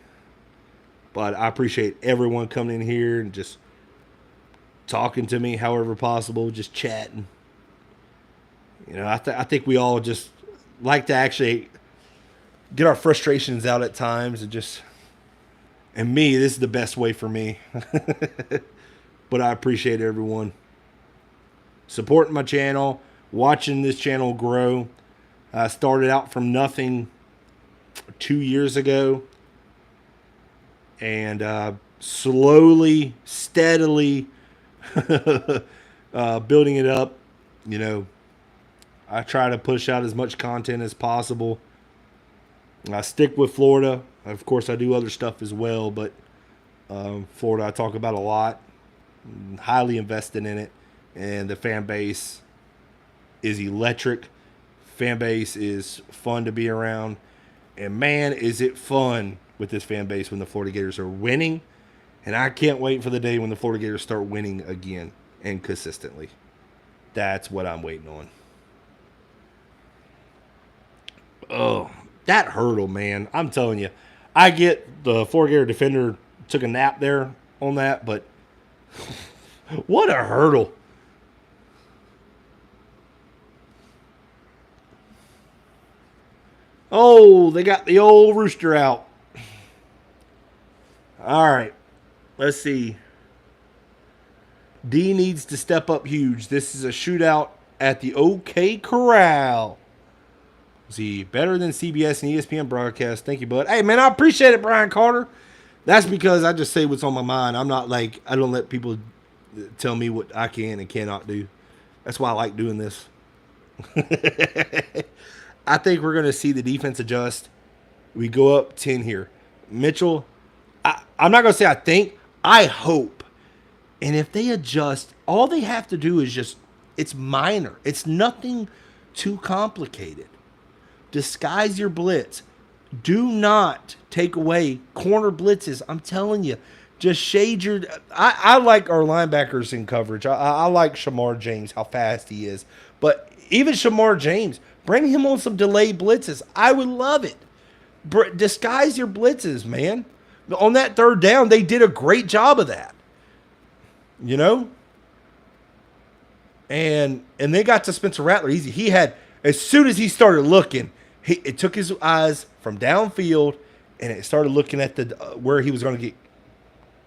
But I appreciate everyone coming in here and just talking to me however possible, just chatting. You know, I think we all just like to actually get our frustrations out at times and just, and me, this is the best way for me. But I appreciate everyone supporting my channel, watching this channel grow. I started out from nothing 2 years ago and slowly, steadily building it up. You know, I try to push out as much content as possible. I stick with Florida. Of course, I do other stuff as well, but Florida I talk about a lot. I'm highly invested in it, and the fan base is electric. Fan base is fun to be around, and man, is it fun with this fan base when the Florida Gators are winning, and I can't wait for the day when the Florida Gators start winning again and consistently. That's what I'm waiting on. Oh, that hurdle, man. I'm telling you. I get the Florida Gator defender took a nap there on that, but what a hurdle. Oh, they got the old rooster out. All right. Let's see. D needs to step up huge. This is a shootout at the OK Corral. See, better than CBS and ESPN broadcast. Thank you, bud. Hey, man, I appreciate it, Brian Carter. That's because I just say what's on my mind. I'm not like, I don't let people tell me what I can and cannot do. That's why I like doing this. I think we're going to see the defense adjust. We go up 10 here. Mitchell, I'm not going to say I think. I hope. And if they adjust, all they have to do is just, it's minor. It's nothing too complicated. Disguise your blitz. Do not take away corner blitzes. I'm telling you. Just shade your... I like our linebackers in coverage. I like Shamar James, how fast he is. But even Shamar James, bring him on some delayed blitzes. I would love it. Disguise your blitzes, man. On that third down, they did a great job of that. You know? And they got to Spencer Rattler easy. He had... As soon as he started looking, it took his eyes from downfield, and it started looking at the where he was going to get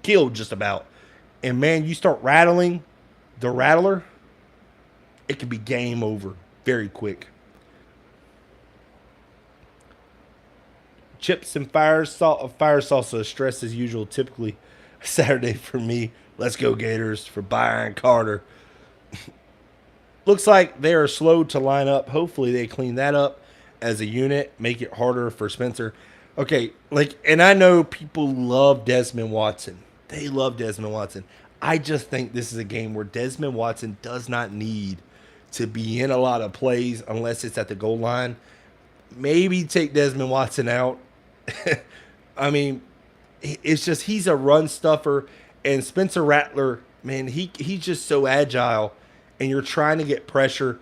killed just about. And, man, you start rattling the rattler, it could be game over very quick. Chips and fire salsa, stress as usual, typically Saturday for me. Let's go Gators for Brian Carter. Looks like they are slow to line up. Hopefully they clean that up as a unit, make it harder for Spencer. Okay, and I know people love Desmond Watson. They love Desmond Watson. I just think this is a game where Desmond Watson does not need to be in a lot of plays unless it's at the goal line. Maybe take Desmond Watson out. I mean, it's just he's a run stuffer. And Spencer Rattler, man, he's just so agile. And you're trying to get pressure.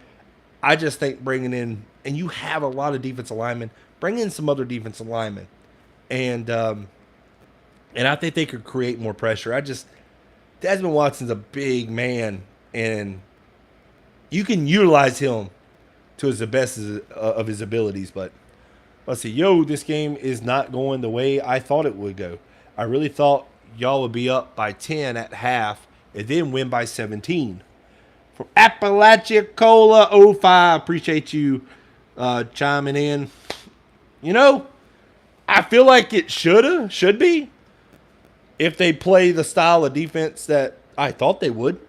I just think bringing in, and you have a lot of defensive linemen, bring in some other defensive linemen. And I think they could create more pressure. Desmond Watson's a big man, and you can utilize him to the best of his abilities. But let's see. This game is not going the way I thought it would go. I really thought y'all would be up by 10 at half and then win by 17. From Appalachia Cola 05, appreciate you chiming in. I feel like it should be, if they play the style of defense that I thought they would.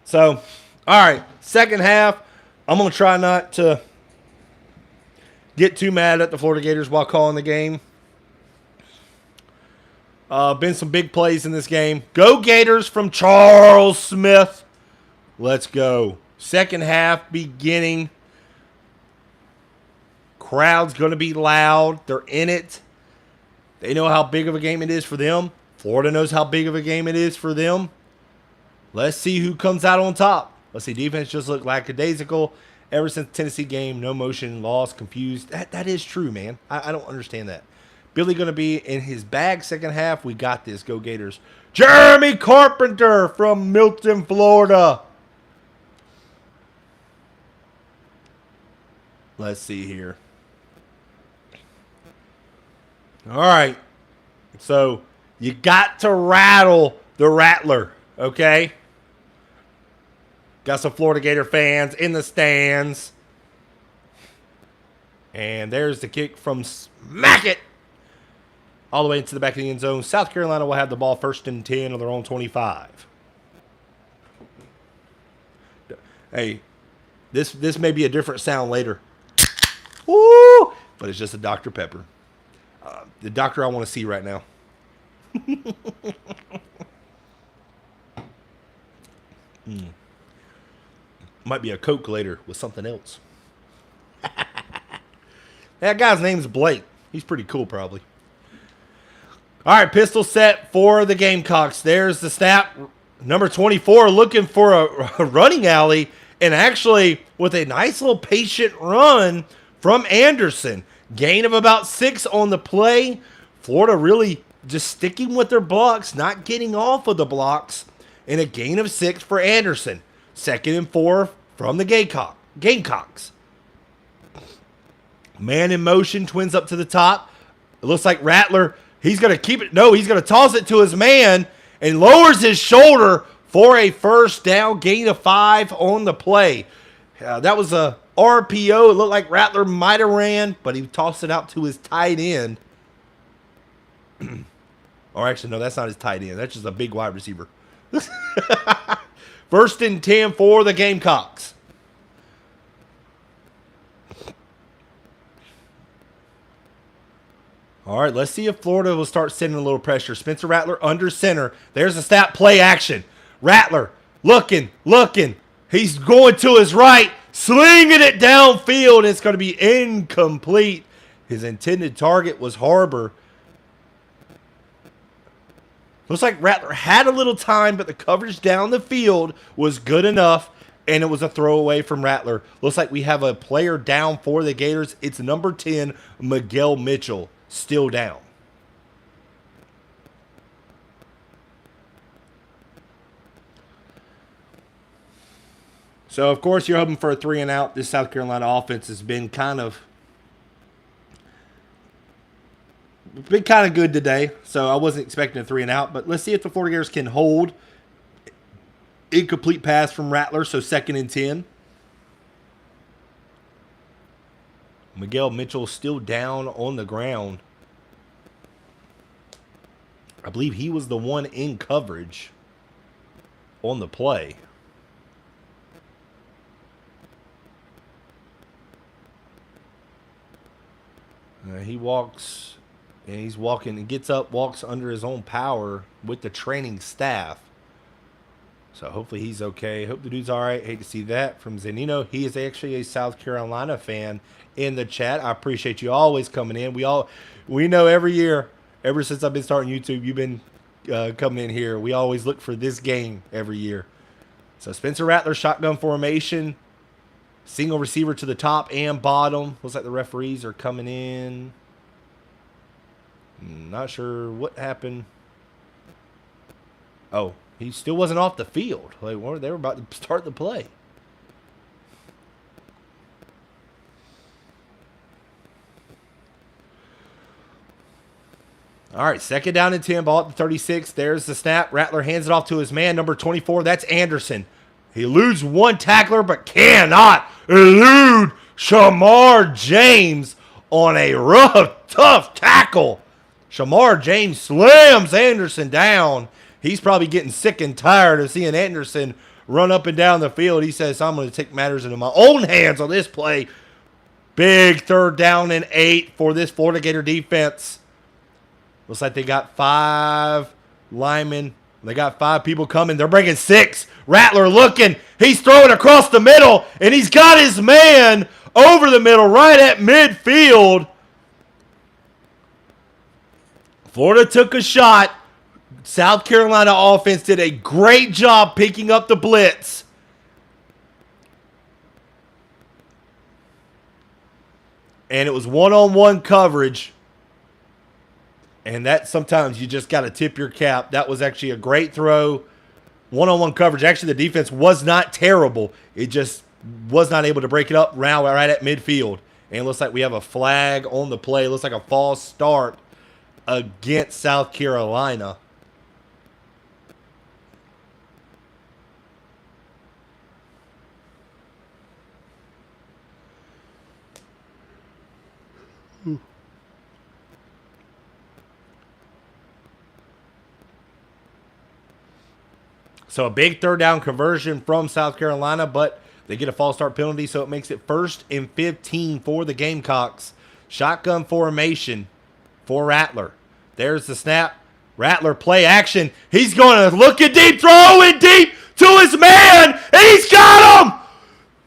So, all right, second half, I'm going to try not to get too mad at the Florida Gators while calling the game. Been some big plays in this game. Go Gators from Charles Smith. Let's go. Second half beginning. Crowd's going to be loud. They're in it. They know how big of a game it is for them. Florida knows how big of a game it is for them. Let's see who comes out on top. Let's see. Defense just looked lackadaisical. Ever since the Tennessee game, no motion, lost, confused. That is true, man. I don't understand that. Billy going to be in his bag second half. We got this. Go Gators. Jeremy Carpenter from Milton, Florida. Let's see here. All right. So you got to rattle the Rattler, okay? Got some Florida Gator fans in the stands. And there's the kick from Smack It. All the way into the back of the end zone. South Carolina will have the ball 1st and 10 on their own 25. Hey, this may be a different sound later. Woo! But it's just a Dr. Pepper. The doctor I want to see right now. Might be a Coke later with something else. That guy's name's Blake. He's pretty cool, probably. All right, pistol set for the Gamecocks. There's the snap. Number 24 looking for a running alley, and actually with a nice little patient run from Anderson. Gain of about 6 on the play. Florida really just sticking with their blocks, not getting off of the blocks, and a gain of 6 for Anderson. 2nd and 4 from the Gamecocks. Man in motion, Twins up to the top. It looks like Rattler, he's going to keep it. No, he's going to toss it to his man and lowers his shoulder for a first down, gain of 5 on the play. That was a RPO. It looked like Rattler might have ran, but he tossed it out to his tight end. Or actually, no, that's not his tight end. That's just a big wide receiver. First and 10 for the Gamecocks. All right, let's see if Florida will start sending a little pressure. Spencer Rattler under center. There's a snap, play action. Rattler looking. He's going to his right, slinging it downfield. It's going to be incomplete. His intended target was Harbor. Looks like Rattler had a little time, but the coverage down the field was good enough, and it was a throwaway from Rattler. Looks like we have a player down for the Gators. It's number 10, Miguel Mitchell, still down. So, of course, you're hoping for a 3-and-out. This South Carolina offense has been kind of good today, so I wasn't expecting a 3-and-out. But let's see if the Florida Gators can hold. Incomplete pass from Rattler, so 2nd and 10. Miguel Mitchell still down on the ground. I believe he was the one in coverage on the play. He walks, and he's walking, and gets up, walks under his own power with the training staff. So hopefully he's okay. Hope the dude's all right. Hate to see that from Zanino. He is actually a South Carolina fan in the chat. I appreciate you always coming in. We know every year, ever since I've been starting YouTube, you've been coming in here. We always look for this game every year. So Spencer Rattler, shotgun formation. Single receiver to the top and bottom. Looks like the referees are coming in. Not sure what happened. Oh, he still wasn't off the field. Like, they were about to start the play. All right, 2nd down and 10, ball at the 36. There's the snap. Rattler hands it off to his man, number 24. That's Anderson. He eludes one tackler, but cannot elude Shamar James on a rough, tough tackle. Shamar James slams Anderson down. He's probably getting sick and tired of seeing Anderson run up and down the field. He says, I'm going to take matters into my own hands on this play. Big 3rd down and 8 for this Florida Gator defense. Looks like they got 5 linemen. They got 5 people coming. They're bringing 6. Rattler looking. He's throwing across the middle, and he's got his man over the middle right at midfield. Florida took a shot. South Carolina offense did a great job picking up the blitz. And it was one-on-one coverage. And that sometimes you just got to tip your cap. That was actually a great throw. One-on-one coverage. Actually, the defense was not terrible. It just was not able to break it up right at midfield. And it looks like we have a flag on the play. It looks like a false start against South Carolina. So a big 3rd down conversion from South Carolina, but they get a false start penalty, so it makes it 1st and 15 for the Gamecocks. Shotgun formation for Rattler. There's the snap. Rattler play action. He's going to look at deep, throw it deep to his man, and he's got him!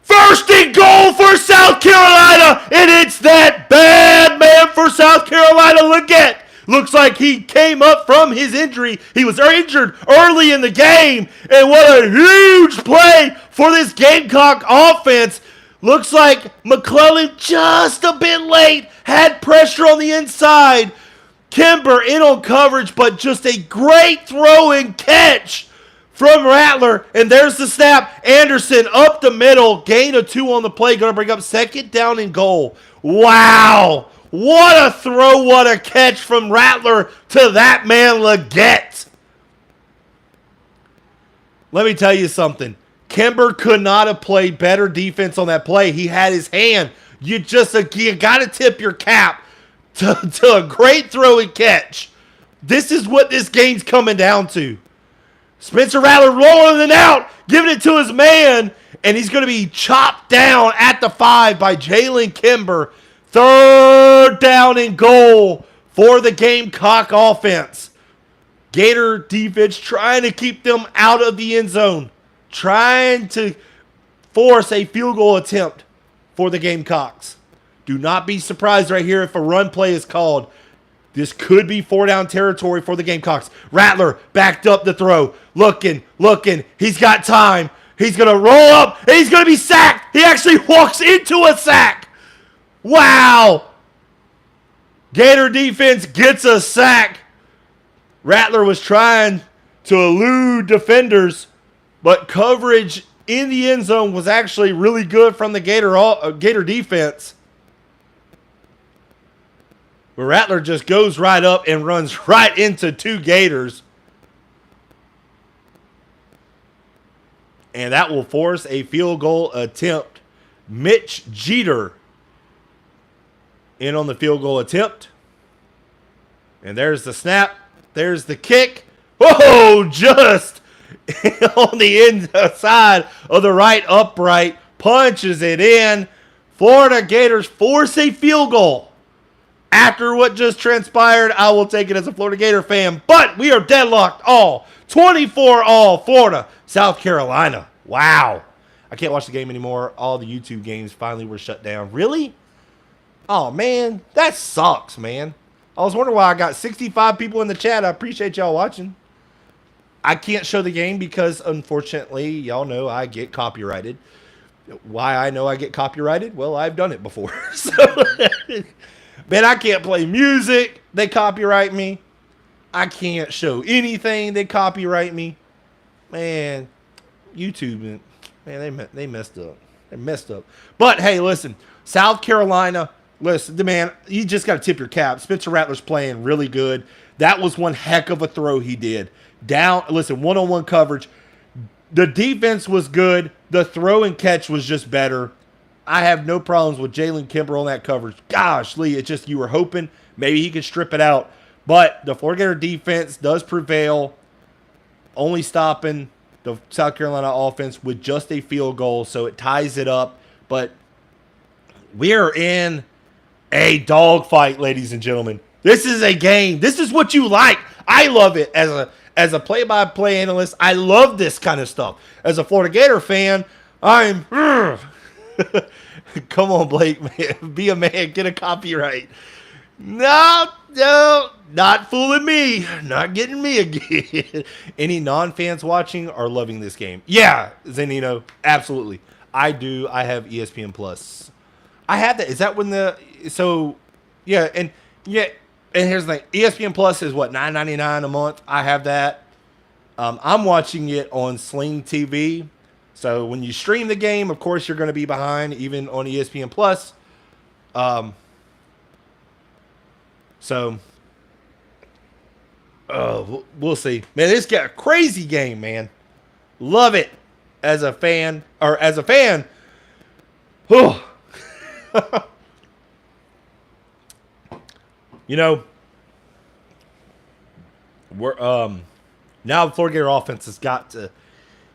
1st and goal for South Carolina, and it's that bad man for South Carolina. Looks like he came up from his injury. He was injured early in the game, and what a huge play for this Gamecock offense. Looks like McClellan just a bit late, had pressure on the inside. Kimber in on coverage, but just a great throw and catch from Rattler. And there's the snap. Anderson up the middle, gain of 2 on the play. Going to bring up 2nd down and goal. Wow. What a throw, what a catch from Rattler to that man Leggett. Let me tell you something. Kimber could not have played better defense on that play. He had his hand. You got to tip your cap to a great throw and catch. This is what this game's coming down to. Spencer Rattler rolling it out, giving it to his man, and he's going to be chopped down at the 5 by Jalen Kimber. 3rd down and goal for the Gamecock offense. Gator defense trying to keep them out of the end zone, trying to force a field goal attempt for the Gamecocks. Do not be surprised right here if a run play is called. This could be 4-down territory for the Gamecocks. Rattler backed up the throw. Looking. He's got time. He's going to roll up, and he's going to be sacked. He actually walks into a sack. Wow. Gator defense gets a sack. Rattler was trying to elude defenders, but coverage in the end zone was actually really good from the Gator defense. But Rattler just goes right up and runs right into 2 Gators. And that will force a field goal attempt. Mitch Jeter in on the field goal attempt. And there's the snap. There's the kick. Whoa, just on the inside of the right upright. Punches it in. Florida Gators force a field goal. After what just transpired, I will take it as a Florida Gator fan. But we are deadlocked all. 24-all Florida, South Carolina. Wow. I can't watch the game anymore. All the YouTube games finally were shut down. Really? Oh, man. That sucks, man. I was wondering why I got 65 people in the chat. I appreciate y'all watching. I can't show the game because, unfortunately, y'all know I get copyrighted. Why I know I get copyrighted? Well, I've done it before. So, man, I can't play music. They copyright me. I can't show anything. They copyright me. Man, YouTube, man, they messed up. They messed up. But, hey, listen, South Carolina, listen, man, you just got to tip your cap. Spencer Rattler's playing really good. That was one heck of a throw he did. One-on-one coverage. The defense was good. The throw and catch was just better. I have no problems with Jalen Kimber on that coverage. Gosh, Lee, it's just you were hoping maybe he could strip it out. But the Florida Gator defense does prevail, only stopping the South Carolina offense with just a field goal, so it ties it up. But we're in a dogfight, ladies and gentlemen. This is a game. This is what you like. I love it as a play-by-play analyst. I love this kind of stuff. As a Florida Gator fan, I'm come on, Blake, man. Be a man. Get a copyright. No, not fooling me. Not getting me again. Any non-fans watching are loving this game. Yeah, Zenino, absolutely. I do. I have ESPN Plus. I have that. Is that when yeah, and here's the thing. ESPN Plus is what, $9.99 a month? I have that. I'm watching it on Sling TV. So when you stream the game, of course, you're going to be behind, even on ESPN Plus. We'll see. Man, this got a crazy game, man. Love it as a fan. Oh. You know, we're now the Florida Gator offense has got to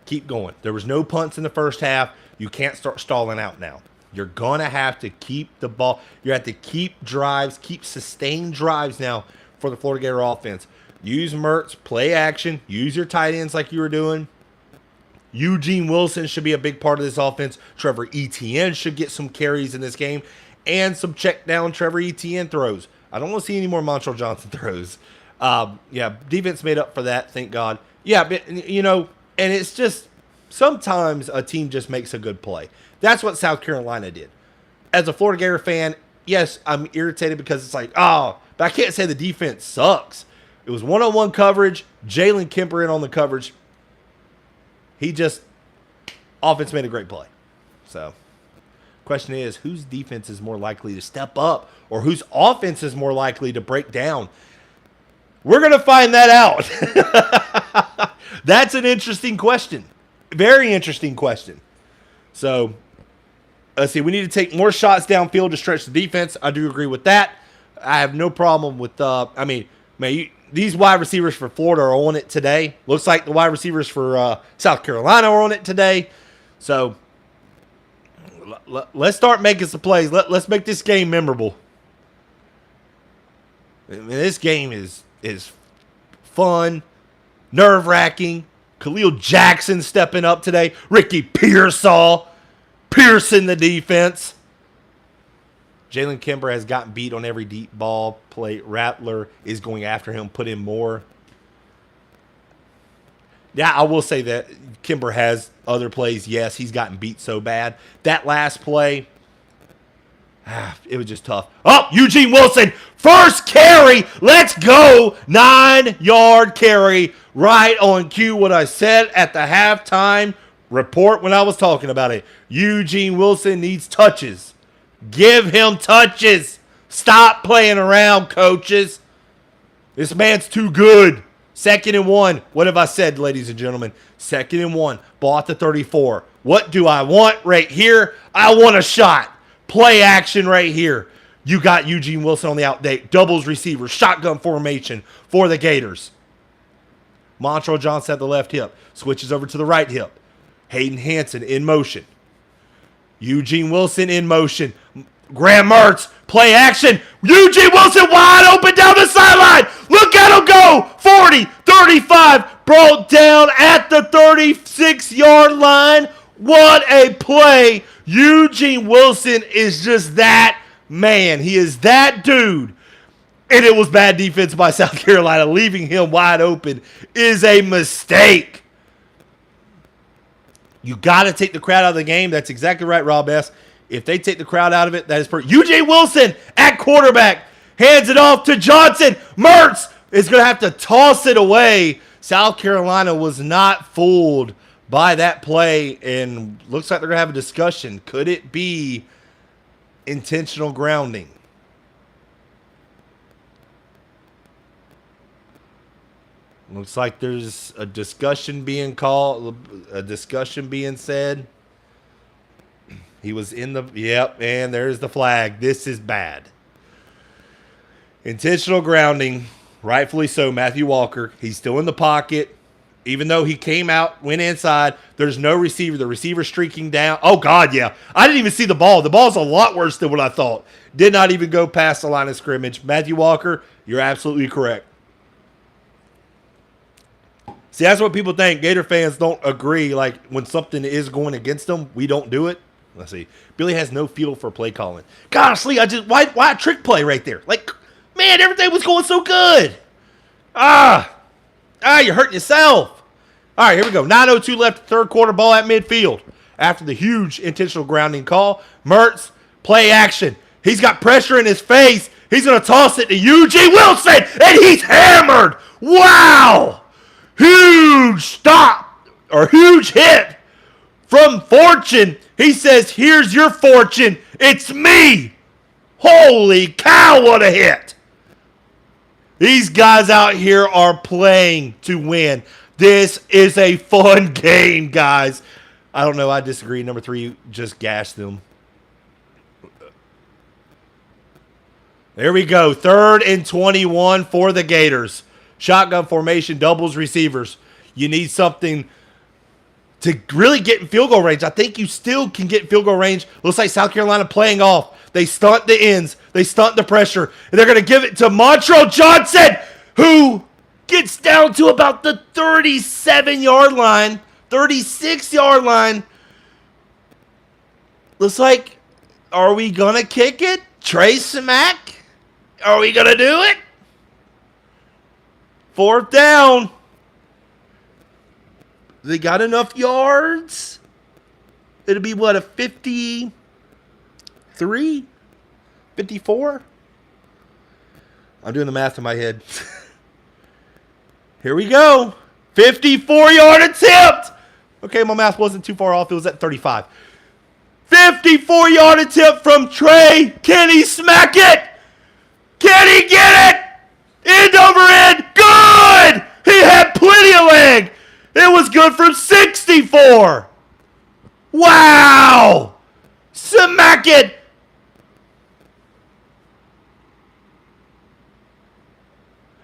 keep going. There was no punts in the first half. You can't start stalling out now. You're going to have to keep the ball. You have to keep drives, keep sustained drives now for the Florida Gator offense. Use Mertz, play action, use your tight ends like you were doing. Eugene Wilson should be a big part of this offense. Trevor Etienne should get some carries in this game and some check down Trevor Etienne throws. I don't want to see any more Montrell Johnson throws. Defense made up for that, thank God. Yeah, but, you know, and it's just sometimes a team just makes a good play. That's what South Carolina did. As a Florida Gator fan, yes, I'm irritated because it's like, but I can't say the defense sucks. It was one-on-one coverage. Jalen Kimber in on the coverage. Offense made a great play. So, Question is, whose defense is more likely to step up or whose offense is more likely to break down? We're going to find that out. That's an interesting question. Very interesting question. So, let's see. We need to take more shots downfield to stretch the defense. I do agree with that. I have no problem with, these wide receivers for Florida are on it today. Looks like the wide receivers for South Carolina are on it today. So, let's start making some plays. Let's make this game memorable. I mean, this game is fun, nerve-wracking. Khalil Jackson stepping up today. Ricky Pearsall piercing the defense. Jalen Kimber has gotten beat on every deep ball play. Rattler is going after him, put in more. Yeah, I will say that Kimber has other plays. Yes, he's gotten beat so bad. That last play, it was just tough. Oh, Eugene Wilson, first carry. Let's go. 9-yard carry. Right on cue, what I said at the halftime report when I was talking about it. Eugene Wilson needs touches. Give him touches. Stop playing around, coaches. This man's too good. 2nd and 1. What have I said, ladies and gentlemen? 2nd and 1. Ball at the 34. What do I want right here? I want a shot. Play action right here. You got Eugene Wilson on the outdate. Doubles receiver. Shotgun formation for the Gators. Montrell Johnson at the left hip. Switches over to the right hip. Hayden Hansen in motion. Eugene Wilson in motion. Graham Mertz, play action. Eugene Wilson wide open down the sideline. Look at him go. 40, 35, brought down at the 36-yard line. What a play. Eugene Wilson is just that man. He is that dude. And it was bad defense by South Carolina. Leaving him wide open is a mistake. You got to take the crowd out of the game. That's exactly right, Rob S. If they take the crowd out of it, that is perfect. Eugene Wilson at quarterback. Hands it off to Johnson. Mertz is going to have to toss it away. South Carolina was not fooled by that play, and looks like they're going to have a discussion. Could it be intentional grounding? Looks like there's a discussion being called, a discussion being said. He was in the, yep, and there's the flag. This is bad. Intentional grounding, rightfully so. Matthew Walker, he's still in the pocket. Even though he came out, went inside, there's no receiver. The receiver streaking down. Oh, God, yeah. I didn't even see the ball. The ball's a lot worse than what I thought. Did not even go past the line of scrimmage. Matthew Walker, you're absolutely correct. See, that's what people think. Gator fans don't agree. Like, when something is going against them, we don't do it. Let's see. Billy has no feel for play calling. Gosh, Lee, why a trick play right there? Like, man, everything was going so good. You're hurting yourself. All right, here we go. 9:02 left, third quarter, ball at midfield. After the huge intentional grounding call, Mertz, play action. He's got pressure in his face. He's going to toss it to Eugene Wilson, and he's hammered. Wow. Huge stop, or huge hit from Fortune. He says, here's your fortune. It's me. Holy cow, what a hit. These guys out here are playing to win. This is a fun game, guys. I don't know. I disagree. Number 3 just gashed them. There we go. 3rd and 21 for the Gators. Shotgun formation, doubles receivers. You need something to really get in field goal range. I think you still can get in field goal range. Looks like South Carolina playing off. They stunt the ends. They stunt the pressure. And they're going to give it to Montrell Johnson, who gets down to about the 37-yard line, 36-yard line. Looks like, are we going to kick it? Trey Smack? Are we going to do it? 4th down. They got enough yards. It'll be, what, a 53? 54? I'm doing the math in my head. Here we go. 54-yard attempt. Okay, my math wasn't too far off. It was at 35. 54-yard attempt from Trey. Can he smack it? Can he get it? End over end. Good! He had plenty of leg. It was good from 64. Wow! Smack it.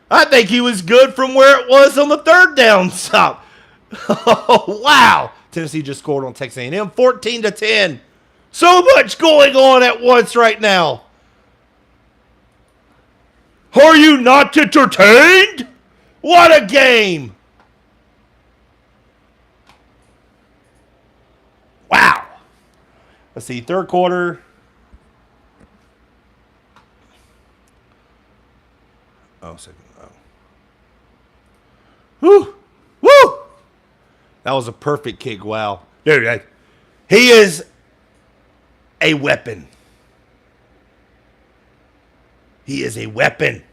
I think he was good from where it was on the third down stop. Oh, wow. Tennessee just scored on Texas A&M 14-10. So much going on at once right now. Are you not entertained? What a game. Wow. Let's see, third quarter. Oh, second. Oh. Woo! Woo! That was a perfect kick. Wow. Dude, he is a weapon. He is a weapon.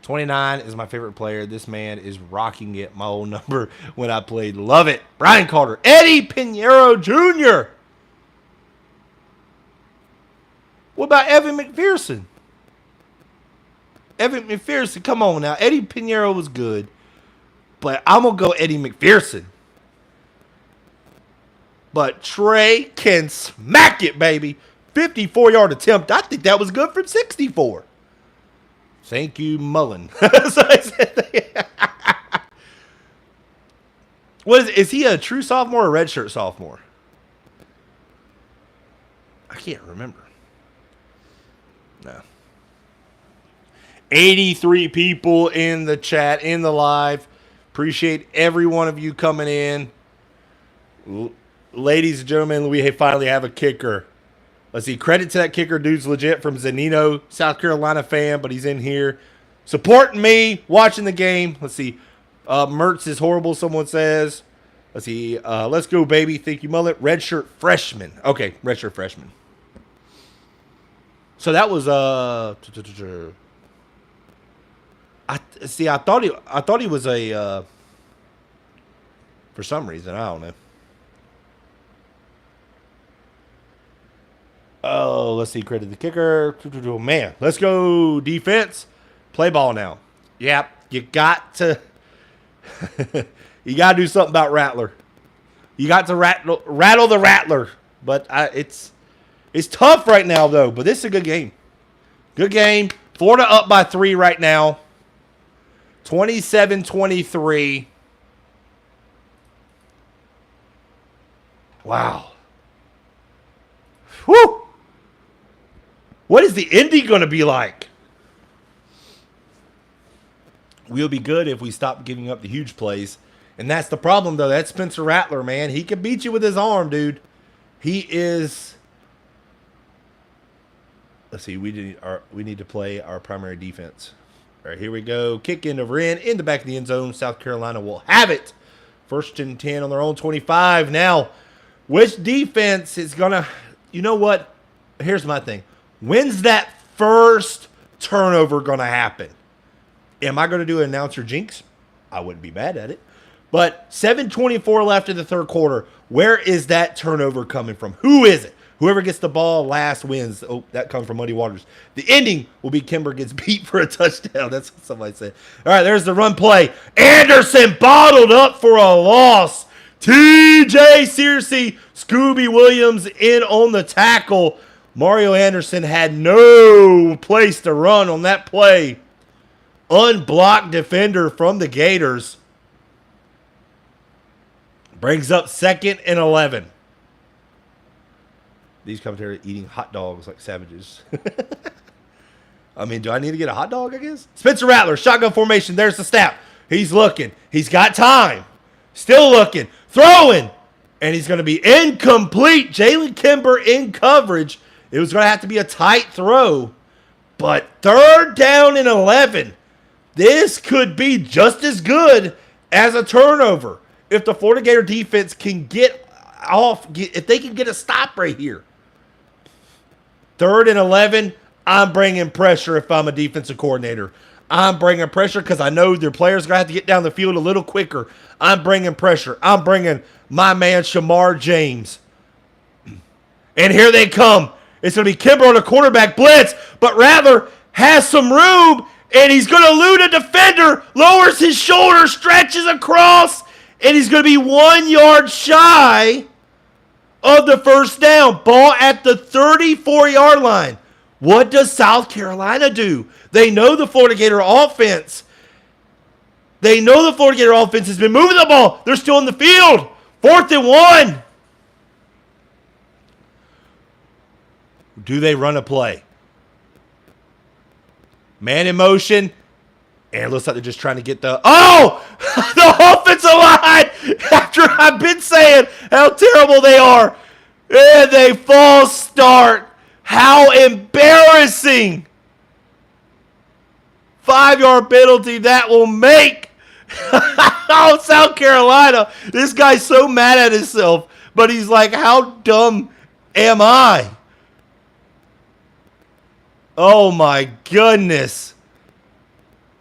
$29 is my favorite player. This man is rocking it. My old number when I played. Love it. Brian Carter. Eddie Pinheiro Jr. What about Evan McPherson? Evan McPherson, come on now. Eddie Pinheiro was good. But I'm going to go Eddie McPherson. But Trey can smack it, baby. 54-yard attempt. I think that was good from 64. Thank you, Mullen. What is he a true sophomore or redshirt sophomore? I can't remember. No. 83 people in the chat, in the live. Appreciate every one of you coming in. Ladies and gentlemen, we finally have a kicker. Let's see. Credit to that kicker. Dude's legit from Zanino, South Carolina fan, but he's in here supporting me, watching the game. Let's see. Mertz is horrible, someone says. Let's see. Let's go, baby. Thank you, Mullet. Redshirt freshman. Okay, redshirt freshman. So that was I thought he was a for some reason, I don't know. Oh, let's see. Credit the kicker. Man, let's go defense. Play ball now. Yep, you got to you got to do something about Rattler. You got to rattle the Rattler. But it's tough right now, though. But this is a good game. Good game. Florida up by 3 right now. 27-23. Wow. Whew. What is the ending going to be like? We'll be good if we stop giving up the huge plays. And that's the problem, though. That's Spencer Rattler, man. He can beat you with his arm, dude. He is... Let's see. We need to play our primary defense. All right, here we go. Kick end over in the back of the end zone. South Carolina will have it. 1st and 10 on their own 25. Now, which defense is going to... You know what? Here's my thing. When's that first turnover going to happen? Am I going to do an announcer jinx? I wouldn't be mad at it. But 7:24 left in the third quarter. Where is that turnover coming from? Who is it? Whoever gets the ball last wins. Oh, that comes from Muddy Waters. The ending will be Kimber gets beat for a touchdown. That's what somebody said. All right, there's the run play. Anderson bottled up for a loss. TJ Searcy, Scooby Williams in on the tackle. Mario Anderson had no place to run on that play. Unblocked defender from the Gators. Brings up 2nd and 11. These commentators are eating hot dogs like savages. I mean, do I need to get a hot dog, I guess? Spencer Rattler, shotgun formation. There's the snap. He's looking. He's got time. Still looking. Throwing. And he's going to be incomplete. Jalen Kimber in coverage. It was going to have to be a tight throw. But 3rd down and 11. This could be just as good as a turnover. If the Florida Gator defense can get off, if they can get a stop right here. 3rd and 11, I'm bringing pressure if I'm a defensive coordinator. I'm bringing pressure because I know their players are going to have to get down the field a little quicker. I'm bringing pressure. I'm bringing my man Shamar James. And here they come. It's going to be Kimber on a quarterback blitz, but rather has some room, and he's going to elude a defender, lowers his shoulder, stretches across, and he's going to be 1 yard shy of the first down. Ball at the 34-yard line. What does South Carolina do? They know the Florida Gator offense. They know the Florida Gator offense has been moving the ball. They're still in the field. 4th and 1. Do they run a play? Man in motion. And it looks like they're just trying to get the... Oh! The offensive line! After I've been saying how terrible they are. And they false start. How embarrassing. 5-yard penalty that will make. Oh, South Carolina. This guy's so mad at himself. But he's like, how dumb am I? Oh, my goodness.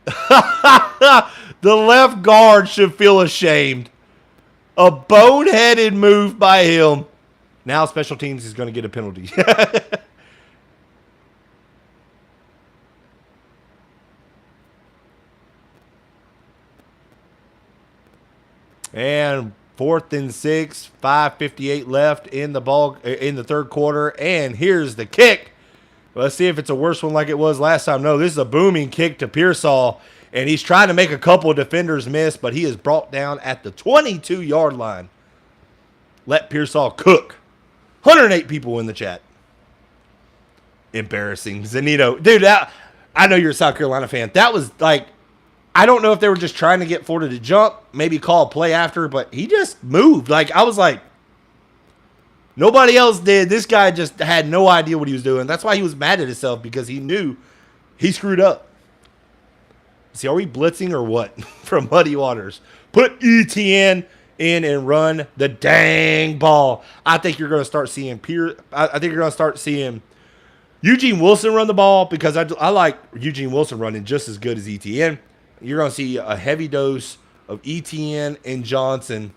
The left guard should feel ashamed. A boneheaded move by him. Now special teams is going to get a penalty. And 4th and 6, 5:58 left in the third quarter. And here's the kick. Let's see if it's a worse one like it was last time. No, this is a booming kick to Pearsall. And he's trying to make a couple of defenders miss, but he is brought down at the 22-yard line. Let Pearsall cook. 108 people in the chat. Embarrassing. Zanito. Dude, I know you're a South Carolina fan. That was like, I don't know if they were just trying to get Florida to jump, maybe call a play after, but he just moved. Like, I was like, nobody else did. This guy just had no idea what he was doing. That's why he was mad at himself, because he knew he screwed up. See, are we blitzing or what? From Muddy Waters. Put ETN in and run the dang ball. I think you're going to start seeing I think you're going to start seeing Eugene Wilson run the ball, because I like Eugene Wilson running just as good as ETN. You're going to see a heavy dose of ETN and Johnson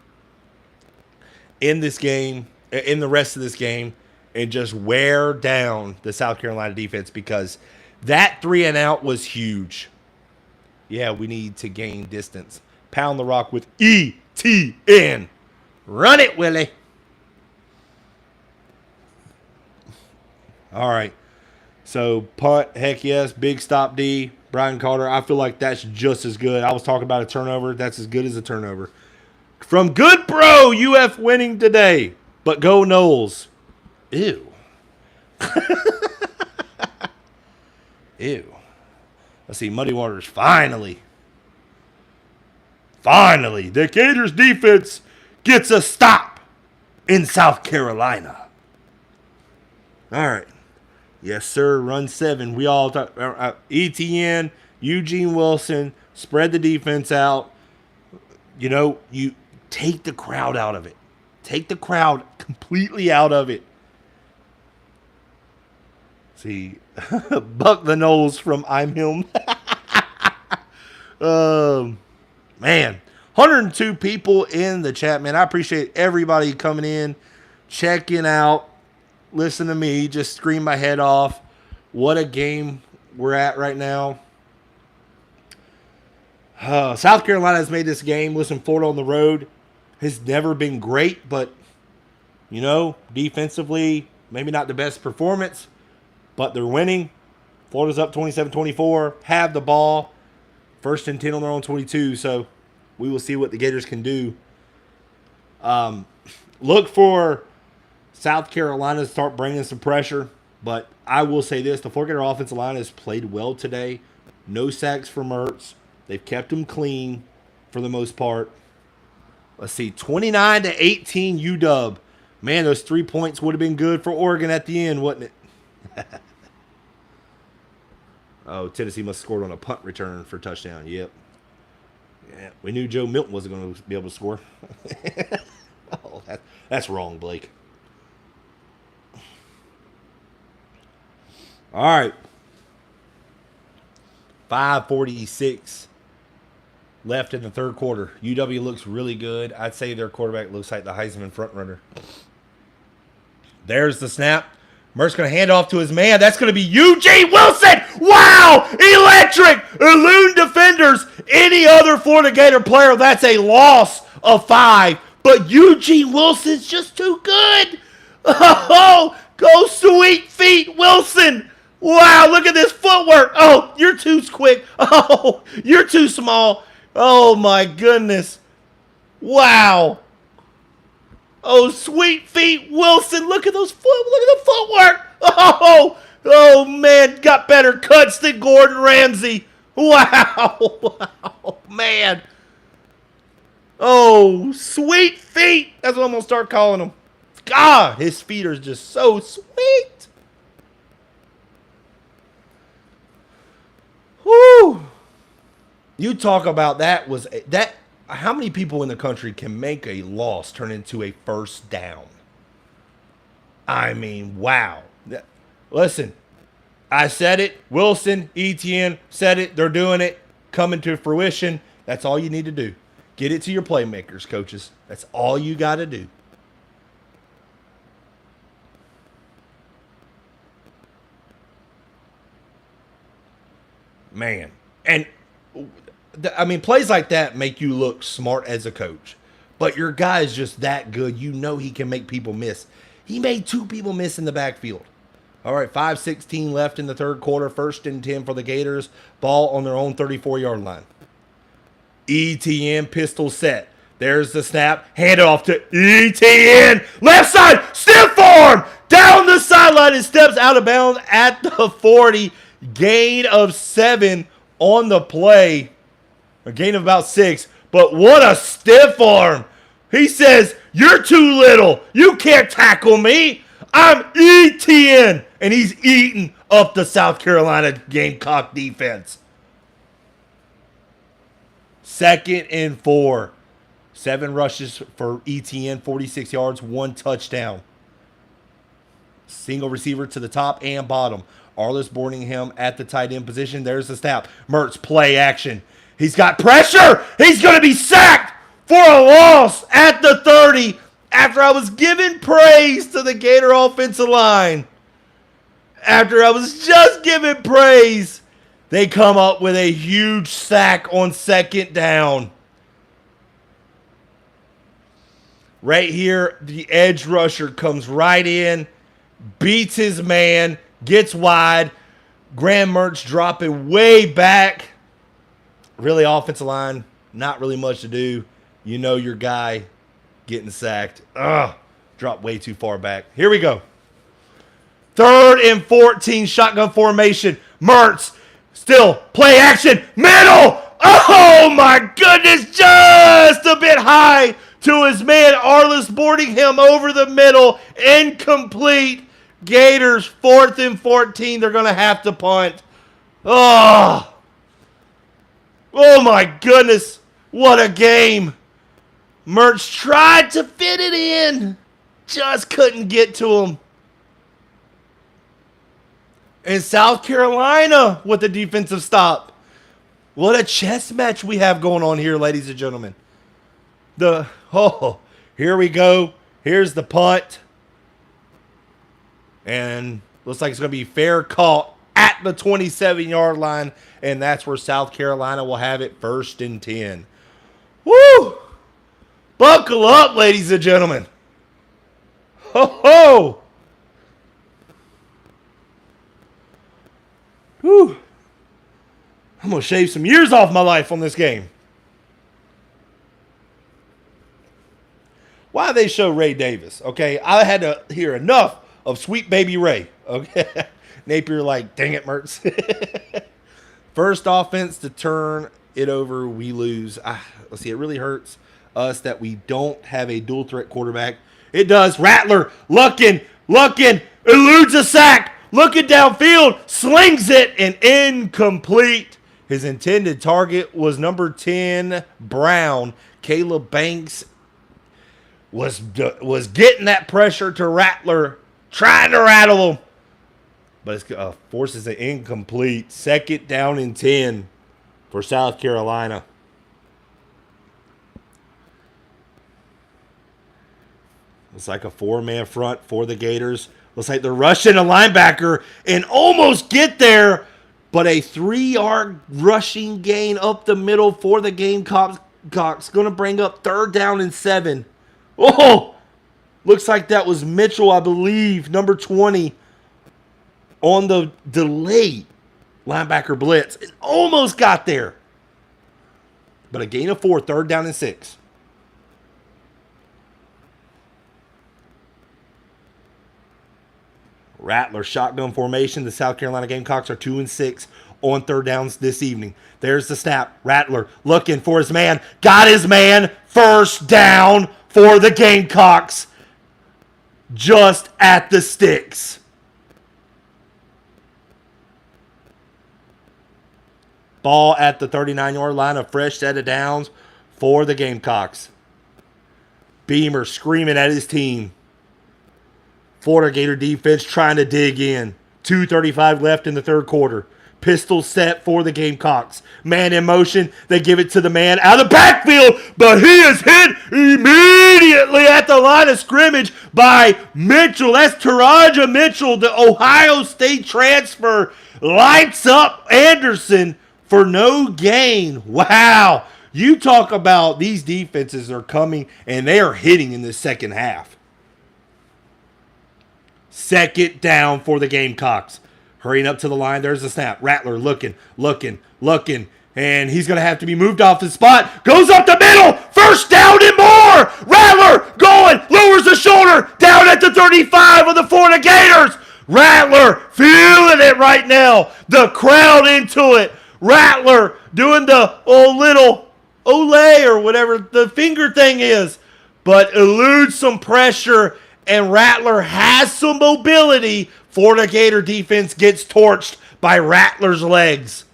in this game, in the rest of this game, and just wear down the South Carolina defense, because that 3 and out was huge. Yeah, we need to gain distance. Pound the rock with ETN. Run it, Willie. All right. So, punt, heck yes. Big stop D. Brian Carter. I feel like that's just as good. I was talking about a turnover. That's as good as a turnover. From Good Bro, UF winning today. But go Noles. Ew. Ew. Let's see. Muddy Waters. Finally. Finally. The Gators defense gets a stop in South Carolina. All right. Yes, sir. Run 7. We all talk. ETN, Eugene Wilson, spread the defense out. You know, you take the crowd out of it. Take the crowd completely out of it. See, Buck the Knowles from I'm Him. Man, 102 people in the chat, man. I appreciate everybody coming in, checking out. Listen to me just scream my head off. What a game we're at right now. South Carolina has made this game. Listen, Florida on the road has never been great, but, you know, defensively, maybe not the best performance, but they're winning. Florida's up 27-24, have the ball. 1st and 10 on their own 22, so we will see what the Gators can do. Look for South Carolina to start bringing some pressure, but I will say this. The Florida Gator offensive line has played well today. No sacks for Mertz. They've kept them clean for the most part. Let's see, 29-18 UW. Man, those 3 points would have been good for Oregon at the end, wouldn't it? Oh, Tennessee must have scored on a punt return for a touchdown. Yep. Yeah, we knew Joe Milton wasn't going to be able to score. Oh, that's wrong, Blake. All right. 5:46 left in the third quarter. UW looks really good. I'd say their quarterback looks like the Heisman frontrunner. There's the snap. Mert's going to hand off to his man. That's going to be Eugene Wilson. Wow! Electric! Elude defenders. Any other Florida Gator player, that's a loss of 5. But Eugene Wilson's just too good. Oh, go sweet feet, Wilson. Wow, look at this footwork. Oh, you're too quick. Oh, you're too small. Oh, my goodness. Wow. Oh, sweet feet, Wilson. Look at those look at the footwork. Oh, man. Got better cuts than Gordon Ramsay. Wow. Wow, man. Oh, sweet feet. That's what I'm going to start calling him. God, his feet are just so sweet. Whoo. You talk about that was that. How many people in the country can make a loss turn into a first down? I mean, wow. Listen, I said it. Wilson, ETN said it. They're doing it. Coming to fruition. That's all you need to do. Get it to your playmakers, coaches. That's all you got to do. Man. And I mean, plays like that make you look smart as a coach. But your guy is just that good. You know he can make people miss. He made 2 people miss in the backfield. All right, 5:16 left in the third quarter. 1st and 10 for the Gators. Ball on their own 34-yard line. ETN pistol set. There's the snap. Hand it off to ETN. Left side. Stiff arm. Down the sideline. It steps out of bounds at the 40. Gain of 7 on the play. A gain of about 6. But what a stiff arm. He says, you're too little. You can't tackle me. I'm ETN. And he's eating up the South Carolina Gamecock defense. 2nd and 4. 7 rushes for ETN, 46 yards, 1 touchdown. Single receiver to the top and bottom. Arliss Boardingham at the tight end position. There's the snap. Mertz play action. He's got pressure. He's going to be sacked for a loss at the 30 after I was giving praise to the Gator offensive line. After I was just giving praise, they come up with a huge sack on 2nd down. Right here, the edge rusher comes right in, beats his man, gets wide. Graham Mertz dropping way back. Really, offensive line, not really much to do. You know your guy getting sacked. Dropped way too far back. Here we go. 3rd and 14, shotgun formation. Mertz, still play action. Middle. Oh, my goodness, just a bit high to his man. Arliss Boardingham over the middle. Incomplete. Gators, 4th and 14. They're going to have to punt. Oh, my goodness. What a game. Mertz tried to fit it in. Just couldn't get to him. And South Carolina with the defensive stop. What a chess match we have going on here, ladies and gentlemen. Here we go. Here's the punt. And looks like it's going to be fair caught at the 27-yard line. And that's where South Carolina will have it 1st and 10. Woo! Buckle up, ladies and gentlemen. Ho! Whew. I'm going to shave some years off my life on this game. Why they show Ray Davis? Okay, I had to hear enough of Sweet Baby Ray. Okay, Napier like, dang it, Mertz. First offense to turn it over, we lose. Let's see, it really hurts us that we don't have a dual threat quarterback. It does. Rattler looking, eludes a sack, looking downfield, slings it, and incomplete. His intended target was number 10, Brown. Caleb Banks was getting that pressure to Rattler, trying to rattle him. but it forces an incomplete. 2nd down and 10 for South Carolina. Looks like a 4-man front for the Gators. Looks like they're rushing a linebacker and almost get there, but a 3-yard rushing gain up the middle for the Gamecocks. Going to bring up 3rd down and 7. Oh, looks like that was Mitchell, I believe, number 20, on the delay linebacker blitz. It almost got there, but a gain of 4, 3rd down and 6. Rattler shotgun formation. The South Carolina Gamecocks are 2-6 on 3rd downs this evening. There's the snap. Rattler looking for his man. Got his man. 1st down for the Gamecocks. Just at the sticks. Ball at the 39-yard line. A fresh set of downs for the Gamecocks. Beamer screaming at his team. Florida Gator defense trying to dig in. 2:35 left in the 3rd quarter. Pistol set for the Gamecocks. Man in motion. They give it to the man out of the backfield, but he is hit immediately at the line of scrimmage by Mitchell. That's Taraja Mitchell, the Ohio State transfer. Lights up Anderson for no gain. Wow. You talk about these defenses are coming, and they are hitting in the second half. 2nd down for the Gamecocks. Hurrying up to the line. There's the snap. Rattler looking. And he's going to have to be moved off his spot. Goes up the middle. 1st down and more. Rattler going. Lowers the shoulder. Down at the 35 of the Florida Gators. Rattler feeling it right now. The crowd into it. Rattler doing the little Olay or whatever the finger thing is. But eludes some pressure. And Rattler has some mobility. Florida Gator defense gets torched by Rattler's legs.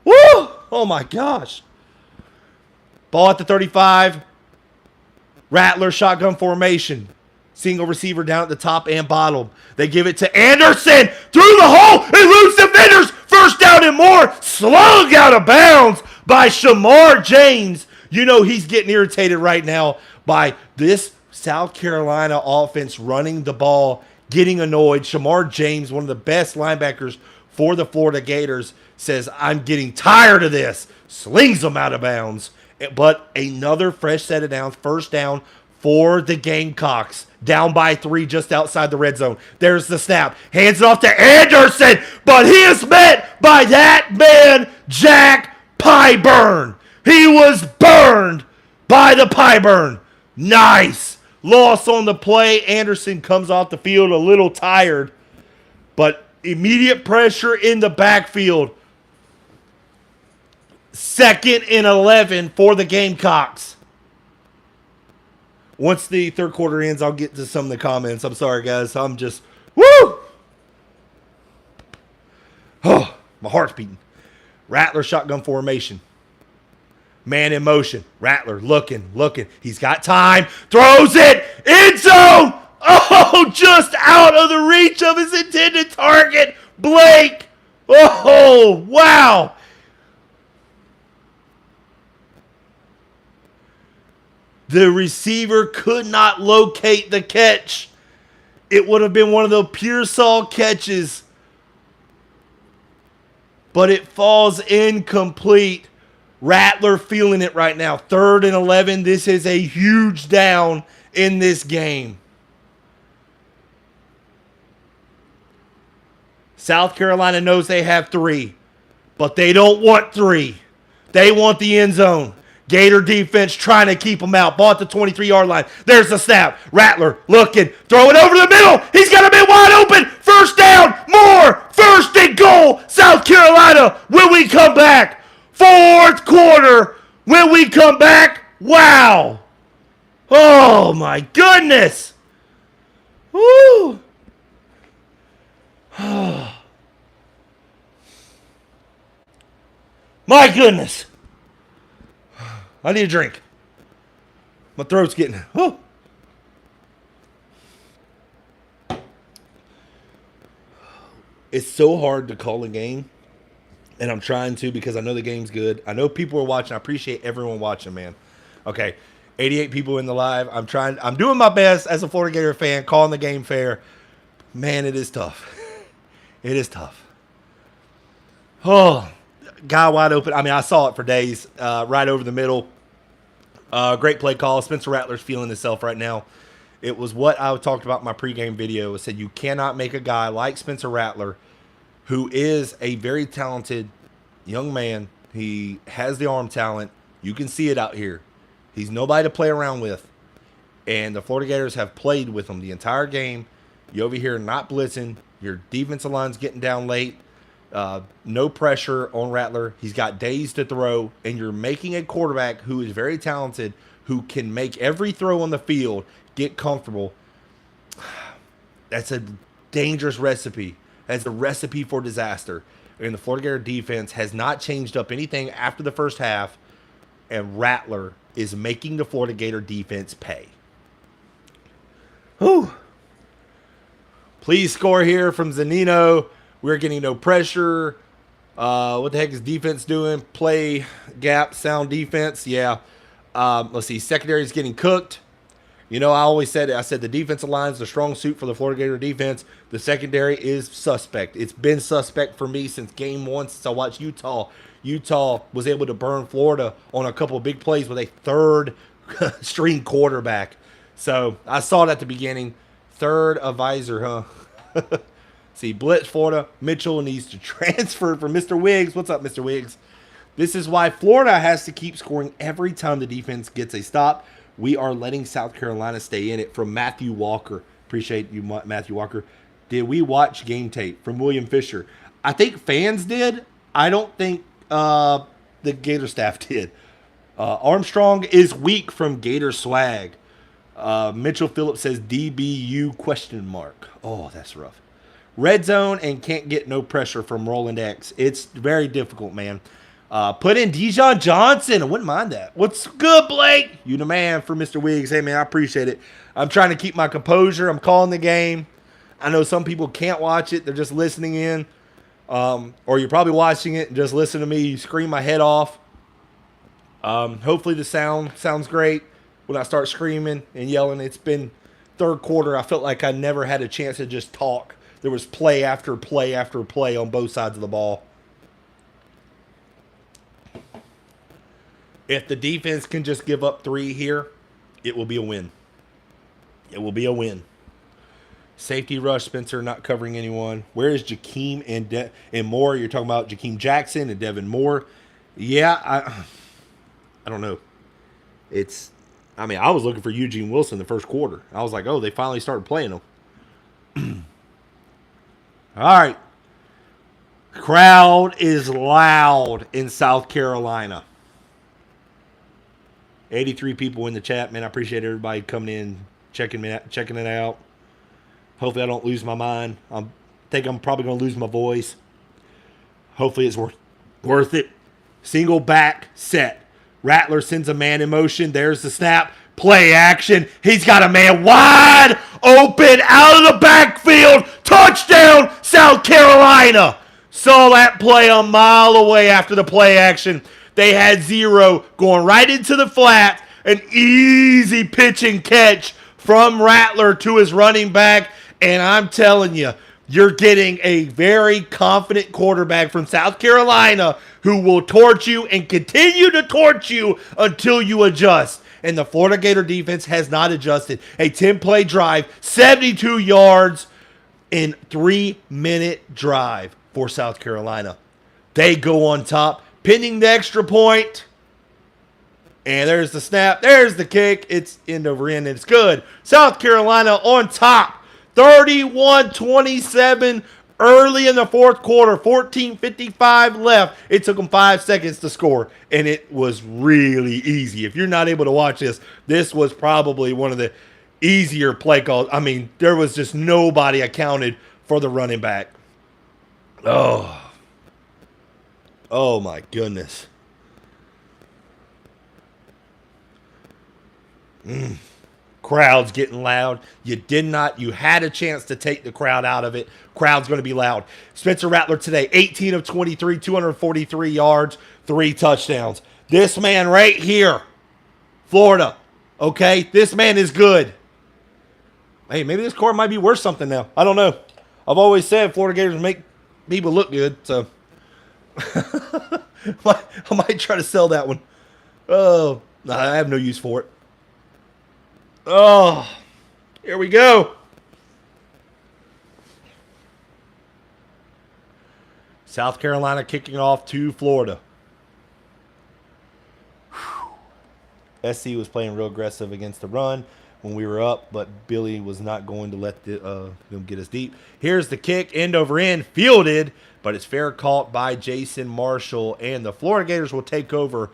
Woo! Oh my gosh. Ball at the 35. Rattler shotgun formation. Single receiver down at the top and bottom. They give it to Anderson. Through the hole. Eludes defenders. 1st down and more. Slung out of bounds by Shamar James. You know he's getting irritated right now by this South Carolina offense running the ball, getting annoyed. Shamar James, one of the best linebackers for the Florida Gators, says, I'm getting tired of this. Slings them out of bounds. But another fresh set of downs. 1st down for the Gamecocks. Down by 3 just outside the red zone. There's the snap. Hands it off to Anderson. But he is met by that man, Jack Pyburn. He was burned by the Pyburn. Nice. Loss on the play. Anderson comes off the field a little tired, but immediate pressure in the backfield. 2nd and 11 for the Gamecocks. Once the 3rd quarter ends, I'll get to some of the comments. I'm sorry, guys. I'm just, woo! Oh, my heart's beating. Rattler shotgun formation. Man in motion. Rattler looking. He's got time. Throws it. End zone. Oh, just out of the reach of his intended target. Blake. Oh, wow. The receiver could not locate the catch. It would have been one of the Pearsall catches, but it falls incomplete. Rattler feeling it right now. 3rd and 11. This is a huge down in this game. South Carolina knows they have 3, but they don't want 3. They want the end zone. Gator defense trying to keep them out. Ball at the 23-yard line. There's the snap. Rattler looking. Throw it over the middle. He's got to be wide open. 1st down. More. 1st and goal. South Carolina when we come back. 4th quarter when we come back. Wow. Oh, my goodness. Woo. My goodness. I need a drink. My throat's getting... Oh. It's so hard to call a game, and I'm trying to because I know the game's good. I know people are watching. I appreciate everyone watching, man. Okay, 88 people in the live. I'm doing my best as a Florida Gator fan, calling the game fair. Man, it is tough. It is tough. Oh, guy wide open. I mean, I saw it for days. Right over the middle. Great play call. Spencer Rattler's feeling himself right now. It was what I talked about in my pregame video. I said you cannot make a guy like Spencer Rattler, who is a very talented young man. He has the arm talent. You can see it out here. He's nobody to play around with. And the Florida Gators have played with him the entire game. You over here not blitzing. Your defensive line's getting down late. No pressure on Rattler. He's got days to throw. And you're making a quarterback who is very talented, who can make every throw on the field, get comfortable. That's a dangerous recipe. That's a recipe for disaster. And the Florida Gator defense has not changed up anything after the first half. And Rattler is making the Florida Gator defense pay. Whew. Please score here from Zanino. We're getting no pressure. What the heck is defense doing? Play gap, sound defense. Yeah. Let's see. Secondary is getting cooked. You know, I said the defensive line is the strong suit for the Florida Gator defense. The secondary is suspect. It's been suspect for me since game one, since I watched Utah. Utah was able to burn Florida on a couple of big plays with a third string quarterback. So I saw it at the beginning. Third advisor, huh? See, blitz Florida. Mitchell needs to transfer for Mr. Wiggs. What's up, Mr. Wiggs? This is why Florida has to keep scoring every time the defense gets a stop. We are letting South Carolina stay in it. From Matthew Walker. Appreciate you, Matthew Walker. Did we watch game tape? From William Fisher. I think fans did. I don't think the Gator staff did. Armstrong is weak from Gator swag. Mitchell Phillips says DBU question mark. Oh, that's rough. Red zone and can't get no pressure from Roland X. It's very difficult, man. Put in Dijon Johnson. I wouldn't mind that. What's good, Blake? You the man for Mr. Wiggs. Hey, man, I appreciate it. I'm trying to keep my composure. I'm calling the game. I know some people can't watch it. They're just listening in. Or you're probably watching it and just listen to me scream my head off. Hopefully the sounds great when I start screaming and yelling. It's been third quarter. I felt like I never had a chance to just talk. There was play after play after play on both sides of the ball. If the defense can just give up 3 here, it will be a win. It will be a win. Safety rush, Spencer not covering anyone. Where is Jakeem and Moore? You're talking about Jakeem Jackson and Devin Moore. Yeah, I don't know. I was looking for Eugene Wilson the first quarter. I was like, oh, they finally started playing him. All right. Crowd is loud in South Carolina. 83 people in the chat, man. I appreciate everybody coming in, checking it out. Hopefully I don't lose my mind. I think I'm probably going to lose my voice. Hopefully it's worth it. Single back set. Rattler sends a man in motion. There's the snap. Play action. He's got a man wide open out of the backfield. Touchdown, South Carolina. Saw that play a mile away after the play action. They had 0 going right into the flat. An easy pitch and catch from Rattler to his running back. And I'm telling you, you're getting a very confident quarterback from South Carolina who will torch you and continue to torch you until you adjust. And the Florida Gator defense has not adjusted. A 10-play drive, 72 yards in 3-minute drive for South Carolina. They go on top, pinning the extra point. And there's the snap. There's the kick. It's end over end. It's good. South Carolina on top. 31-27 early in the fourth quarter. 14:55 left. It took them 5 seconds to score. And it was really easy. If you're not able to watch this was probably one of the easier play calls. I mean, there was just nobody accounted for the running back. Oh my Crowd's getting loud. You had a chance to take the crowd out of it. Crowd's going to be loud. Spencer Rattler today, 18 of 23, 243 yards, 3 touchdowns. This man right here, Florida, okay? This man is good. Hey, maybe this core might be worth something now. I don't know. I've always said Florida Gators make people look good, so I might try to sell that one. Oh, I have no use for it. Oh, here we go. South Carolina kicking off to Florida. SC was playing real aggressive against the run when we were up, but Billy was not going to let them get us deep. Here's the kick, end over end, fielded, but it's fair caught by Jason Marshall, and the Florida Gators will take over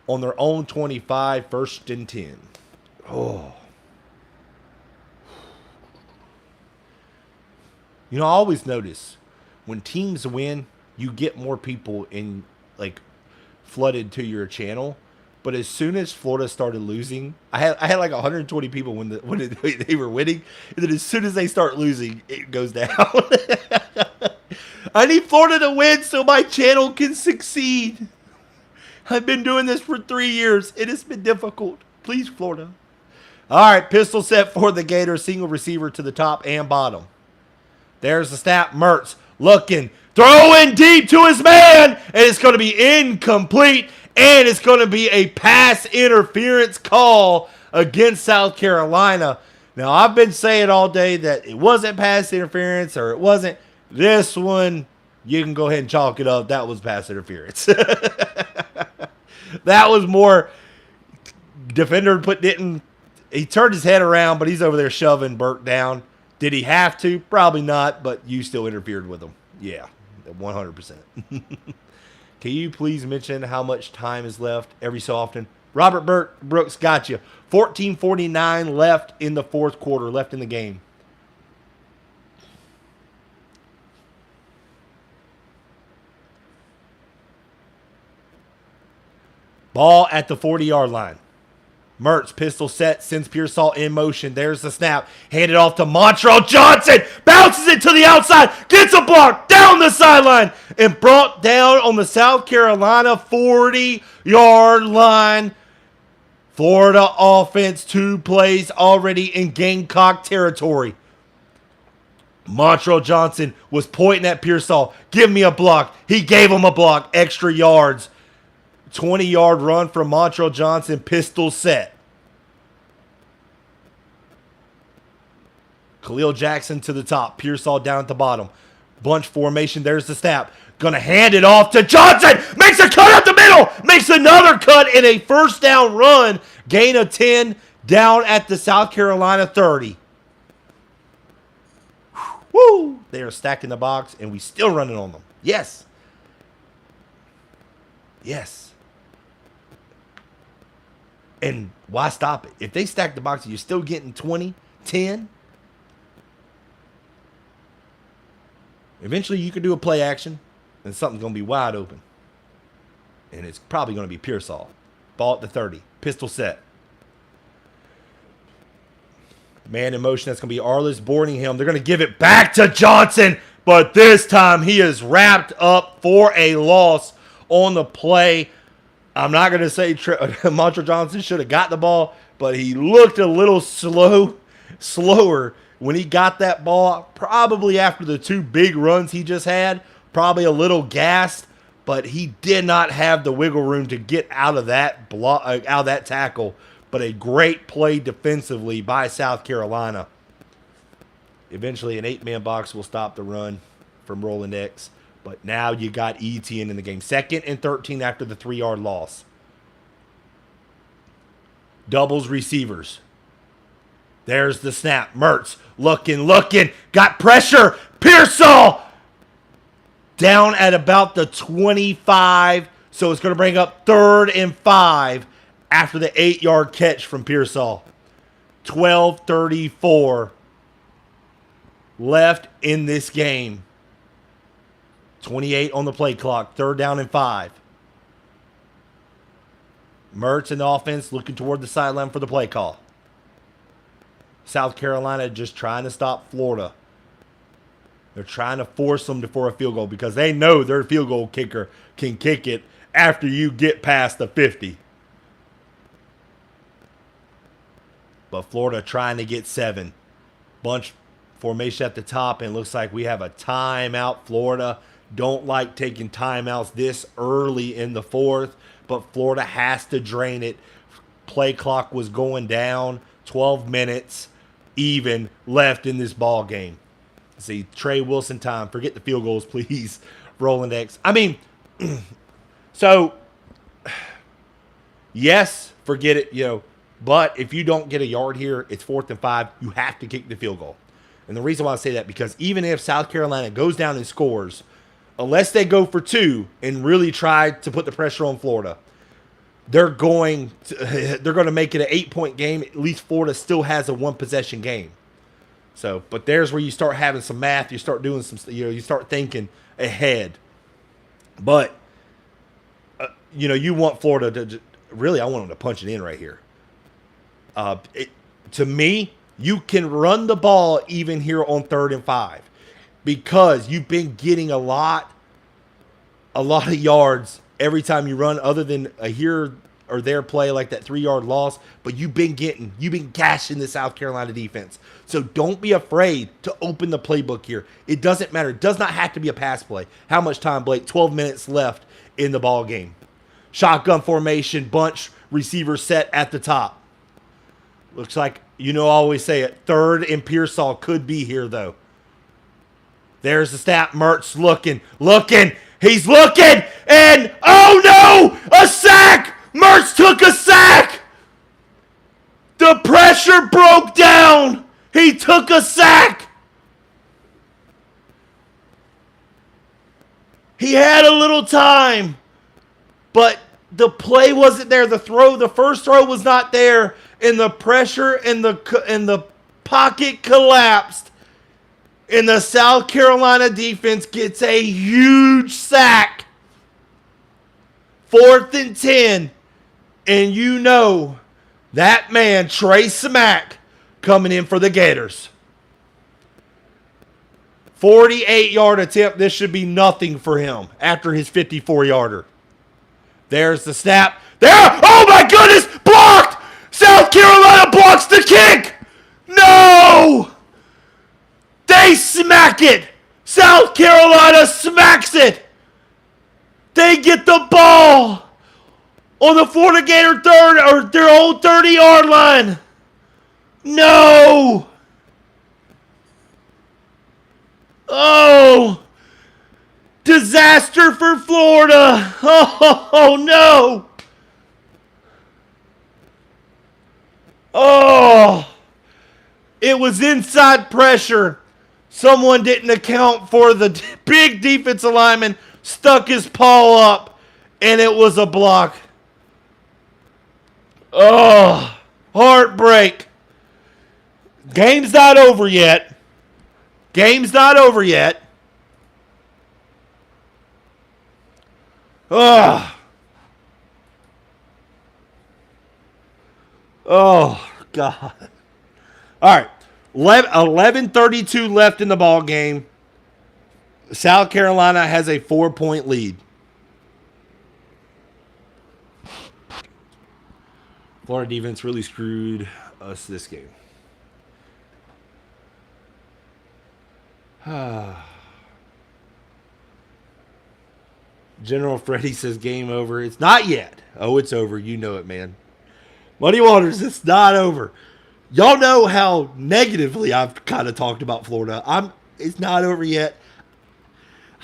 on their own 25, 1st and 10. Oh. You know, I always notice when teams win, you get more people flooded to your channel. But as soon as Florida started losing, I had like 120 people when they were winning, and then as soon as they start losing, it goes down. I need Florida to win so my channel can succeed. I've been doing this for 3 years. It has been difficult. Please, Florida. All right, pistol set for the Gators. Single receiver to the top and bottom. There's the snap. Mertz looking. Throwing deep to his man. And it's going to be incomplete. And it's going to be a pass interference call against South Carolina. Now, I've been saying all day that it wasn't pass interference or it wasn't. This one, you can go ahead and chalk it up. That was pass interference. That was more defender he turned his head around, but he's over there shoving Burke down. Did he have to? Probably not, but you still interfered with him. Yeah, 100%. Can you please mention how much time is left every so often? Robert Brooks got you. 14:49 left in the 4th quarter, left in the game. Ball at the 40-yard line. Mertz, pistol set, sends Pearsall in motion. There's the snap. Handed off to Montreal Johnson. Bounces it to the outside. Gets a block down the sideline. And brought down on the South Carolina 40-yard line. Florida offense, 2 plays already in Gamecock territory. Montreal Johnson was pointing at Pearsall. Give me a block. He gave him a block. Extra yards. 20-yard run from Montreal Johnson, pistol set. Khalil Jackson to the top, Pearsall down at the bottom. Bunch formation, there's the snap. Gonna hand it off to Johnson. Makes a cut up the middle. Makes another cut in a 1st down run. Gain of 10 down at the South Carolina 30. Woo! They are stacking the box, and we still running on them. Yes. Yes. And why stop it? If they stack the box and you're still getting 20, 10, eventually you can do a play action and something's going to be wide open. And it's probably going to be Pearsall. Ball at the 30. Pistol set. Man in motion. That's going to be Arliss Boardingham. They're going to give it back to Johnson. But this time he is wrapped up for a loss on the play. I'm not going to say Montreal Johnson should have got the ball, but he looked a little slower when he got that ball. Probably after the 2 big runs he just had, probably a little gassed, but he did not have the wiggle room to get out of that tackle. But a great play defensively by South Carolina. Eventually, an 8-man box will stop the run from Roland X. But now you got Etienne in the game. 2nd and 13 after the 3-yard loss. Doubles receivers. There's the snap. Mertz looking. Got pressure. Pearsall down at about the 25. So it's going to bring up 3rd and 5 after the 8-yard catch from Pearsall. 12:34 left in this game. 28 on the play clock. 3rd down and 5. Mertz in the offense looking toward the sideline for the play call. South Carolina just trying to stop Florida. They're trying to force them for a field goal because they know their field goal kicker can kick it after you get past the 50. But Florida trying to get 7. Bunch formation at the top, and it looks like we have a timeout. Florida don't like taking timeouts this early in the 4th, but Florida has to drain it. Play clock was going down. 12 minutes even left in this ball game. See, Trey Wilson time. Forget the field goals, please. Roland X. I mean, so, yes, forget it, But if you don't get a yard here, it's 4th and 5. You have to kick the field goal. And the reason why I say that, because even if South Carolina goes down and scores, unless they go for 2 and really try to put the pressure on Florida, they're going to make it an 8-point game. At least Florida still has a 1-possession game. So, but there's where you start having some math. You start doing some, you start thinking ahead. But, you want Florida to, really, I want them to punch it in right here. To me, you can run the ball even here on 3rd and 5 because you've been getting a lot of yards every time you run, other than a here or there play like that 3-yard loss. But you've been cashing the South Carolina defense. So don't be afraid to open the playbook here. It doesn't matter. It does not have to be a pass play. How much time, Blake? 12 minutes left in the ball game. Shotgun formation, bunch receiver set at the top. Looks like, I always say it, 3rd and Pearsall could be here, though. There's the snap. Mertz looking. He's looking, and oh no! A sack! Mertz took a sack! The pressure broke down! He took a sack! He had a little time, but the play wasn't there. The first throw was not there, and the pressure and the pocket collapsed. And the South Carolina defense gets a huge sack. 4th and 10. And that man, Trey Smack, coming in for the Gators. 48-yard attempt. This should be nothing for him after his 54-yarder. There's the snap. There! Oh my goodness! Blocked! South Carolina blocks the kick! No! They smack it! South Carolina smacks it! They get the ball on the Florida Gator their own 30-yard line. No! Oh! Disaster for Florida! Oh no! Oh! It was inside pressure. Someone didn't account for the big defensive lineman, stuck his paw up, and it was a block. Oh, heartbreak. Game's not over yet. Oh. Oh, God. All right. 11:32 left in the ball game. South Carolina has a 4-point lead. Florida defense really screwed us this game. General Freddy says game over. It's not yet. Oh, it's over. You know it, man. Muddy Waters, it's not over. Y'all know how negatively I've kind of talked about Florida. It's not over yet.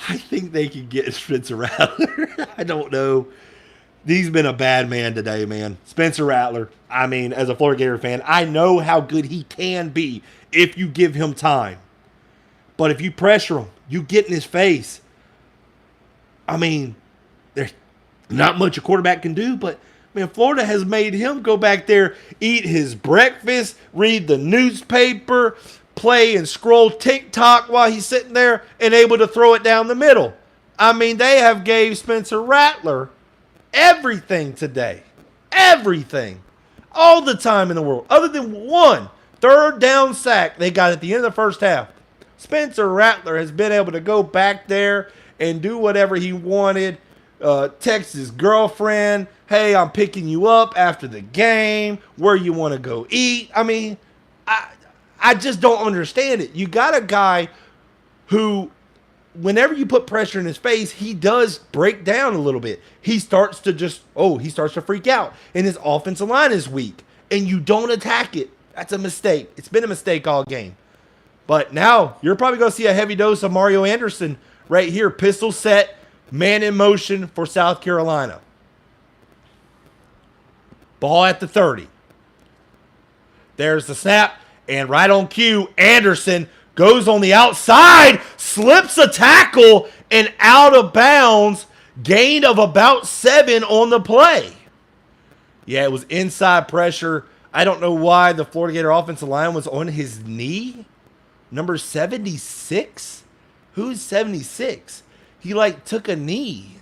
I think they can get Spencer Rattler. I don't know. He's been a bad man today, man. Spencer Rattler. I mean, as a Florida Gator fan, I know how good he can be if you give him time. But if you pressure him, you get in his face. I mean, there's not much a quarterback can do, but man, Florida has made him go back there, eat his breakfast, read the newspaper, play and scroll TikTok while he's sitting there and able to throw it down the middle. I mean, they have gave Spencer Rattler everything today. Everything. All the time in the world. Other than one Third down sack they got at the end of the first half. Spencer Rattler has been able to go back there and do whatever he wanted. Text his girlfriend, hey, I'm picking you up after the game. Where you want to go eat? I mean, I just don't understand it. You got a guy who, whenever you put pressure in his face, he does break down a little bit. He starts to freak out. And his offensive line is weak. And you don't attack it. That's a mistake. It's been a mistake all game. But now you're probably going to see a heavy dose of Mario Anderson right here. Pistol set, man in motion for South Carolina. Ball at the 30. There's the snap. And right on cue, Anderson goes on the outside, slips a tackle, and out of bounds. Gain of about 7 on the play. Yeah, it was inside pressure. I don't know why the Florida Gator offensive line was on his knee. Number 76? Who's 76? He, took a knee.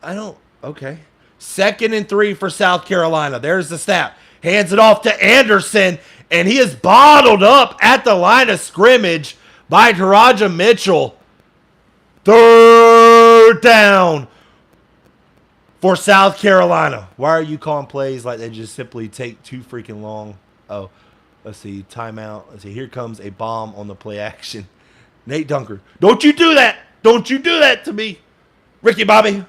Okay. 2nd and 3 for South Carolina. There's the snap. Hands it off to Anderson, and he is bottled up at the line of scrimmage by Taraja Mitchell. 3rd down for South Carolina. Why are you calling plays like they just simply take too freaking long? Oh, let's see. Timeout. Let's see. Here comes a bomb on the play action. Nate Dunker. Don't you do that. Don't you do that to me. Ricky Bobby.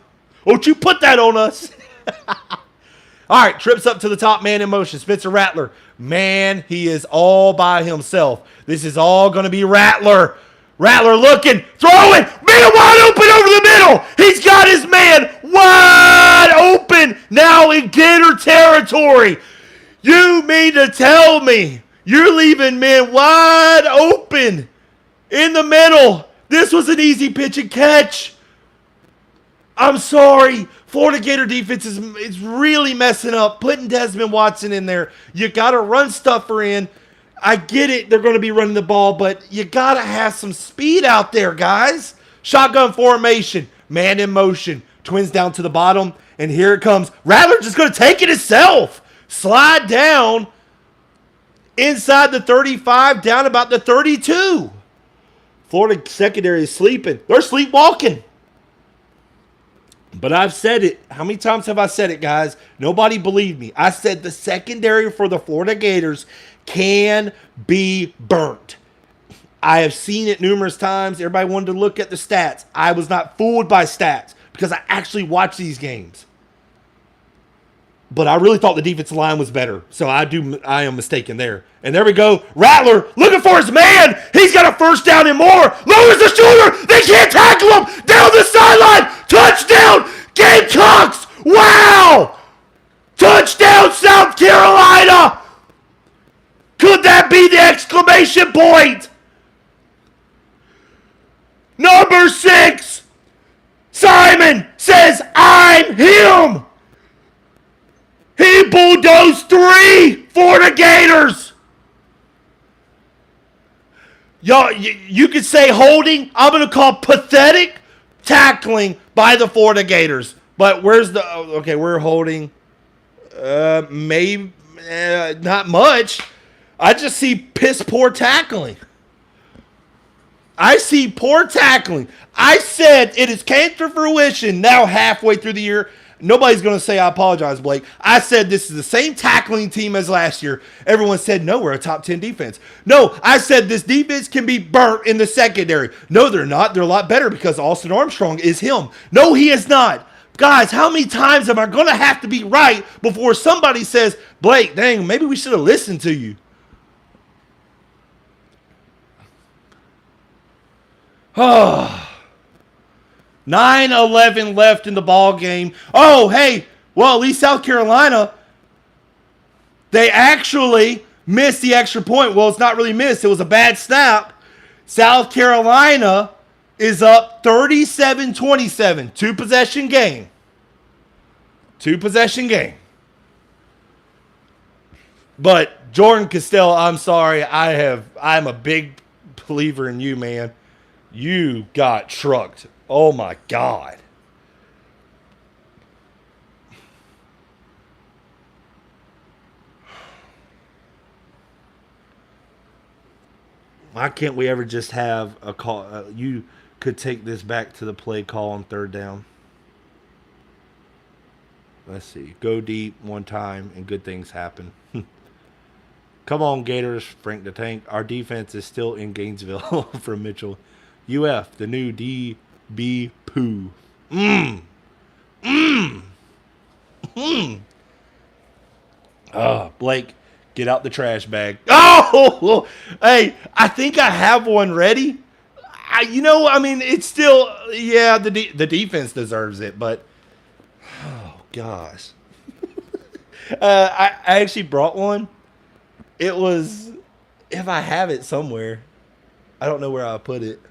Don't you put that on us. All right. Trips up to the top, man in motion. Spencer Rattler. Man, he is all by himself. This is all going to be Rattler. Rattler looking, throwing, man wide open over the middle. He's got his man wide open now in Gator territory. You mean to tell me you're leaving men wide open in the middle? This was an easy pitch and catch. I'm sorry. Florida Gator defense is really messing up, putting Desmond Watson in there. You got to run Stuffer in. I get it. They're going to be running the ball, but you got to have some speed out there, guys. Shotgun formation. Man in motion. Twins down to the bottom, and here it comes. Rattler just going to take it himself. Slide down inside the 35, down about the 32. Florida secondary is sleeping. They're sleepwalking. But I've said it. How many times have I said it, guys? Nobody believed me. I said the secondary for the Florida Gators can be burnt. I have seen it numerous times. Everybody wanted to look at the stats. I was not fooled by stats because I actually watch these games. But I really thought the defensive line was better. So I am mistaken there. And there we go. Rattler looking for his man. He's got a first down and more. Lowers the shoulder. They can't tackle him. Down the sideline. Touchdown. Gamecocks. Wow. Touchdown, South Carolina. Could that be the exclamation point? Number 6. Simon says, I'm him. He bulldozed 3 Florida Gators. Y'all, you could say holding. I'm going to call pathetic tackling by the Florida Gators. But where's the... Okay, we're holding. Maybe not much. I just see piss poor tackling. I see poor tackling. I said it has came to fruition now halfway through the year. Nobody's going to say I apologize, Blake. I said this is the same tackling team as last year. Everyone said, no, we're a top 10 defense. No, I said this defense can be burnt in the secondary. No, they're not. They're a lot better because Austin Armstrong is him. No, he is not. Guys, how many times am I going to have to be right before somebody says, Blake, dang, maybe we should have listened to you? Oh. 9-11 left in the ball game. Oh, hey, well, at least South Carolina, they actually missed the extra point. Well, it's not really missed. It was a bad snap. South Carolina is up 37-27. Two-possession game. Two-possession game. But Jordan Castell, I'm sorry. I'm a big believer in you, man. You got trucked. Oh, my God. Why can't we ever just have a call? You could take this back to the play call on third down. Let's see. Go deep one time and good things happen. Come on, Gators, Frank the Tank. Our defense is still in Gainesville from Mitchell. UF, the new DB Pooh. Blake, get out the trash bag. Oh, hey, I think I have one ready. It's still, yeah, the defense deserves it, but, oh, gosh. I actually brought one. It was, if I have it somewhere, I don't know where I put it.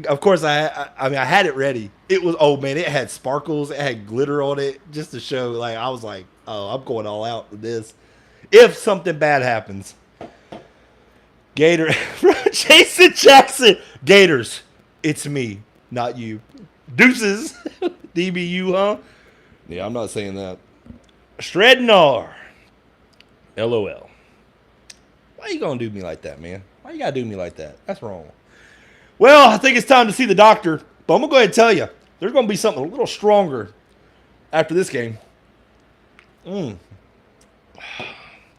Of course, I had it ready. It was, oh man, it had sparkles, it had glitter on it, just to show. Like I was like, oh, I'm going all out with this. If something bad happens, Gator, Jason Jackson, Gators, it's me, not you. Deuces, DBU, huh? Yeah, I'm not saying that. Shrednar, LOL. Why you gonna do me like that, man? Why you gotta do me like that? That's wrong. Well, I think it's time to see the doctor, but I'm going to go ahead and tell you, there's going to be something a little stronger after this game.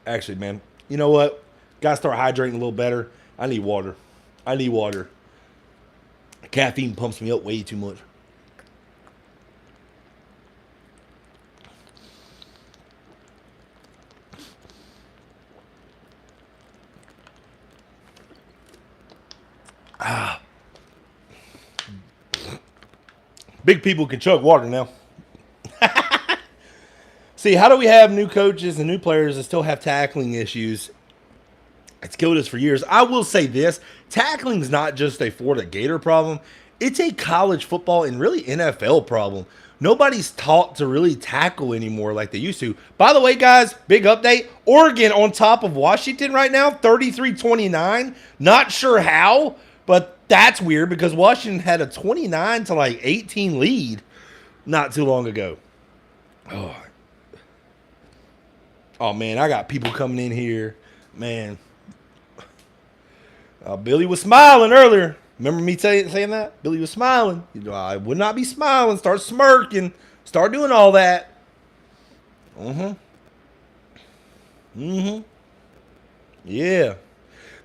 Actually, man, you know what? Got to start hydrating a little better. I need water. Caffeine pumps me up way too much. Big people can chug water now. See, how do we have new coaches and new players that still have tackling issues? It's killed us for years. I will say this. Tackling is not just a Florida Gator problem. It's a college football and really NFL problem. Nobody's taught to really tackle anymore like they used to. By the way, guys, big update. Oregon on top of Washington right now, 33-29. Not sure how, but that's weird because Washington had a 29 to like 18 lead not too long ago. Oh man, I got people coming in here. Man. Billy was smiling earlier. Remember me saying that? Billy was smiling. You know, I would not be smiling. Start smirking. Start doing all that. Yeah.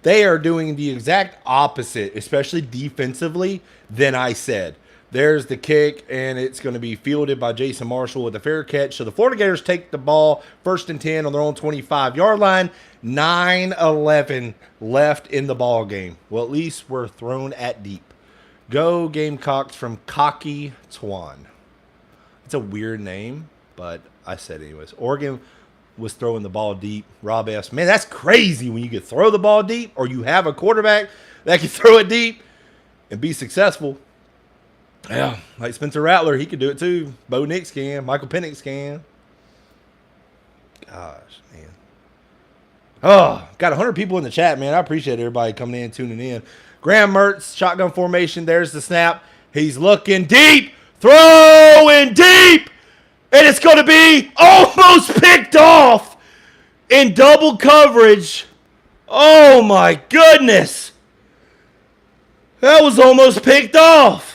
They are doing the exact opposite, especially defensively, than I said. There's the kick, and it's going to be fielded by Jason Marshall with a fair catch. So the Florida Gators take the ball, 1st and 10 on their own 25-yard line. 9:11 left in the ball game. Well, at least we're thrown at deep. Go Gamecocks from Cocky Twan. It's a weird name, but I said it anyways. Oregon was throwing the ball deep. Rob S. Man, that's crazy when you can throw the ball deep or you have a quarterback that can throw it deep and be successful. Yeah, like Spencer Rattler, he could do it too. Bo Nix can. Michael Penix can. Gosh, man. Oh, got 100 people in the chat, man. I appreciate everybody coming in, tuning in. Graham Mertz, shotgun formation. There's the snap. He's looking deep. Throwing deep. And it's going to be almost picked off in double coverage. Oh, my goodness. That was almost picked off.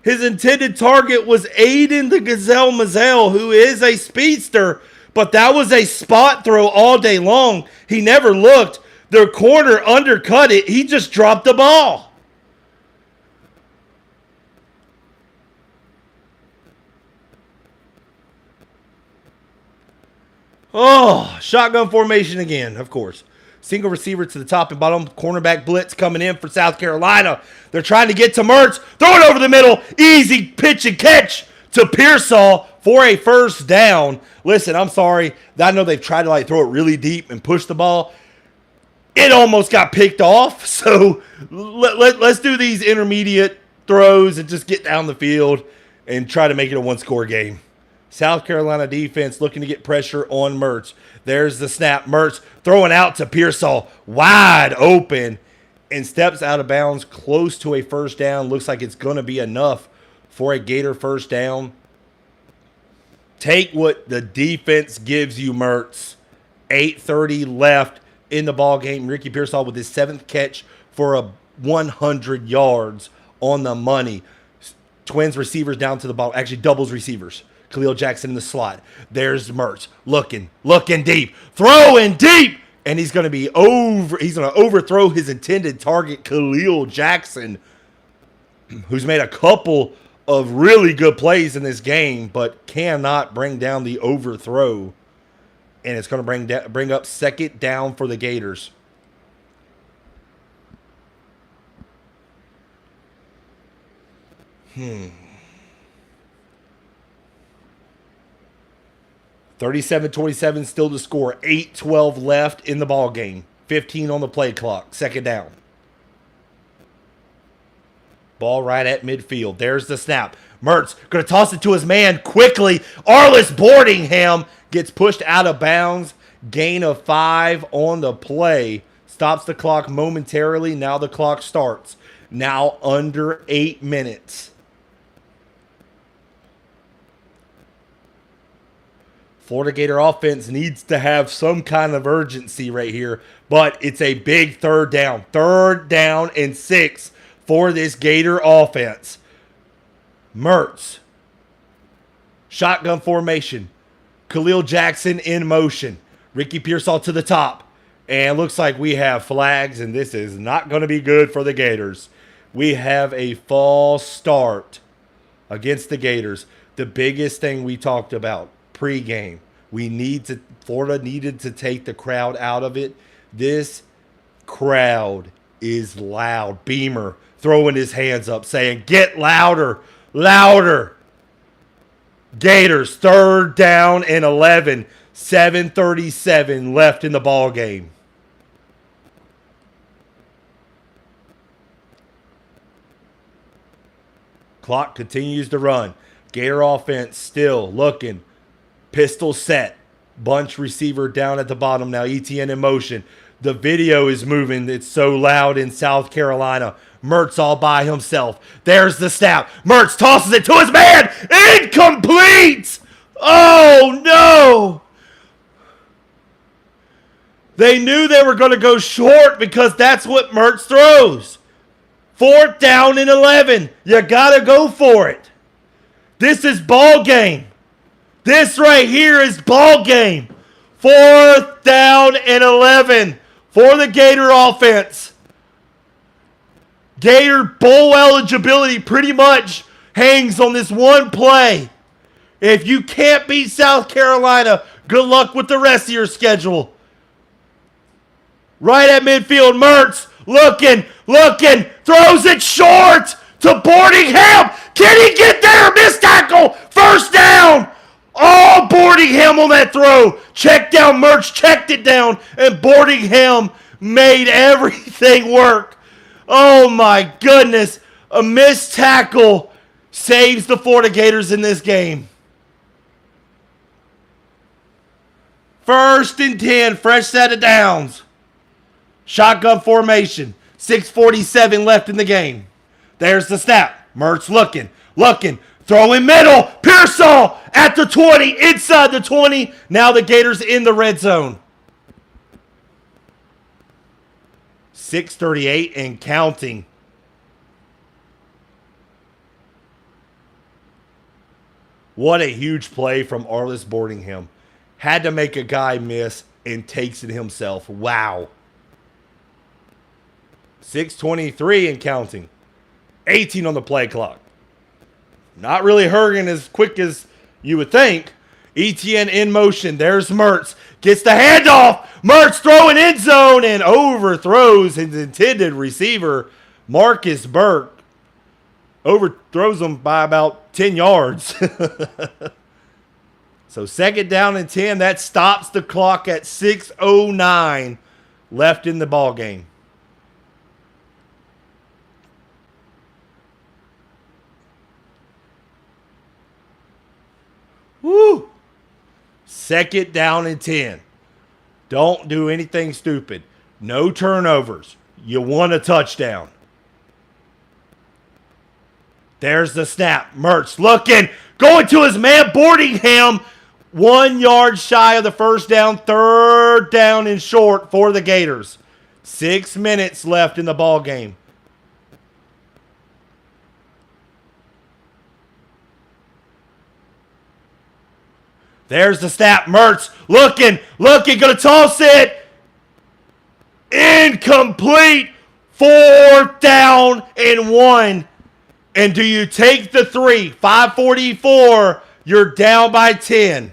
His intended target was Aiden the Gazelle Mazel, who is a speedster, but that was a spot throw all day long. He never looked. The corner undercut it. He just dropped the ball. Oh, shotgun formation again, of course. Single receiver to the top and bottom. Cornerback blitz coming in for South Carolina. They're trying to get to Mertz. Throw it over the middle. Easy pitch and catch to Pearsall for a first down. Listen, I'm sorry. I know they've tried to throw it really deep and push the ball. It almost got picked off. So let's do these intermediate throws and just get down the field and try to make it a one-score game. South Carolina defense looking to get pressure on Mertz. There's the snap. Mertz throwing out to Pearsall. Wide open and steps out of bounds close to a first down. Looks like it's going to be enough for a Gator first down. Take what the defense gives you, Mertz. 8:30 left in the ball game. Ricky Pearsall with his 7th catch for a 100 yards on the money. Twins receivers down to the ball. Actually, doubles receivers. Khalil Jackson in the slot. There's Mertz looking deep, throwing deep, and he's going to overthrow his intended target, Khalil Jackson, who's made a couple of really good plays in this game, but cannot bring down the overthrow. And it's going to bring up 2nd down for the Gators. 37-27 still to score. 8:12 left in the ball game. 15 on the play clock. 2nd down. Ball right at midfield. There's the snap. Mertz going to toss it to his man quickly. Arliss Boardingham gets pushed out of bounds. Gain of 5 on the play. Stops the clock momentarily. Now the clock starts. Now under 8 minutes. Florida Gator offense needs to have some kind of urgency right here, but it's a big 3rd down. 3rd down and 6 for this Gator offense. Mertz. Shotgun formation. Khalil Jackson in motion. Ricky Pearsall to the top. And looks like we have flags, and this is not going to be good for the Gators. We have a false start against the Gators. The biggest thing we talked about. Pregame. Florida needed to take the crowd out of it. This crowd is loud. Beamer throwing his hands up saying, "Get louder, louder." Gators 3rd down and 11. 7:37 left in the ball game. Clock continues to run. Gator offense still looking. Pistol set. Bunch receiver down at the bottom now. ETN in motion. The video is moving. It's so loud in South Carolina. Mertz all by himself. There's the snap. Mertz tosses it to his man. Incomplete! Oh, no! They knew they were going to go short because that's what Mertz throws. 4th down and 11. You got to go for it. This is ball game. This right here is ball game. 4th down and 11 for the Gator offense. Gator bowl eligibility pretty much hangs on this one play. If you can't beat South Carolina, good luck with the rest of your schedule. Right at midfield, Mertz looking, throws it short to Boardingham. Can he get there? Missed tackle. 1st down. Oh, Boardingham on that throw. Check down. Mertz checked it down, and Boardingham made everything work. Oh, my goodness. A missed tackle saves the Florida Gators in this game. 1st and 10, fresh set of downs. Shotgun formation. 6:47 left in the game. There's the snap. Mertz looking. Throwing middle. Pearsall at the 20. Inside the 20. Now the Gators in the red zone. 6:38 and counting. What a huge play from Arliss Boardingham. Had to make a guy miss and takes it himself. Wow. 6:23 and counting. 18 on the play clock. Not really hurrying as quick as you would think. ETN in motion. There's Mertz. Gets the handoff. Mertz throwing end zone and overthrows his intended receiver, Marcus Burke. Overthrows him by about 10 yards. So 2nd down and 10. That stops the clock at 6:09 left in the ball game. Woo! 2nd down and 10. Don't do anything stupid. No turnovers. You want a touchdown. There's the snap. Mertz looking. Going to his man, Boardingham. 1 yard shy of the first down, 3rd down and short for the Gators. 6 minutes left in the ball game. There's the snap. Mertz looking, going to toss it. Incomplete. 4th down and 1. And do you take the 3? 5:44. You're down by 10.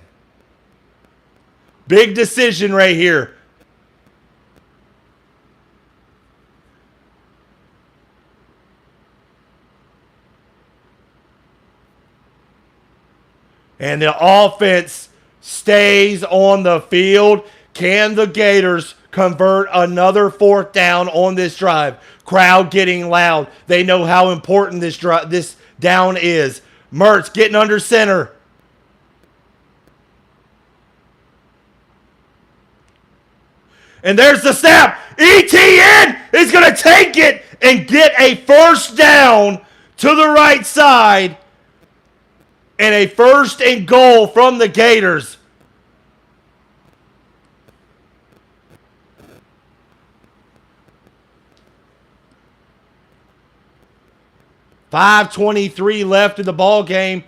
Big decision right here. And the offense stays on the field. Can the Gators convert another 4th down on this drive? Crowd getting loud. They know how important this down is. Mertz getting under center. And there's the snap. ETN is going to take it and get a 1st down to the right side. And a 1st and goal from the Gators. $5:23 left in the ball game.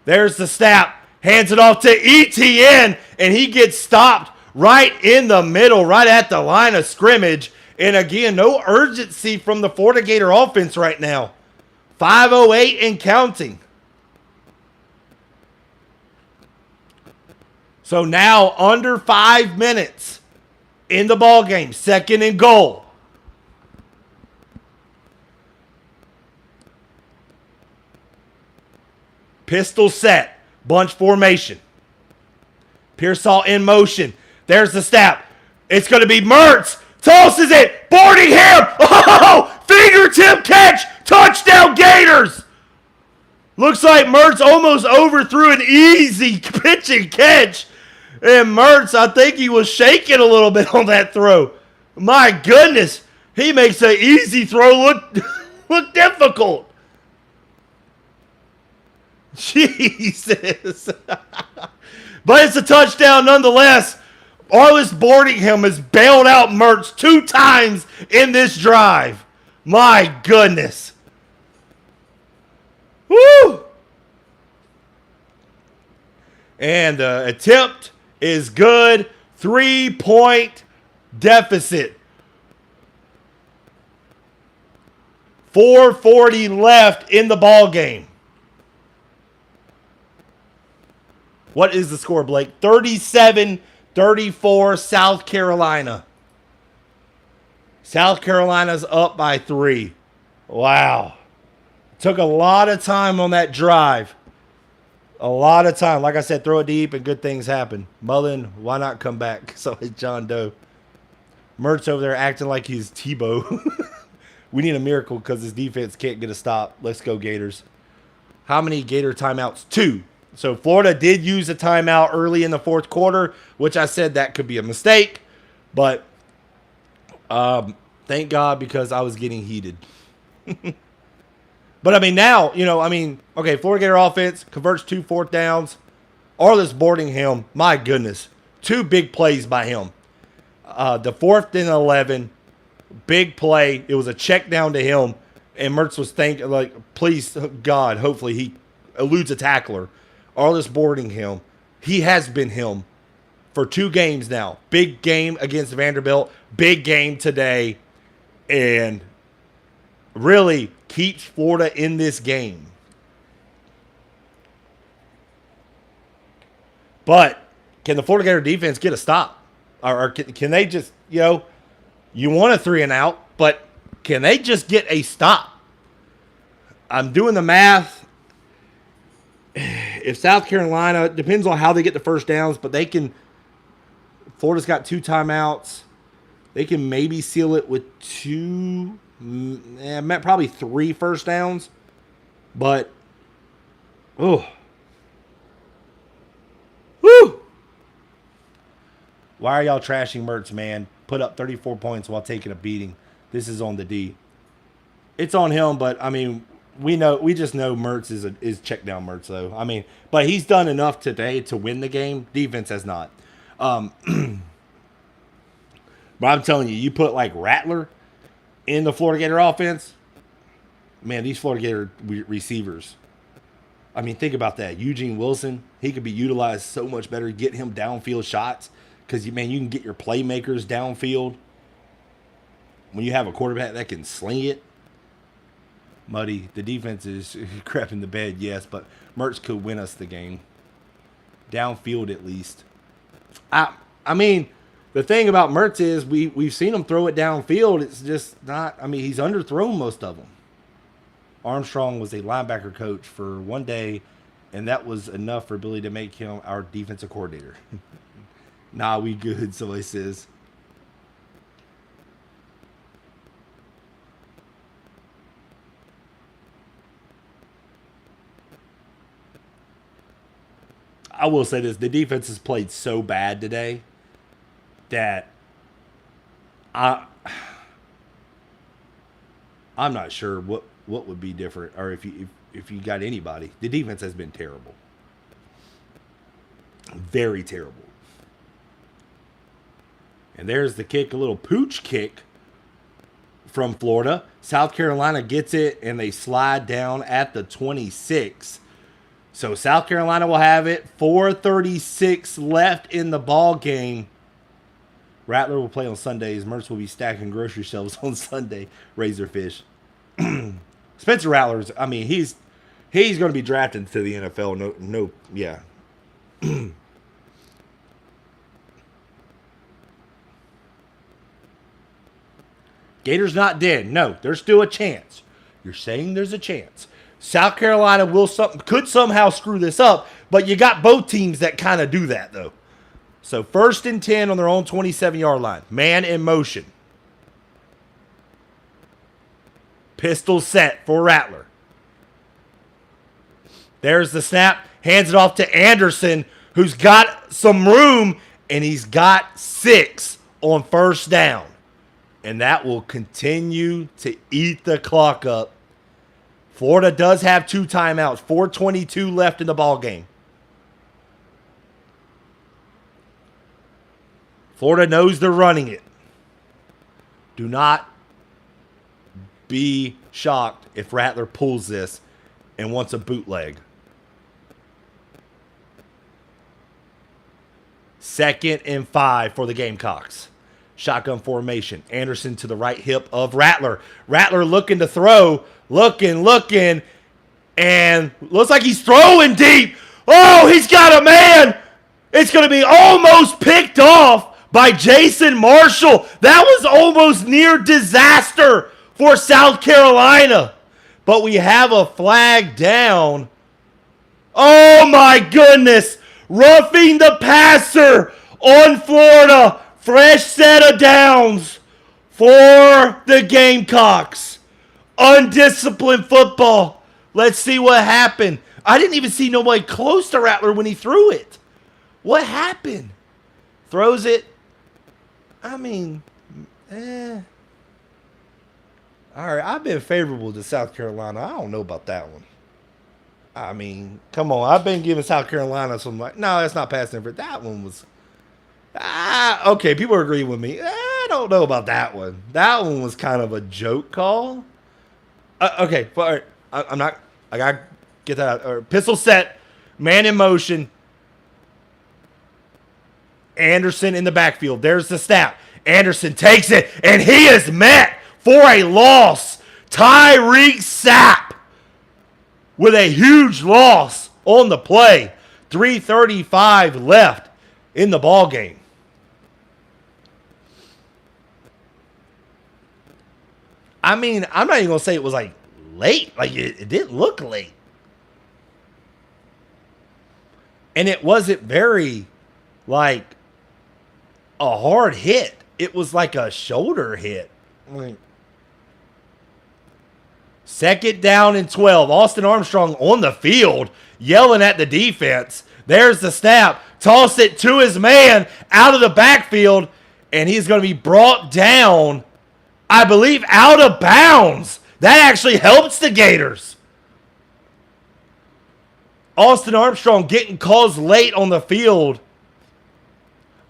There's the snap. Hands it off to ETN, and he gets stopped right in the middle, right at the line of scrimmage. And again, no urgency from the Florida Gator offense right now. 5:08 and counting. So now under 5 minutes in the ball game. 2nd and goal. Pistol set. Bunch formation. Pearsall in motion. There's the snap. It's going to be Mertz. Tosses it. Boarding him. Oh, fingertip catch. Touchdown Gators. Looks like Mertz almost overthrew an easy pitch and catch. And Mertz, I think he was shaking a little bit on that throw. My goodness. He makes an easy throw look difficult. Jesus. But it's a touchdown nonetheless. Arliss Boardingham has bailed out Mertz 2 times in this drive. My goodness. Woo! And the attempt is good. 3-point deficit. 4:40 left in the ball game. What is the score, Blake? 37-34 South Carolina. South Carolina's up by 3. Wow. Took a lot of time on that drive. A lot of time. Like I said, throw it deep and good things happen. Mullen, why not come back? So is John Doe. Mertz over there acting like he's Tebow. We need a miracle because his defense can't get a stop. Let's go, Gators. How many Gator timeouts? 2. So Florida did use a timeout early in the 4th quarter, which I said that could be a mistake. But thank God because I was getting heated. But, I mean, now, okay, Florida Gator offense converts 2 4th downs. Arliss Boardingham, my goodness, 2 big plays by him. The 4th and 11, big play. It was a check down to him, and Mertz was thinking, like, please, God, hopefully he eludes a tackler. Arliss Boardingham, he has been him for 2 games now. Big game against Vanderbilt, big game today, and really keeps Florida in this game. But can the Florida Gator defense get a stop? Or can they just, you want a 3 and out, but can they just get a stop? I'm doing the math. If South Carolina, depends on how they get the first downs, but they can, Florida's got 2 timeouts. They can maybe seal it with 2, probably 3 first downs. But, woo. Why are y'all trashing Mertz, man? Put up 34 points while taking a beating. This is on the D. It's on him, but, I mean, we just know Mertz is check down Mertz though. I mean, but he's done enough today to win the game. Defense has not. But I'm telling you, you put like Rattler in the Florida Gator offense, man, these Florida Gator receivers. I mean, think about that. Eugene Wilson, he could be utilized so much better. Get him downfield shots because, man, you can get your playmakers downfield when you have a quarterback that can sling it. Muddy, the defense is crap in the bed, yes, but Mertz could win us the game. Downfield at least. I mean, the thing about Mertz is we've seen him throw it downfield. It's just not, I mean, he's underthrown most of them. Armstrong was a linebacker coach for one day, and that was enough for Billy to make him our defensive coordinator. Nah, we good, somebody says. I will say this. The defense has played so bad today that I'm not sure what would be different, or if you got anybody. The defense has been terrible. Very terrible. And there's the kick, a little pooch kick from Florida. South Carolina gets it, and they slide down at the 26. So South Carolina will have it. 4:36 left in the ball game. Rattler will play on Sundays. Mertz will be stacking grocery shelves on Sunday. Razorfish. Spencer Rattler's, I mean, he's going to be drafted to the NFL. No, yeah. Gators not dead. No, there's still a chance. You're saying there's a chance. South Carolina could somehow screw this up, but you got both teams that kind of do that, though. So 1st and 10 on their own 27-yard line. Man in motion. Pistol set for Rattler. There's the snap. Hands it off to Anderson, who's got some room, and he's got 6 on 1st down. And that will continue to eat the clock up. Florida does have 2 timeouts. 4:22 left in the ball game. Florida knows they're running it. Do not be shocked if Rattler pulls this and wants a bootleg. 2nd and 5 for the Gamecocks. Shotgun formation. Anderson to the right hip of Rattler. Rattler looking to throw. Looking. And looks like he's throwing deep. Oh, he's got a man. It's going to be almost picked off by Jason Marshall. That was almost near disaster for South Carolina. But we have a flag down. Oh, my goodness. Roughing the passer on Florida. Fresh set of downs for the Gamecocks. Undisciplined football. Let's see what happened. I didn't even see nobody close to Rattler when he threw it. What happened? Throws it. I mean, All right, I've been favorable to South Carolina. I don't know about that one. I mean, come on. I've been giving South Carolina some like, no, that's not passing interference. That one was... okay, people are agreeing with me. I don't know about that one. That one was kind of a joke call. Okay, but I'm not. I gotta get that out. Pistol set, man in motion. Anderson in the backfield. There's the snap. Anderson takes it, and he is met for a loss. Tyreek Sapp with a huge loss on the play. 3:35 left in the ball game. I mean, I'm not even going to say it was like late. Like it didn't look late. And it wasn't very like a hard hit. It was like a shoulder hit. Like, 2nd down and 12. Austin Armstrong on the field yelling at the defense. There's the snap. Toss it to his man out of the backfield. And he's going to be brought down, I believe, out of bounds. That actually helps the Gators. Austin Armstrong getting calls late on the field.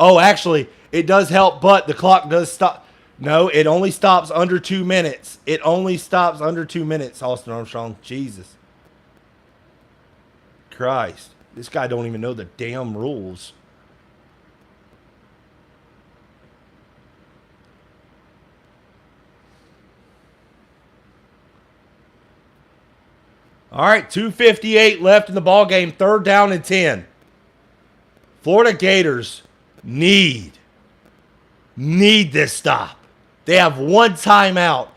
Oh, actually, it does help, but the clock does stop. No, it only stops under 2 minutes. It only stops under 2 minutes, Austin Armstrong. Jesus Christ. This guy don't even know the damn rules. All right, 2:58 left in the ball game. 3rd down and 10. Florida Gators need this stop. They have 1 timeout.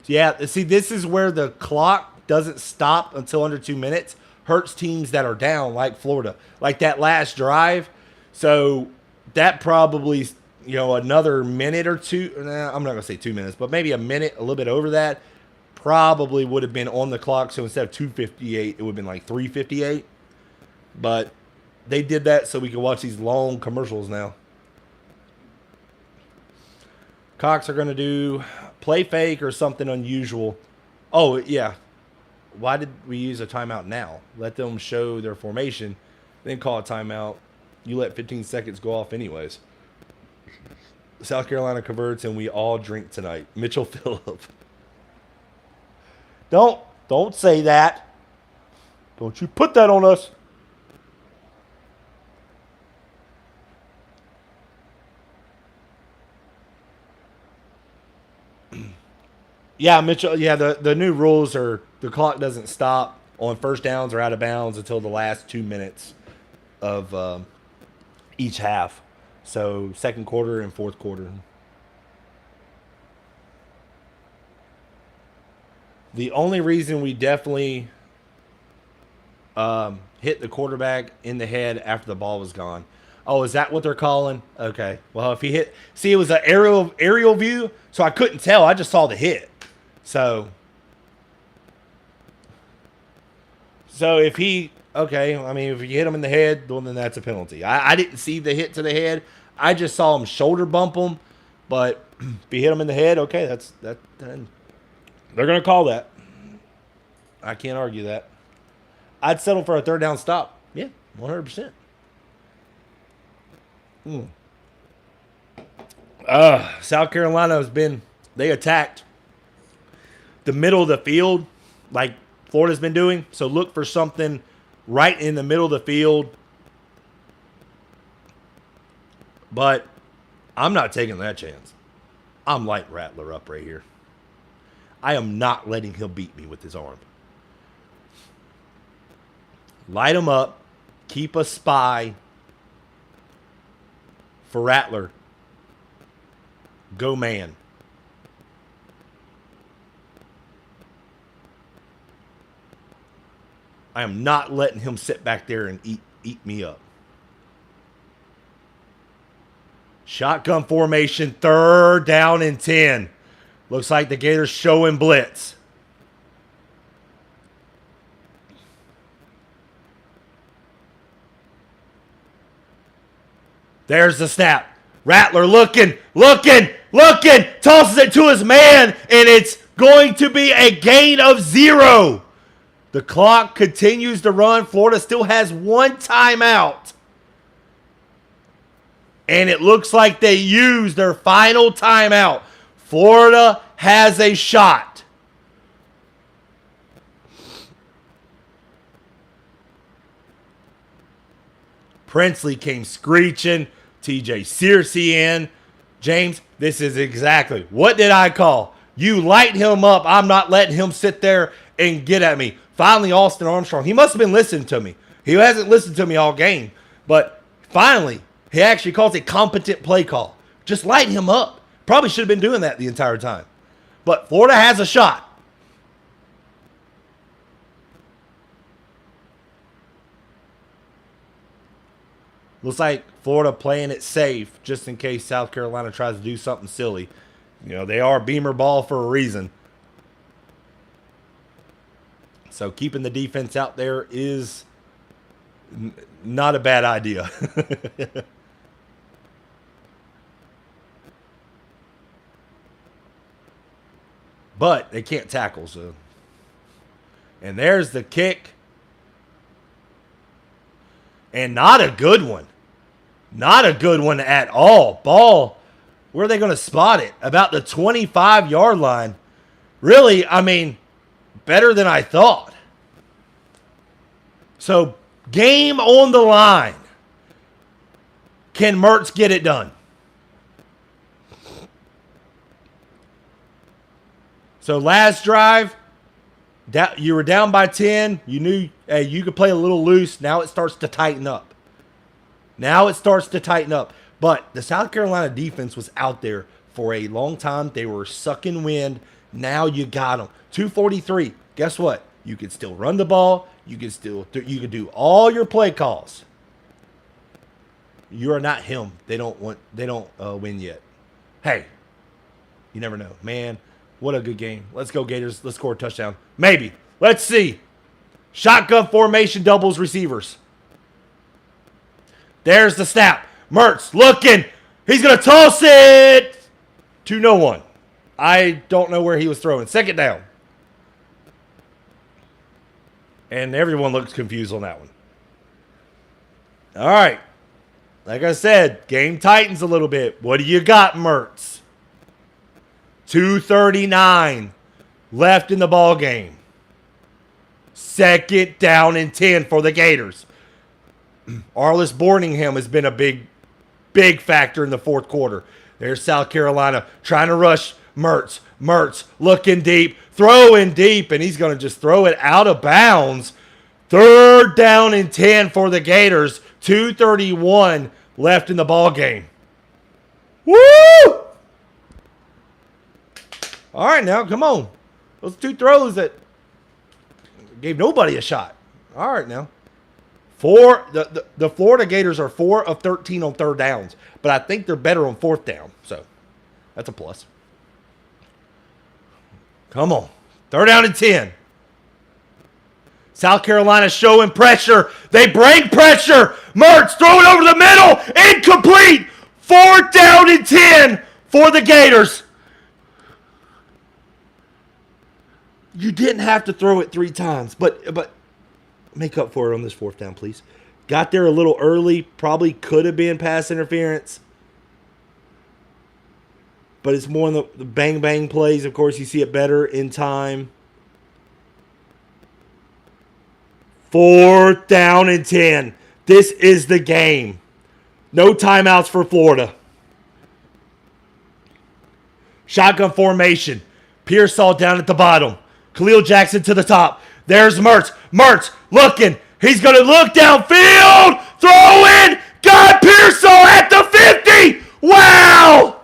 Yeah, see, this is where the clock doesn't stop until under 2 minutes. Hurts teams that are down, like Florida, like that last drive. So that probably, another minute or two. Nah, I'm not going to say 2 minutes, but maybe a minute, a little bit over that, probably would have been on the clock. So instead of 2:58, it would have been like 3:58. But they did that so we can watch these long commercials now. Cox are going to do play fake or something unusual. Oh, yeah. Why did we use a timeout now? Let them show their formation, then call a timeout. You let 15 seconds go off anyways. South Carolina converts and we all drink tonight. Mitchell Phillip. Don't say that. Don't you put that on us. Yeah, Mitchell. Yeah, the new rules are the clock doesn't stop on first downs or out of bounds until the last 2 minutes of each half. So 2nd quarter and 4th quarter. The only reason we definitely hit the quarterback in the head after the ball was gone. Oh, is that what they're calling? Okay. Well, if he hit, see, it was an aerial view, so I couldn't tell. I just saw the hit. So if he, okay, I mean, if you hit him in the head, well, then that's a penalty. I didn't see the hit to the head. I just saw him shoulder bump him. But if he hit him in the head, okay, that. They're going to call that. I can't argue that. I'd settle for a 3rd down stop. Yeah, 100%. South Carolina they attacked the middle of the field like Florida's been doing. So look for something right in the middle of the field. But I'm not taking that chance. I'm lighting Rattler up right here. I am not letting him beat me with his arm. Light him up. Keep a spy for Rattler. Go man. I am not letting him sit back there and eat me up. Shotgun formation, 3rd down and 10. Looks like the Gators showing blitz. There's the snap. Rattler looking, tosses it to his man, and it's going to be a gain of 0. The clock continues to run. Florida still has 1 timeout. And it looks like they used their final timeout. Florida has a shot. Princely came screeching. TJ Searcy in. James, this is exactly. What did I call? You light him up. I'm not letting him sit there and get at me. Finally, Austin Armstrong. He must have been listening to me. He hasn't listened to me all game. But finally, he actually calls a competent play call. Just light him up. Probably should have been doing that the entire time. But Florida has a shot. Looks like Florida playing it safe just in case South Carolina tries to do something silly. They are Beamer ball for a reason. So keeping the defense out there is not a bad idea. But they can't tackle, so. And there's the kick. And not a good one. Not a good one at all. Ball, where are they going to spot it? About the 25-yard line. Really, I mean, better than I thought. So, game on the line. Can Mertz get it done? So, last drive, you were down by 10. You knew you could play a little loose. Now it starts to tighten up. But the South Carolina defense was out there for a long time. They were sucking wind. Now you got them. 243. Guess what? You can still run the ball. You can do all your play calls. You are not him. They don't win yet. Hey, you never know. Man, what a good game. Let's go Gators. Let's score a touchdown. Maybe. Let's see. Shotgun formation doubles receivers. There's the snap. Mertz looking. He's going to toss it to no one. I don't know where he was throwing. Second down. And everyone looks confused on that one. All right. Like I said, game tightens a little bit. What do you got, Mertz? 2:39 left in the ball game. Second down and 10 for the Gators. Arliss Borningham has been a big factor in the fourth quarter. There's South Carolina trying to rush Mertz. Mertz looking deep, throwing deep, and he's going to just throw it out of bounds. Third down and 10 for the Gators. 2:31 left in the ball game. Woo! All right, now, come on. Those two throws that gave nobody a shot. All right, now. The Florida Gators are 4 of 13 on third downs, but I think they're better on fourth down, so that's a plus. Come on. Third down and 10. South Carolina showing pressure. They bring pressure. Mertz throwing over the middle. Incomplete. Fourth down and 10 for the Gators. You didn't have to throw it 3 times, but make up for it on this fourth down, please. Got there a little early. Probably could have been pass interference. But it's more in the bang-bang plays. Of course, you see it better in time. Fourth down and 10. This is the game. No timeouts for Florida. Shotgun formation. Pearsall down at the bottom. Khalil Jackson to the top. There's Mertz. Mertz looking. He's going to look downfield. Throw in. Got Pearsall at the 50. Wow.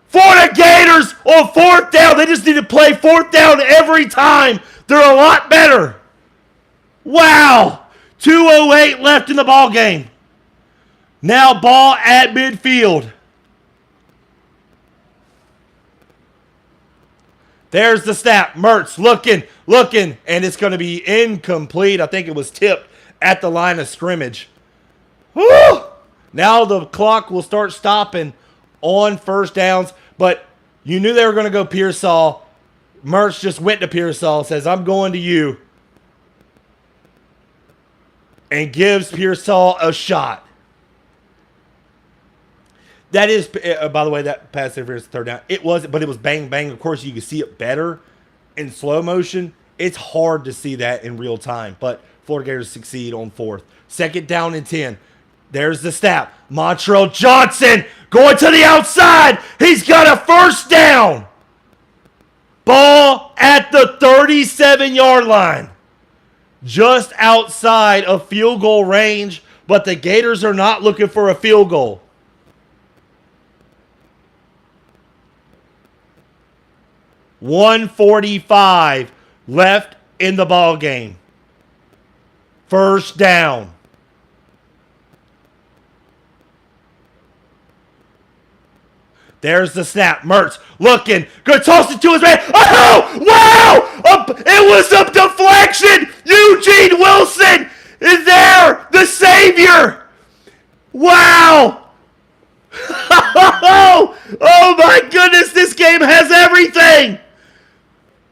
For the Gators on fourth down. They just need to play fourth down every time. They're a lot better. Wow. 2:08 left in the ball game. Now ball at midfield. There's the snap. Mertz looking, and it's going to be incomplete. I think it was tipped at the line of scrimmage. Woo! Now the clock will start stopping on first downs, but you knew they were going to go Pearsall. Mertz just went to Pearsall, says, I'm going to you, and gives Pearsall a shot. That is, by the way, that pass interference third down. It was bang, bang. Of course, you can see it better in slow motion. It's hard to see that in real time, but Florida Gators succeed on fourth. Second down and 10. There's the snap. Montrell Johnson going to the outside. He's got a first down. Ball at the 37-yard line. Just outside of field goal range, but the Gators are not looking for a field goal. .145 left in the ball game. First down. There's the snap. Mertz looking. Good, toss it to his man. Oh, wow! It was a deflection. Eugene Wilson is there. The savior. Wow. Oh my goodness. This game has everything.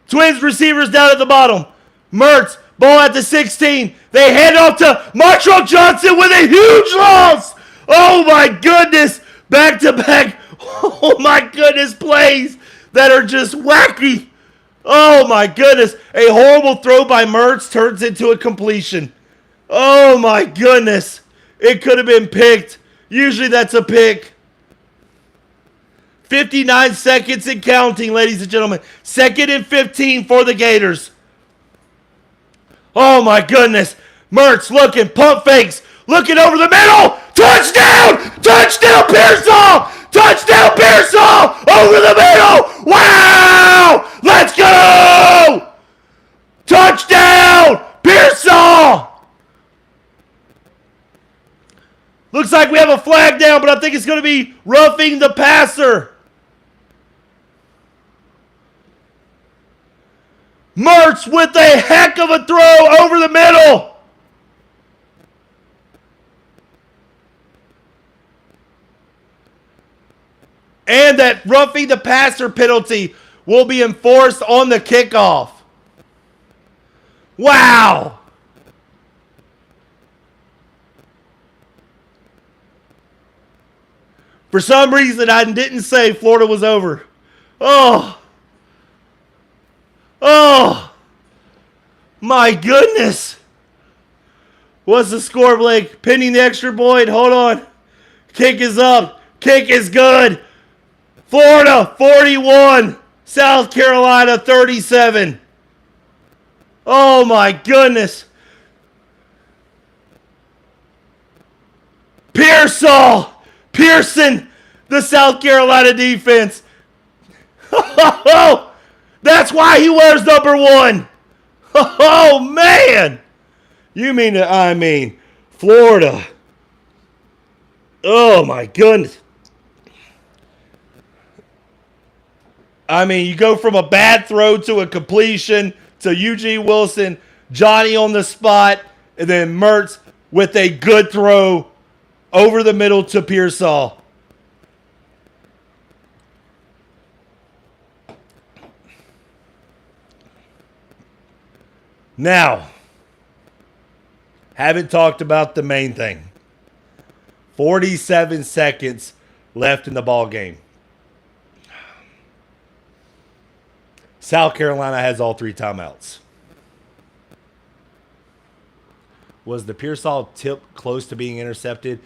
Twins receivers down at the bottom. Mertz Ball at the 16. They hand off to Marshall Johnson with a huge loss. Oh, my goodness. Back-to-back. Oh, my goodness, plays that are just wacky. Oh, my goodness. A horrible throw by Mertz turns into a completion. Oh, my goodness. It could have been picked. Usually that's a pick. 59 seconds and counting, ladies and gentlemen. 2nd and 15 for the Gators. Oh, my goodness. Mertz looking, pump fakes, looking over the middle. Touchdown! Touchdown, Pearsall! Touchdown, Pearsall! Over the middle! Wow! Let's go! Touchdown, Pearsall! Looks like we have a flag down, but I think it's going to be roughing the passer. Mertz with a heck of a throw over the middle. And that roughing the passer penalty will be enforced on the kickoff. Wow. For some reason, I didn't say Florida was over. Oh. Oh. My goodness. What's the score, Blake? Pinning the extra point. Hold on. Kick is up. Kick is good. Florida 41. South Carolina 37. Oh, my goodness. Pearson, the South Carolina defense. That's why he wears number 1. Oh, man. You mean that I mean Florida. Oh, my goodness. I mean, you go from a bad throw to a completion to Eugene Wilson, Johnny on the spot, and then Mertz with a good throw over the middle to Pearsall. Now, haven't talked about the main thing. 47 seconds left in the ball game. South Carolina has all 3 timeouts. Was the Pearsall tip close to being intercepted?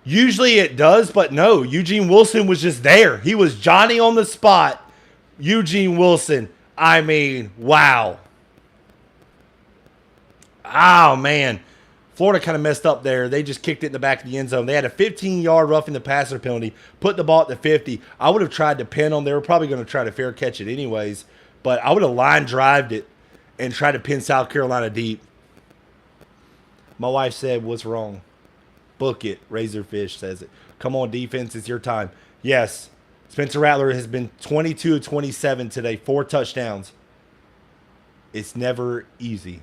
Usually it does, but no. Eugene Wilson was just there. He was Johnny on the spot. Eugene Wilson. I mean, wow. Oh, man. Florida kind of messed up there. They just kicked it in the back of the end zone. They had a 15-yard roughing the passer penalty, put the ball at the 50. I would have tried to pin them. They were probably going to try to fair catch it anyways, but I would have line drived it and tried to pin South Carolina deep. My wife said, what's wrong? Book it. Razorfish says it. Come on, defense. It's your time. Yes. Spencer Rattler has been 22 of 27 today. 4 touchdowns. It's never easy.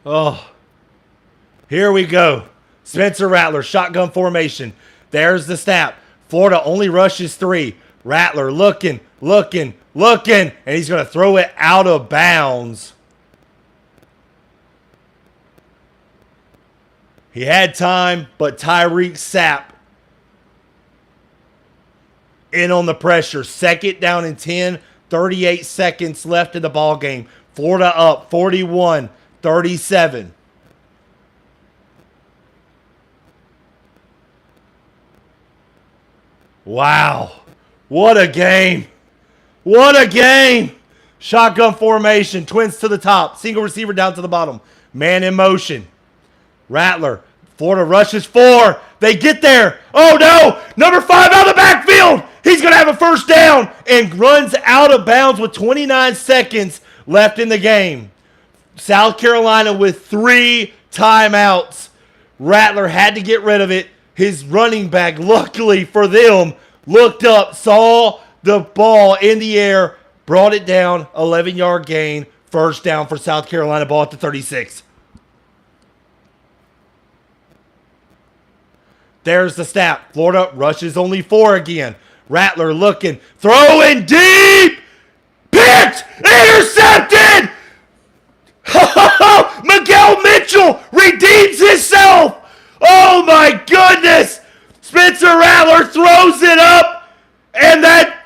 Oh. Here we go. Spencer Rattler, shotgun formation. There's the snap. Florida only rushes 3. Rattler looking. And he's going to throw it out of bounds. He had time, but Tyreek Sapp in on the pressure. 2nd down and 10, 38 seconds left in the ball game. Florida up 41-37. Wow. What a game. What a game. Shotgun formation. Twins to the top. Single receiver down to the bottom. Man in motion. Rattler. Florida rushes 4. They get there. Oh, no. Number 5 out of the backfield. He's going to have a first down and runs out of bounds with 29 seconds left in the game. South Carolina with 3 timeouts. Rattler had to get rid of it. His running back, luckily for them, looked up, saw the ball in the air, brought it down, 11-yard gain, first down for South Carolina, ball at the 36. There's the snap. Florida rushes only 4 again. Rattler looking, throwing deep, picked, intercepted! redeems himself. Oh my goodness. Spencer Rattler throws it up, and that,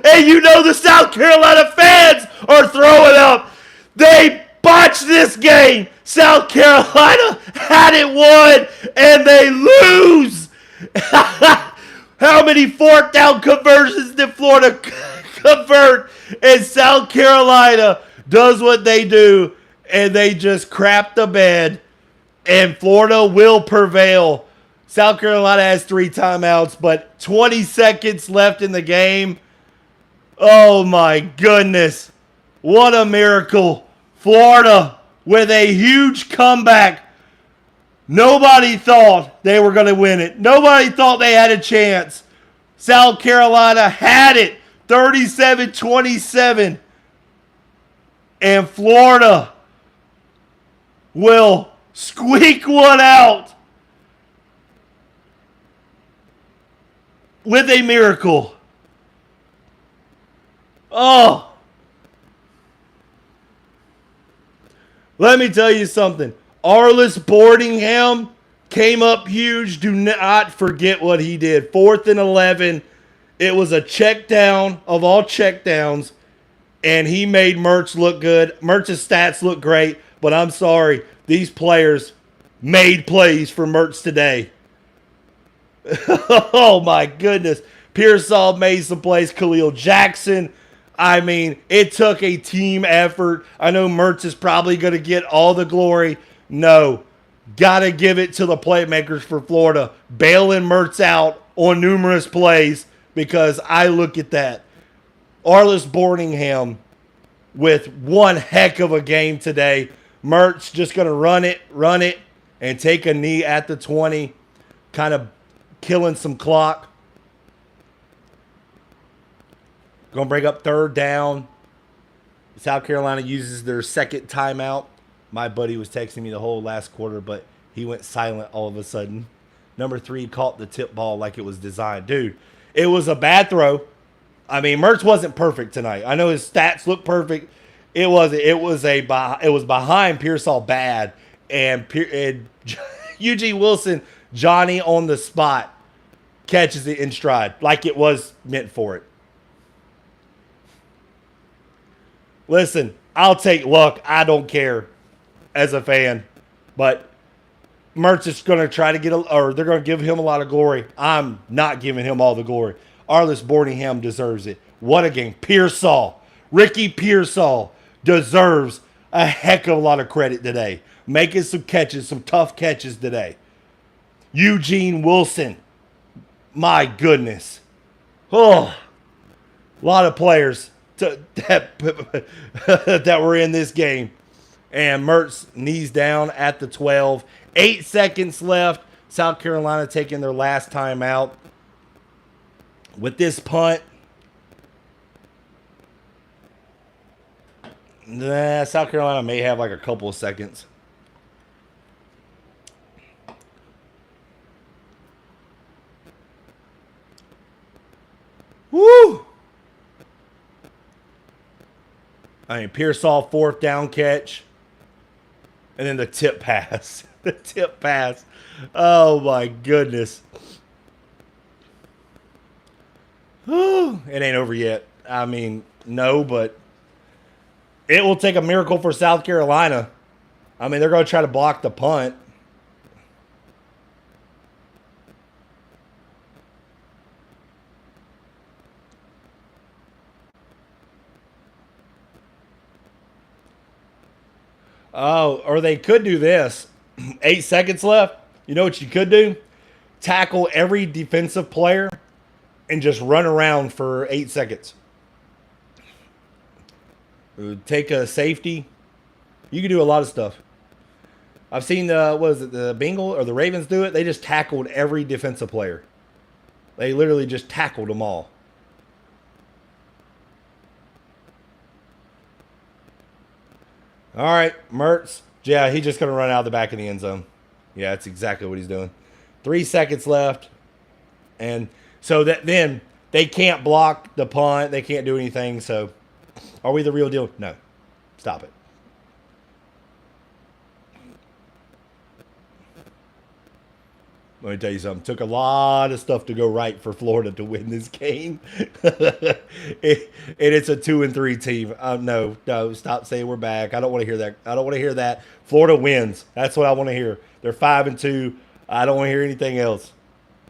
and you know the South Carolina fans are throwing up. They botched this game. South Carolina had it won, and they lose. How many fourth down conversions did Florida convert? And South Carolina does what they do, and they just crap the bed, and Florida will prevail. South Carolina has 3 timeouts, but 20 seconds left in the game. Oh my goodness. What a miracle. Florida with a huge comeback. Nobody thought they were going to win it. Nobody thought they had a chance. South Carolina had it, 37-27. And Florida will squeak one out with a miracle. Oh. Let me tell you something. Arliss Boardingham came up huge. Do not forget what he did. 4th and 11. It was a check down of all check downs, and he made Mertz look good. Mertz's stats look great, but I'm sorry. These players made plays for Mertz today. Oh, my goodness. Pearsall made some plays. Khalil Jackson. I mean, it took a team effort. I know Mertz is probably going to get all the glory. No. Got to give it to the playmakers for Florida. Bailing Mertz out on numerous plays, because I look at that. Arliss Boardingham with one heck of a game today. Mertz just going to run it, and take a knee at the 20. Kind of killing some clock. Going to break up 3rd down. South Carolina uses their 2nd timeout. My buddy was texting me the whole last quarter, but he went silent all of a sudden. Number 3 caught the tip ball like it was designed. Dude, it was a bad throw. I mean, Mertz wasn't perfect tonight. I know his stats look perfect. It was behind Pearsall bad, and Eugene Wilson, Johnny on the spot, catches it in stride like it was meant for it. Listen, I'll take luck. I don't care as a fan. But Mertz is going to try to they're going to give him a lot of glory. I'm not giving him all the glory. Arliss Boardingham deserves it. What a game. Ricky Pearsall deserves a heck of a lot of credit today. Making some catches, some tough catches today. Eugene Wilson. My goodness. Oh, a lot of players that were in this game. And Mertz knees down at the 12. 8 seconds left. South Carolina taking their last timeout. With this punt, South Carolina may have like a couple of seconds. Woo! I mean, Pearsall 4th down catch. And then the tip pass. The tip pass. Oh, my goodness. Whew. It ain't over yet. I mean, no, but it will take a miracle for South Carolina. I mean, they're going to try to block the punt. Oh, or they could do this. 8 seconds left. You know what you could do? Tackle every defensive player and just run around for 8 seconds. Take a safety. You can do a lot of stuff. I've seen the Bengals or the Ravens do it. They just tackled every defensive player. They literally just tackled them all. All right, Mertz. Yeah, he's just going to run out of the back of the end zone. Yeah, that's exactly what he's doing. 3 seconds left. And so then they can't block the punt. They can't do anything. So are we the real deal? No. Stop it. Let me tell you something. Took a lot of stuff to go right for Florida to win this game. And it's a 2-3 team. No, stop saying we're back. I don't want to hear that. I don't want to hear that. Florida wins. That's what I want to hear. They're 5-2. I don't want to hear anything else.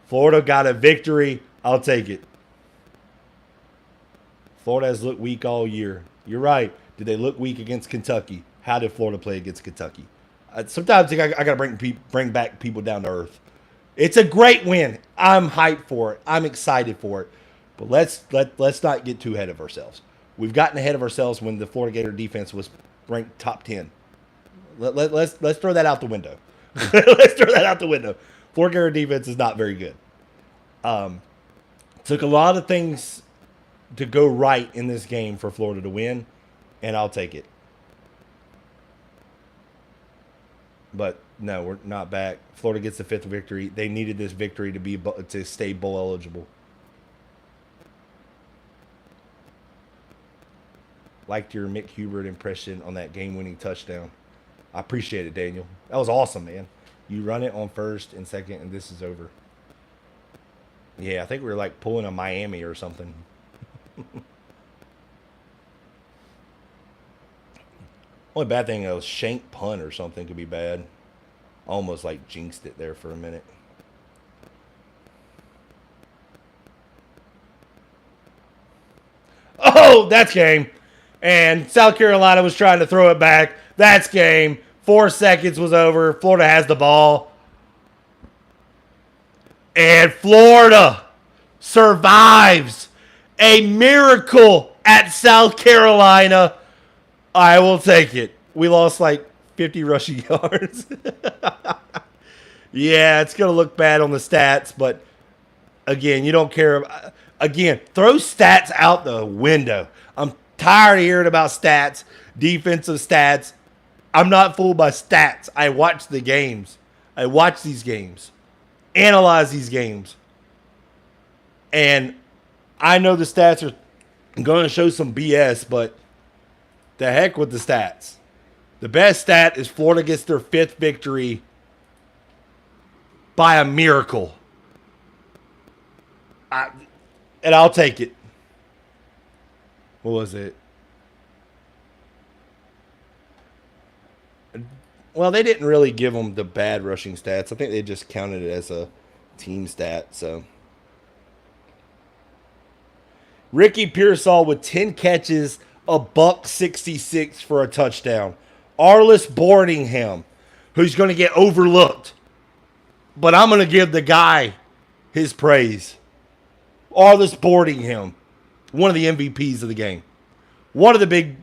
Florida got a victory. I'll take it. Florida has looked weak all year. You're right. Did they look weak against Kentucky? How did Florida play against Kentucky? Sometimes I got to bring back people down to earth. It's a great win. I'm hyped for it. I'm excited for it. But let's not get too ahead of ourselves. We've gotten ahead of ourselves when the Florida Gator defense was ranked top 10. Let's throw that out the window. Let's throw that out the window. Florida Gator defense is not very good. Took a lot of things to go right in this game for Florida to win, and I'll take it. But no, we're not back. Florida gets the 5th victory. They needed this victory to stay bowl eligible. Liked your Mick Hubert impression on that game-winning touchdown. I appreciate it, Daniel. That was awesome, man. You run it on 1st and 2nd, and this is over. Yeah, I think we were like pulling a Miami or something. Only bad thing was shank punt or something could be bad. Almost like jinxed it there for a minute. Oh, that's game. And South Carolina was trying to throw it back. That's game. 4 seconds was over. Florida has the ball. And Florida survives a miracle at South Carolina. I will take it. We lost like 50 rushing yards. Yeah, it's going to look bad on the stats, but again, you don't care. Again, throw stats out the window. I'm tired of hearing about stats, defensive stats. I'm not fooled by stats. I watch the games. I watch these games, analyze these games, and I know the stats are going to show some BS, but the heck with the stats. The best stat is Florida gets their 5th victory by a miracle. And I'll take it. What was it? Well, they didn't really give them the bad rushing stats. I think they just counted it as a team stat. So Ricky Pearsall with 10 catches, $166 for a touchdown. Arliss Boardingham, who's going to get overlooked. But I'm going to give the guy his praise. Arliss Boardingham, one of the MVPs of the game. One of the big...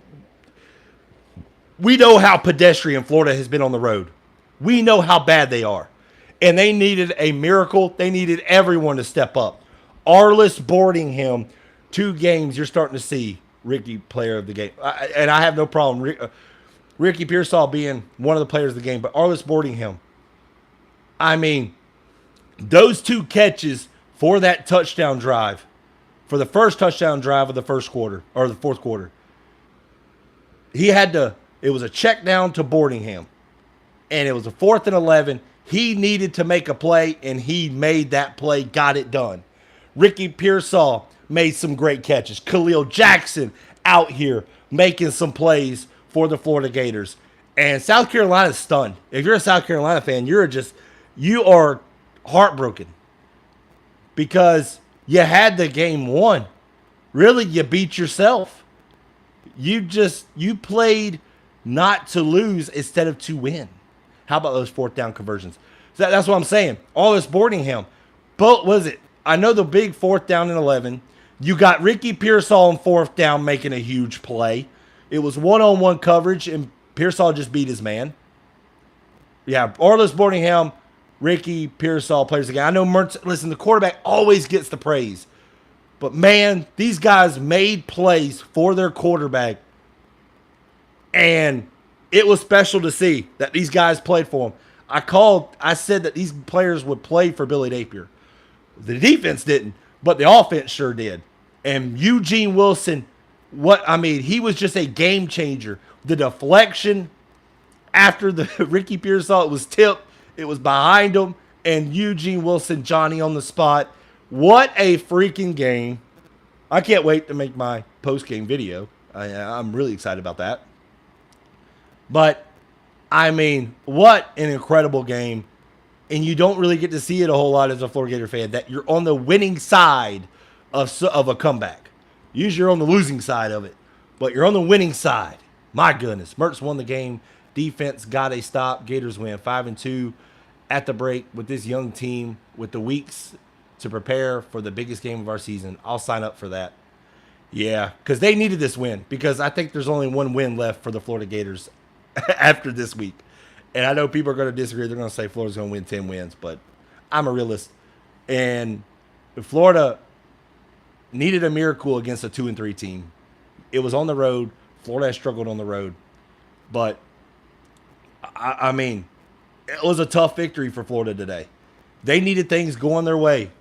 We know how pedestrian Florida has been on the road. We know how bad they are. And they needed a miracle. They needed everyone to step up. Arliss Boardingham, 2 games, you're starting to see Ricky player of the game. And I have no problem. Ricky Pearsall being one of the players of the game. But Arliss Boardingham, I mean, those 2 catches for that touchdown drive, for the first touchdown drive of the first quarter, or the fourth quarter, he had to... It was a check down to Boardingham, and it was a 4th and 11. He needed to make a play, and he made that play, got it done. Ricky Pearsall made some great catches. Khalil Jackson out here making some plays for the Florida Gators. And South Carolina's stunned. If you're a South Carolina fan, you are heartbroken because you had the game won. Really, you beat yourself. You played not to lose instead of to win. How about those 4th down conversions? So that's what I'm saying. All this Boardingham. But was it? I know the big 4th down and 11. You got Ricky Pearsall on 4th down making a huge play. It was one-on-one coverage, and Pearsall just beat his man. Yeah, Arliss Boardingham, Ricky Pearsall players again. I know Mertz. Listen, the quarterback always gets the praise. But, man, these guys made plays for their quarterback. And it was special to see that these guys played for him. I said that these players would play for Billy Napier. The defense didn't, but the offense sure did. And Eugene Wilson, he was just a game changer. The deflection after the Ricky Pearsall, it was tipped. It was behind him. and Eugene Wilson, Johnny on the spot. What a freaking game. I can't wait to make my post-game video. I'm really excited about that. But, I mean, what an incredible game. And you don't really get to see it a whole lot as a Florida Gator fan, that you're on the winning side of a comeback. Usually you're on the losing side of it, but you're on the winning side. My goodness. Mertz won the game. Defense got a stop. Gators win 5-2 at the break with this young team with the weeks to prepare for the biggest game of our season. I'll sign up for that. Yeah, because they needed this win, because I think there's only one win left for the Florida Gators after this week. And I know people are going to disagree. They're going to say Florida's going to win 10 wins, but I'm a realist. And Florida needed a miracle against a 2-3 team. It was on the road. Florida has struggled on the road. But, I mean, it was a tough victory for Florida today. They needed things going their way.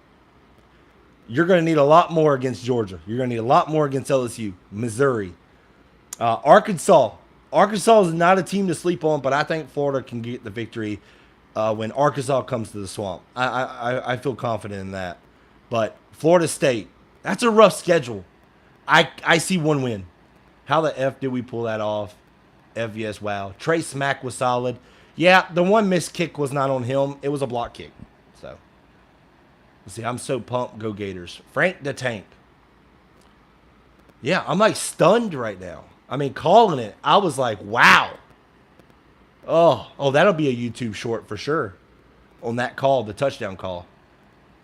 You're going to need a lot more against Georgia. You're going to need a lot more against LSU, Missouri, Arkansas. Arkansas is not a team to sleep on, but I think Florida can get the victory when Arkansas comes to the Swamp. I feel confident in that. But Florida State, that's a rough schedule. I see one win. How the F did we pull that off? FVS, wow. Trey Smack was solid. Yeah, the one missed kick was not on him. It was a block kick. So, let's see, I'm so pumped. Go Gators. Frank the Tank. Yeah, I'm like stunned right now. I mean, calling it, I was like, wow. Oh, that'll be a YouTube short for sure on that call, the touchdown call.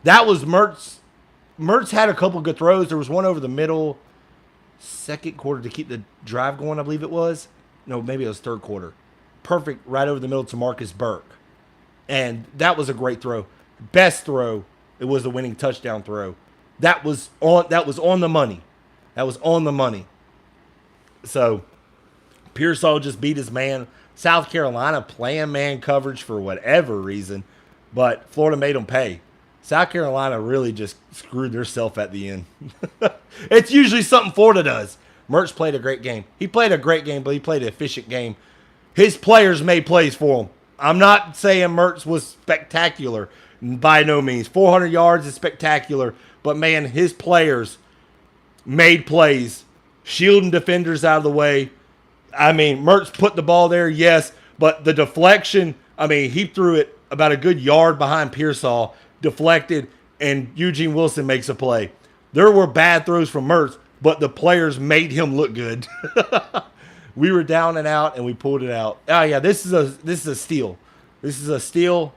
That was Mertz. Mertz had a couple good throws. There was one over the middle, second quarter to keep the drive going, I believe it was. No, maybe it was third quarter. Perfect right over the middle to Marcus Burke. And that was a great throw. Best throw. It was the winning touchdown throw. That was on the money. That was on the money. So, Pearsall just beat his man. South Carolina playing man coverage for whatever reason, but Florida made them pay. South Carolina really just screwed themselves at the end. It's usually something Florida does. Mertz played a great game. He played a great game, but he played an efficient game. His players made plays for him. I'm not saying Mertz was spectacular. By no means. 400 yards is spectacular, but man, his players made plays. Shielding defenders out of the way. I mean, Mertz put the ball there, yes, but the deflection, I mean, he threw it about a good yard behind Pearsall, deflected, and Eugene Wilson makes a play. There were bad throws from Mertz, but the players made him look good. We were down and out, and we pulled it out. Oh, yeah, this is a steal. This is a steal.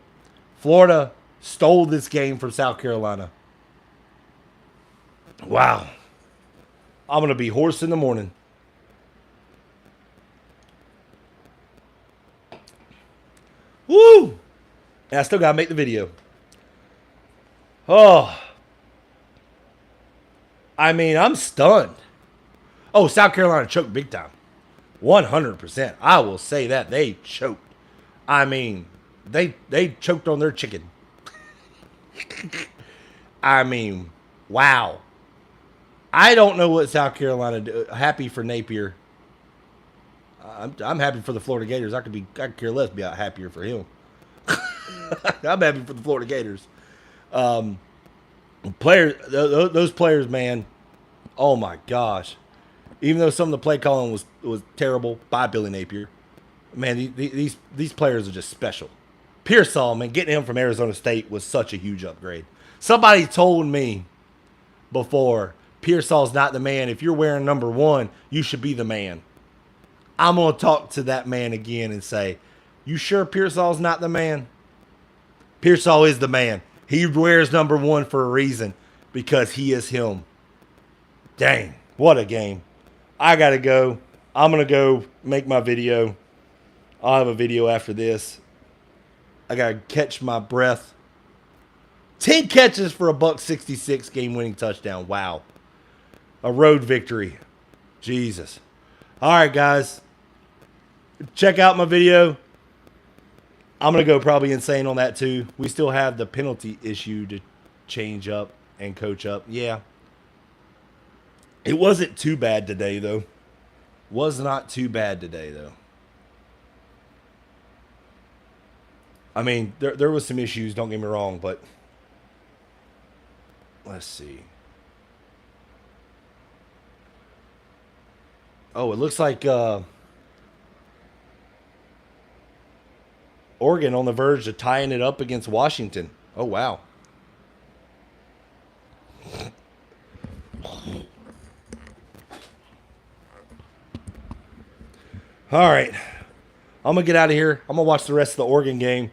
Florida stole this game from South Carolina. Wow. I'm going to be hoarse in the morning. Woo! And I still got to make the video. Oh. I mean, I'm stunned. Oh, South Carolina choked big time. 100%. I will say that. They choked. I mean, they choked on their chicken. I mean, wow. I don't know what South Carolina do. Happy for Napier. I'm happy for the Florida Gators. I could care less be out happier for him. I'm happy for the Florida Gators. Those players, man. Oh my gosh. Even though some of the play calling was terrible by Billy Napier, man, these players are just special. Pearsall, man, getting him from Arizona State was such a huge upgrade. Somebody told me before, Pearsall's not the man. If you're wearing number 1, you should be the man. I'm going to talk to that man again and say, you sure Pearsall's not the man? Pearsall is the man. He wears number 1 for a reason, because he is him. Dang, what a game. I got to go. I'm going to go make my video. I'll have a video after this. I got to catch my breath. 10 catches for a $166 game-winning touchdown. Wow. A road victory. Jesus. All right, guys. Check out my video. I'm going to go probably insane on that too. We still have the penalty issue to change up and coach up. Yeah. It wasn't too bad today, though. Was not too bad today, though. I mean, there was some issues, don't get me wrong, but let's see. Oh, it looks like Oregon on the verge of tying it up against Washington. Oh, wow. All right. I'm going to get out of here. I'm going to watch the rest of the Oregon game.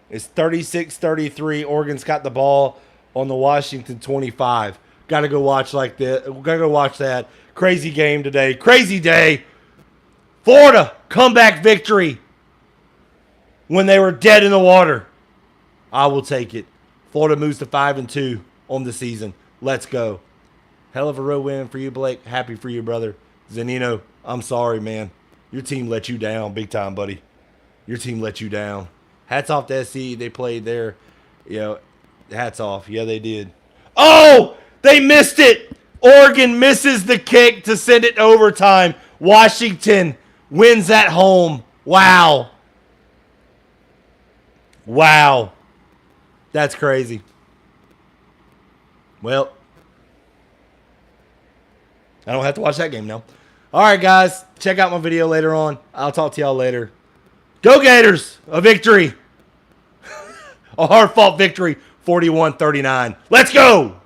It's 36-33. Oregon's got the ball on the Washington 25. Got to go watch like that. Got to go watch that. Crazy game today. Crazy day. Florida, comeback victory when they were dead in the water. I will take it. Florida moves to 5-2 on the season. Let's go. Hell of a road win for you, Blake. Happy for you, brother. Zanino, I'm sorry, man. Your team let you down big time, buddy. Your team let you down. Hats off to SC. They played there. You know, hats off. Yeah, they did. Oh, they missed it. Oregon misses the kick to send it to overtime. Washington wins at home. Wow. Wow. That's crazy. Well, I don't have to watch that game now. All right, guys. Check out my video later on. I'll talk to y'all later. Go Gators! A victory. A hard-fought victory. 41-39. Let's go!